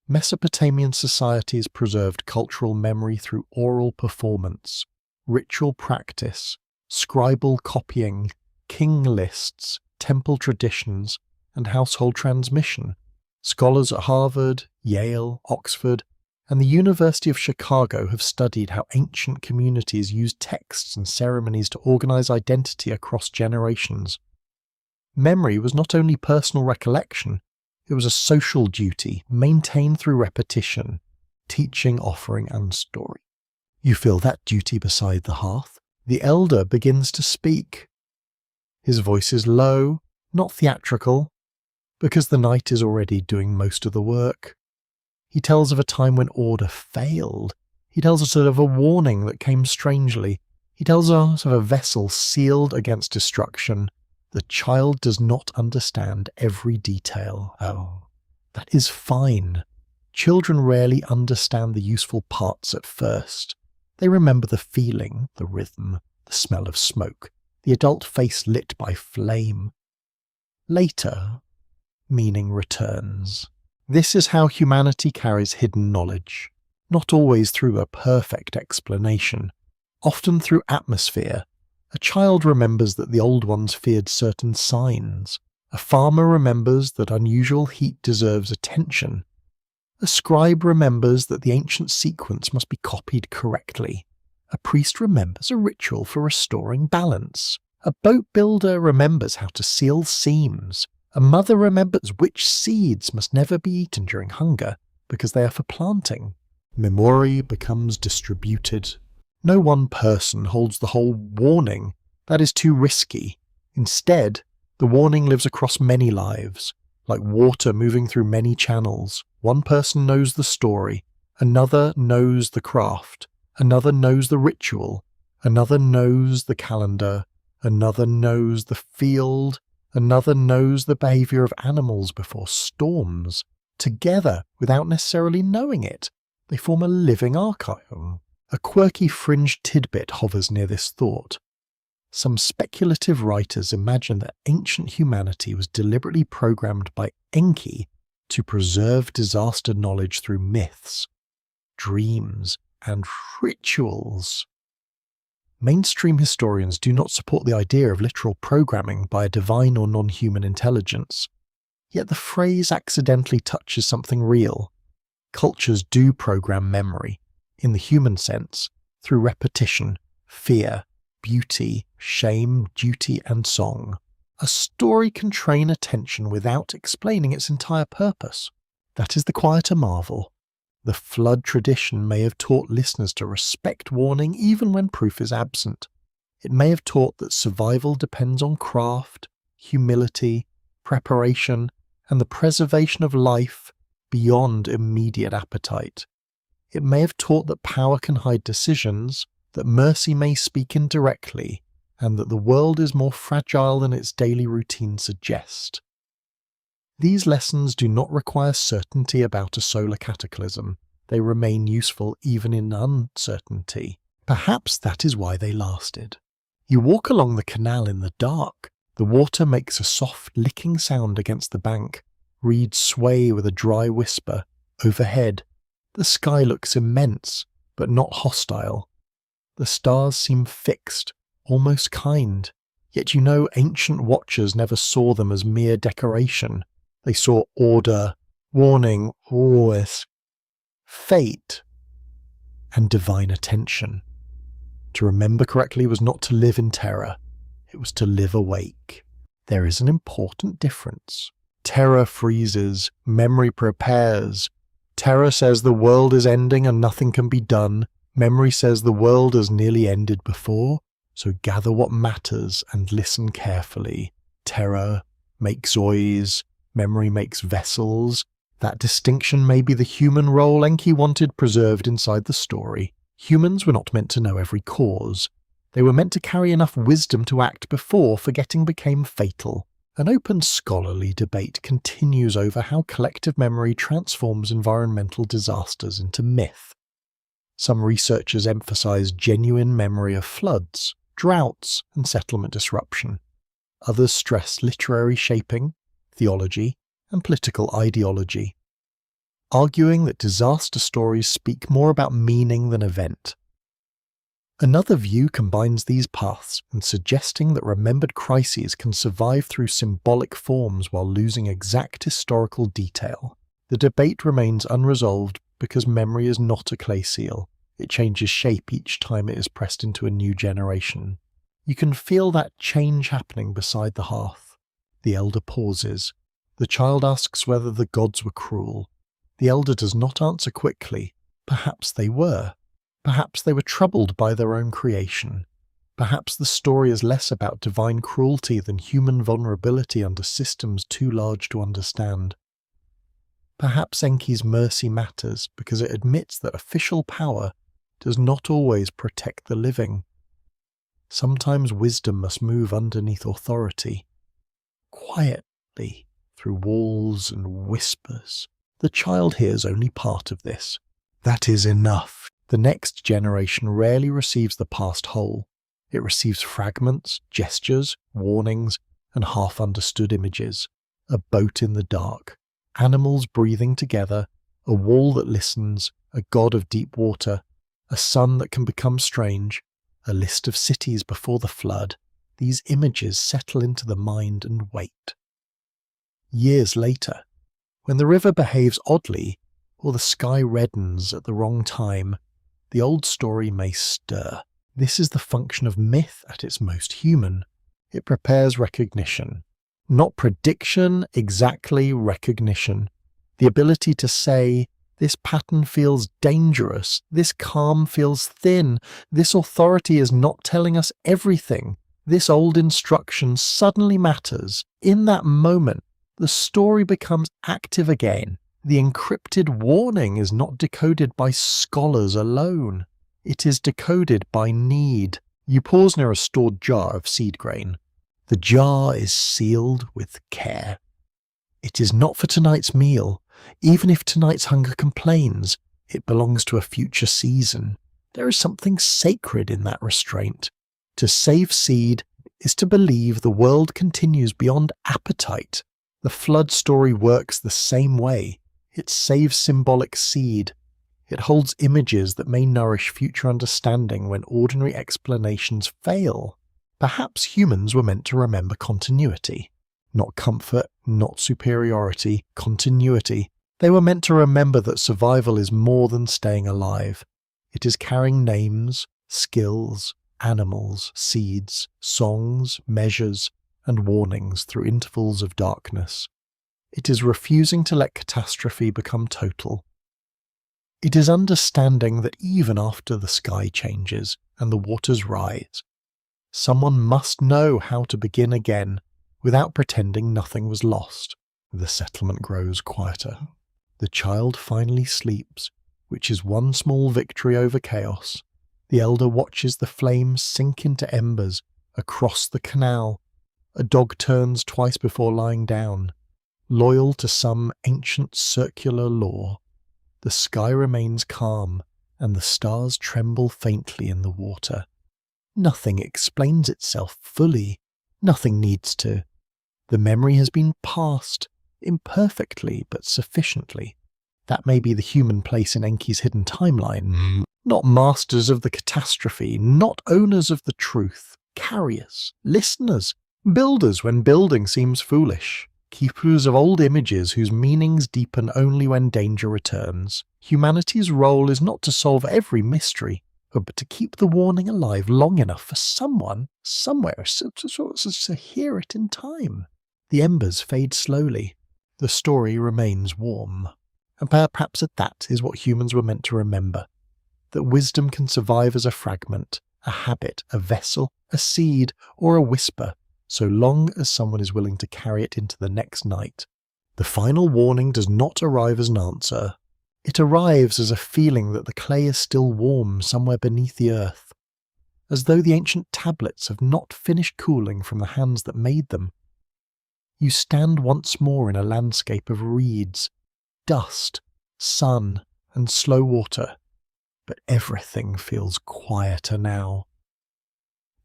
Mesopotamian societies preserved cultural memory through oral performance, ritual practice, scribal copying, king lists, temple traditions, and household transmission. Scholars at Harvard, Yale, Oxford, and the University of Chicago have studied how ancient communities used texts and ceremonies to organize identity across generations. Memory was not only personal recollection, it was a social duty maintained through repetition, teaching, offering, and story. You feel that duty beside the hearth. The elder begins to speak. His voice is low, not theatrical, because the night is already doing most of the work. He tells of a time when order failed. He tells us of a warning that came strangely. He tells us of a vessel sealed against destruction. The child does not understand every detail. Oh, that is fine. Children rarely understand the useful parts at first. They remember the feeling, the rhythm, the smell of smoke, the adult face lit by flame. Later, meaning returns. This is how humanity carries hidden knowledge, not always through a perfect explanation, often through atmosphere. A child remembers that the old ones feared certain signs. A farmer remembers that unusual heat deserves attention. A scribe remembers that the ancient sequence must be copied correctly. A priest remembers a ritual for restoring balance. A boat builder remembers how to seal seams. A mother remembers which seeds must never be eaten during hunger because they are for planting. Memory becomes distributed. No one person holds the whole warning. That is too risky. Instead, the warning lives across many lives, like water moving through many channels. One person knows the story, another knows the craft, another knows the ritual, another knows the calendar, another knows the field, another knows the behavior of animals before storms. Together, without necessarily knowing it, they form a living archive. A quirky fringe tidbit hovers near this thought. Some speculative writers imagine that ancient humanity was deliberately programmed by Enki to preserve disaster knowledge through myths, dreams, and rituals. Mainstream historians do not support the idea of literal programming by a divine or non-human intelligence, yet the phrase accidentally touches something real. Cultures do program memory, in the human sense, through repetition, fear, beauty, shame, duty, and song. A story can train attention without explaining its entire purpose. That is the quieter marvel. The flood tradition may have taught listeners to respect warning even when proof is absent. It may have taught that survival depends on craft, humility, preparation, and the preservation of life beyond immediate appetite. It may have taught that power can hide decisions, that mercy may speak indirectly, and that the world is more fragile than its daily routine suggests. These lessons do not require certainty about a solar cataclysm. They remain useful even in uncertainty. Perhaps that is why they lasted. You walk along the canal in the dark. The water makes a soft licking sound against the bank. Reeds sway with a dry whisper. Overhead, the sky looks immense, but not hostile. The stars seem fixed, almost kind. Yet you know ancient watchers never saw them as mere decoration. They saw order, warning, always, fate, and divine attention. To remember correctly was not to live in terror. It was to live awake. There is an important difference. Terror freezes, memory prepares. Terror says the world is ending and nothing can be done. Memory says the world has nearly ended before, so gather what matters and listen carefully. Terror makes oys, memory makes vessels. That distinction may be the human role Enki wanted preserved inside the story. Humans were not meant to know every cause. They were meant to carry enough wisdom to act before forgetting became fatal. An open scholarly debate continues over how collective memory transforms environmental disasters into myth. Some researchers emphasize genuine memory of floods, droughts, and settlement disruption. Others stress literary shaping, theology, and political ideology, arguing that disaster stories speak more about meaning than event. Another view combines these paths and suggesting that remembered crises can survive through symbolic forms while losing exact historical detail. The debate remains unresolved because memory is not a clay seal. It changes shape each time it is pressed into a new generation. You can feel that change happening beside the hearth. The elder pauses. The child asks whether the gods were cruel. The elder does not answer quickly. Perhaps they were. Perhaps they were troubled by their own creation. Perhaps the story is less about divine cruelty than human vulnerability under systems too large to understand. Perhaps Enki's mercy matters because it admits that official power does not always protect the living. Sometimes wisdom must move underneath authority, quietly, through walls and whispers. The child hears only part of this. That is enough. The next generation rarely receives the past whole. It receives fragments, gestures, warnings, and half-understood images. A boat in the dark, animals breathing together, a wall that listens, a god of deep water, a sun that can become strange, a list of cities before the flood. These images settle into the mind and wait. Years later, when the river behaves oddly, or the sky reddens at the wrong time, the old story may stir. This is the function of myth at its most human. It prepares recognition. Not prediction, exactly recognition. The ability to say, this pattern feels dangerous, this calm feels thin, this authority is not telling us everything, this old instruction suddenly matters. In that moment, the story becomes active again. The encrypted warning is not decoded by scholars alone. It is decoded by need. You pause near a stored jar of seed grain. The jar is sealed with care. It is not for tonight's meal. Even if tonight's hunger complains, it belongs to a future season. There is something sacred in that restraint. To save seed is to believe the world continues beyond appetite. The flood story works the same way. It saves symbolic seed. It holds images that may nourish future understanding when ordinary explanations fail. Perhaps humans were meant to remember continuity. Not comfort, not superiority, continuity. They were meant to remember that survival is more than staying alive. It is carrying names, skills, animals, seeds, songs, measures, and warnings through intervals of darkness. It is refusing to let catastrophe become total. It is understanding that even after the sky changes and the waters rise, someone must know how to begin again without pretending nothing was lost. The settlement grows quieter. The child finally sleeps, which is one small victory over chaos. The elder watches the flames sink into embers across the canal. A dog turns twice before lying down, loyal to some ancient circular law. The sky remains calm, and the stars tremble faintly in the water. Nothing explains itself fully. Nothing needs to. The memory has been passed, imperfectly but sufficiently. That may be the human place in Enki's hidden timeline. Not masters of the catastrophe, not owners of the truth, carriers, listeners, builders when building seems foolish, keepers of old images whose meanings deepen only when danger returns. Humanity's role is not to solve every mystery, but to keep the warning alive long enough for someone, somewhere, to hear it in time. The embers fade slowly. The story remains warm. And perhaps that is what humans were meant to remember. That wisdom can survive as a fragment, a habit, a vessel, a seed, or a whisper, so long as someone is willing to carry it into the next night. The final warning does not arrive as an answer. It arrives as a feeling that the clay is still warm somewhere beneath the earth, as though the ancient tablets have not finished cooling from the hands that made them. You stand once more in a landscape of reeds, dust, sun, and slow water, but everything feels quieter now.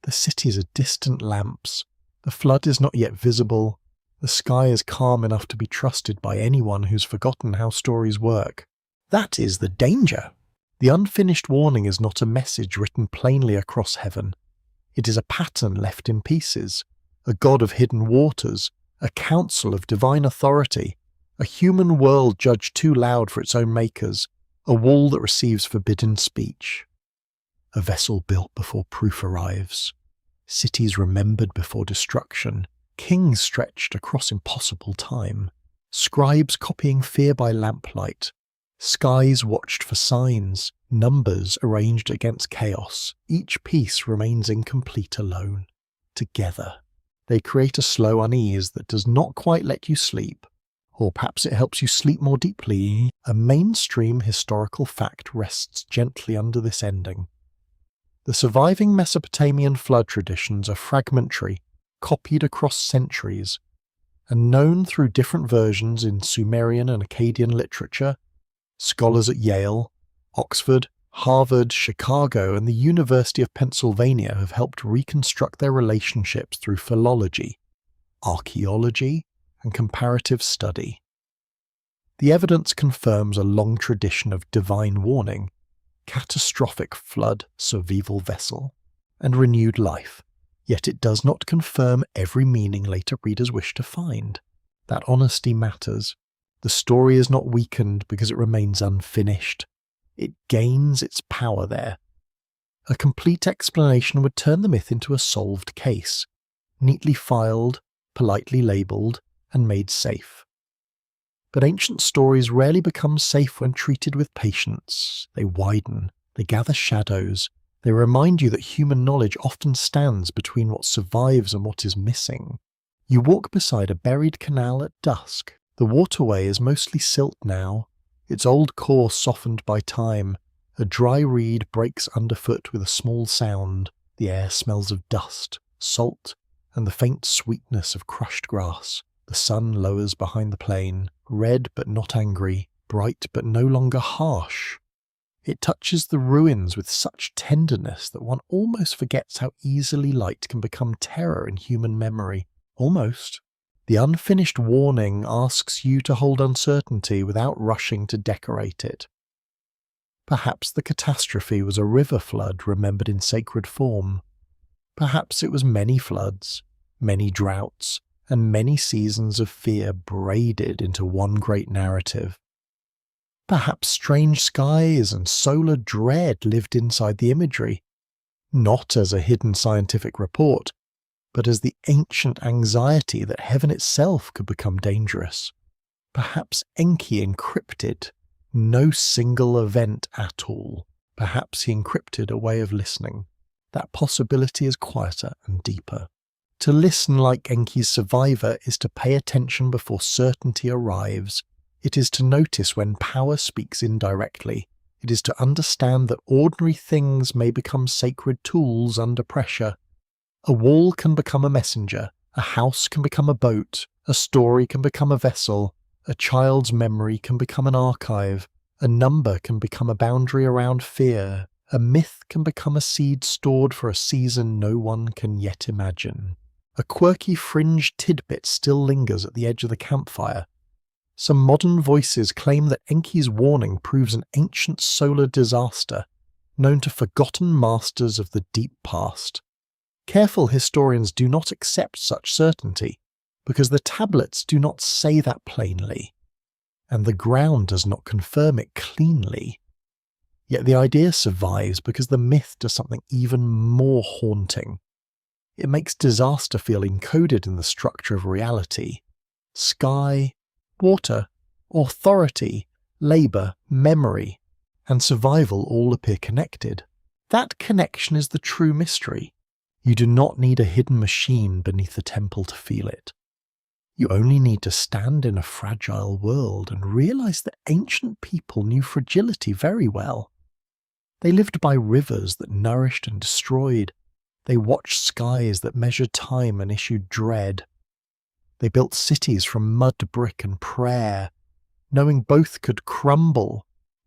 The cities are distant lamps, the flood is not yet visible, the sky is calm enough to be trusted by anyone who's forgotten how stories work. That is the danger. The unfinished warning is not a message written plainly across heaven. It is a pattern left in pieces, a god of hidden waters, a council of divine authority, a human world judged too loud for its own makers, a wall that receives forbidden speech. A vessel built before proof arrives, cities remembered before destruction, kings stretched across impossible time, scribes copying fear by lamplight, skies watched for signs, numbers arranged against chaos. Each piece remains incomplete alone. Together, they create a slow unease that does not quite let you sleep, or perhaps it helps you sleep more deeply. A mainstream historical fact rests gently under this ending. The surviving Mesopotamian flood traditions are fragmentary, copied across centuries, and known through different versions in Sumerian and Akkadian literature. Scholars at Yale, Oxford, Harvard, Chicago, and the University of Pennsylvania have helped reconstruct their relationships through philology, archaeology, and comparative study. The evidence confirms a long tradition of divine warning, catastrophic flood, survival vessel, and renewed life, yet it does not confirm every meaning later readers wish to find. That honesty matters. The story is not weakened because it remains unfinished. It gains its power there. A complete explanation would turn the myth into a solved case, neatly filed, politely labelled, and made safe. But ancient stories rarely become safe when treated with patience. They widen, they gather shadows, they remind you that human knowledge often stands between what survives and what is missing. You walk beside a buried canal at dusk. The waterway is mostly silt now, its old course softened by time. A dry reed breaks underfoot with a small sound. The air smells of dust, salt, and the faint sweetness of crushed grass. The sun lowers behind the plain, red but not angry, bright but no longer harsh. It touches the ruins with such tenderness that one almost forgets how easily light can become terror in human memory. Almost. The unfinished warning asks you to hold uncertainty without rushing to decorate it. Perhaps the catastrophe was a river flood remembered in sacred form. Perhaps it was many floods, many droughts, and many seasons of fear braided into one great narrative. Perhaps strange skies and solar dread lived inside the imagery, not as a hidden scientific report, but as the ancient anxiety that heaven itself could become dangerous. Perhaps Enki encrypted, No single event at all. Perhaps he encrypted a way of listening. That possibility is quieter and deeper. To listen like Enki's survivor is to pay attention before certainty arrives. It is to notice when power speaks indirectly. It is to understand that ordinary things may become sacred tools under pressure. A wall can become a messenger, a house can become a boat, a story can become a vessel, a child's memory can become an archive, a number can become a boundary around fear, a myth can become a seed stored for a season no one can yet imagine. A quirky fringe tidbit still lingers at the edge of the campfire. Some modern voices claim that Enki's warning proves an ancient solar disaster, known to forgotten masters of the deep past. Careful historians do not accept such certainty, because the tablets do not say that plainly, and the ground does not confirm it cleanly. Yet the idea survives because the myth does something even more haunting. It makes disaster feel encoded in the structure of reality. Sky, water, authority, labour, memory, and survival all appear connected. That connection is the true mystery. You do not need a hidden machine beneath the temple to feel it. You only need to stand in a fragile world and realise that ancient people knew fragility very well. They lived by rivers that nourished and destroyed. They watched skies that measured time and issued dread. They built cities from mud, brick and prayer, knowing both could crumble.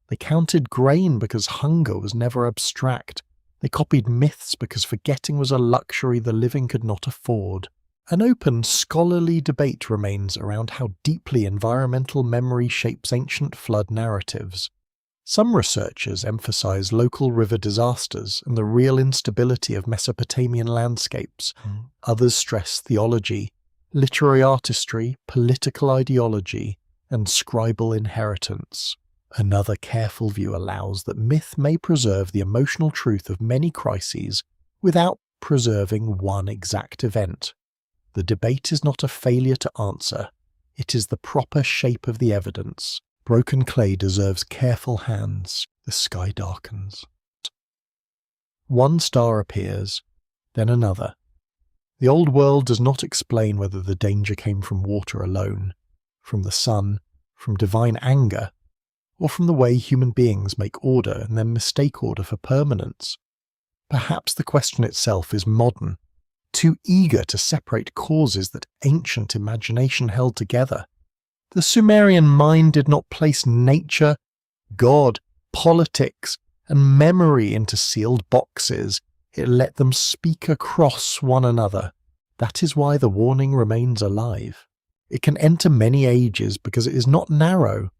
They counted grain because hunger was never abstract. They copied myths because forgetting was a luxury the living could not afford. An open, scholarly debate remains around how deeply environmental memory shapes ancient flood narratives. Some researchers emphasize local river disasters and the real instability of Mesopotamian landscapes. Others stress theology, literary artistry, political ideology, and scribal inheritance. Another careful view allows that myth may preserve the emotional truth of many crises without preserving one exact event. The debate is not a failure to answer, it is the proper shape of the evidence. Broken clay deserves careful hands. The sky darkens. One star appears, then another. The old world does not explain whether the danger came from water alone, from the sun, from divine anger, or from the way human beings make order and then mistake order for permanence. Perhaps the question itself is modern, too eager to separate causes that ancient imagination held together. The Sumerian mind did not place nature, God, politics, and memory into sealed boxes. It let them speak across one another. That is why the warning remains alive. It can enter many ages because it is not narrow.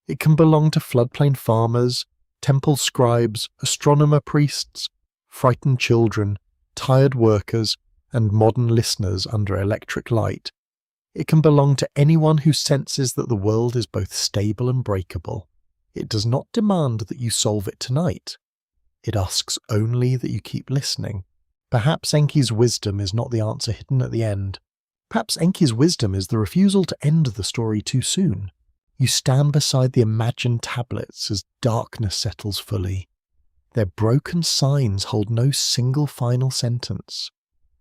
It can belong to floodplain farmers, temple scribes, astronomer priests, frightened children, tired workers, and modern listeners under electric light. It can belong to anyone who senses that the world is both stable and breakable. It does not demand that you solve it tonight. It asks only that you keep listening. Perhaps Enki's wisdom is not the answer hidden at the end. Perhaps Enki's wisdom is the refusal to end the story too soon. You stand beside the imagined tablets as darkness settles fully. Their broken signs hold no single final sentence.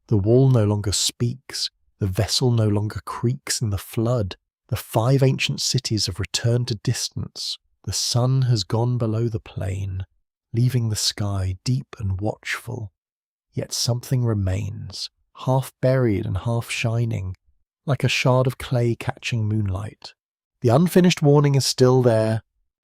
The wall no longer speaks. The vessel no longer creaks in the flood. The 5 ancient cities have returned to distance. The sun has gone below the plain, leaving the sky deep and watchful. Yet something remains, half buried and half shining, like a shard of clay catching moonlight. The unfinished warning is still there,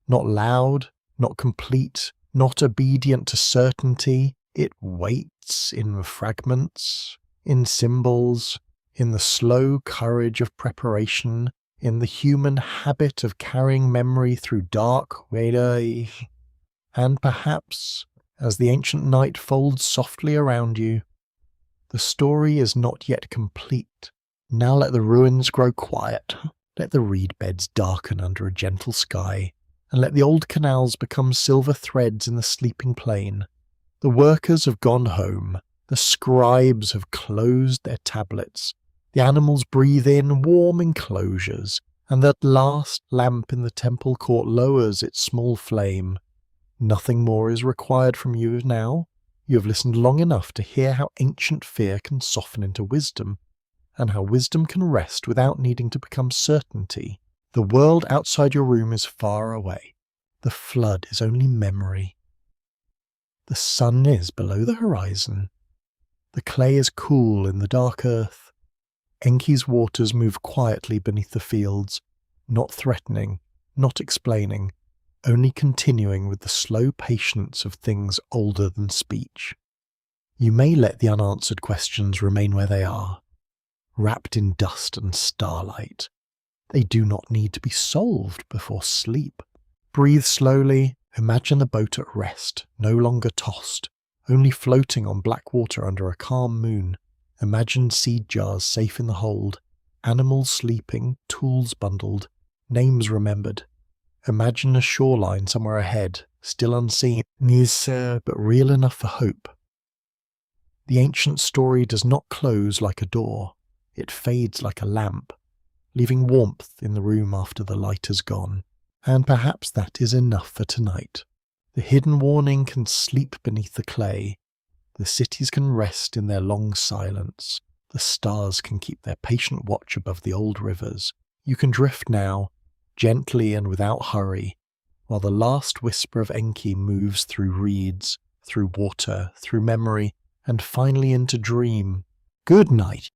not loud, not complete, not obedient to certainty. It waits in fragments, in symbols, in the slow courage of preparation, in the human habit of carrying memory through dark ways. And perhaps, as the ancient night folds softly around you, the story is not yet complete. Now let the ruins grow quiet, let the reed beds darken under a gentle sky, and let the old canals become silver threads in the sleeping plain. The workers have gone home, the scribes have closed their tablets, the animals breathe in warm enclosures, and that last lamp in the temple court lowers its small flame. Nothing more is required from you now. You have listened long enough to hear how ancient fear can soften into wisdom, and how wisdom can rest without needing to become certainty. The world outside your room is far away. The flood is only memory. The sun is below the horizon. The clay is cool in the dark earth. Enki's waters move quietly beneath the fields, not threatening, not explaining, only continuing with the slow patience of things older than speech. You may let the unanswered questions remain where they are, wrapped in dust and starlight. They do not need to be solved before sleep. Breathe slowly, imagine the boat at rest, no longer tossed, only floating on black water under a calm moon. Imagine seed jars safe in the hold, animals sleeping, tools bundled, names remembered. Imagine a shoreline somewhere ahead, still unseen, but real enough for hope. The ancient story does not close like a door. It fades like a lamp, leaving warmth in the room after the light has gone. And perhaps that is enough for tonight. The hidden warning can sleep beneath the clay. The cities can rest in their long silence. The stars can keep their patient watch above the old rivers. You can drift now, gently and without hurry, while the last whisper of Enki moves through reeds, through water, through memory, and finally into dream. Good night.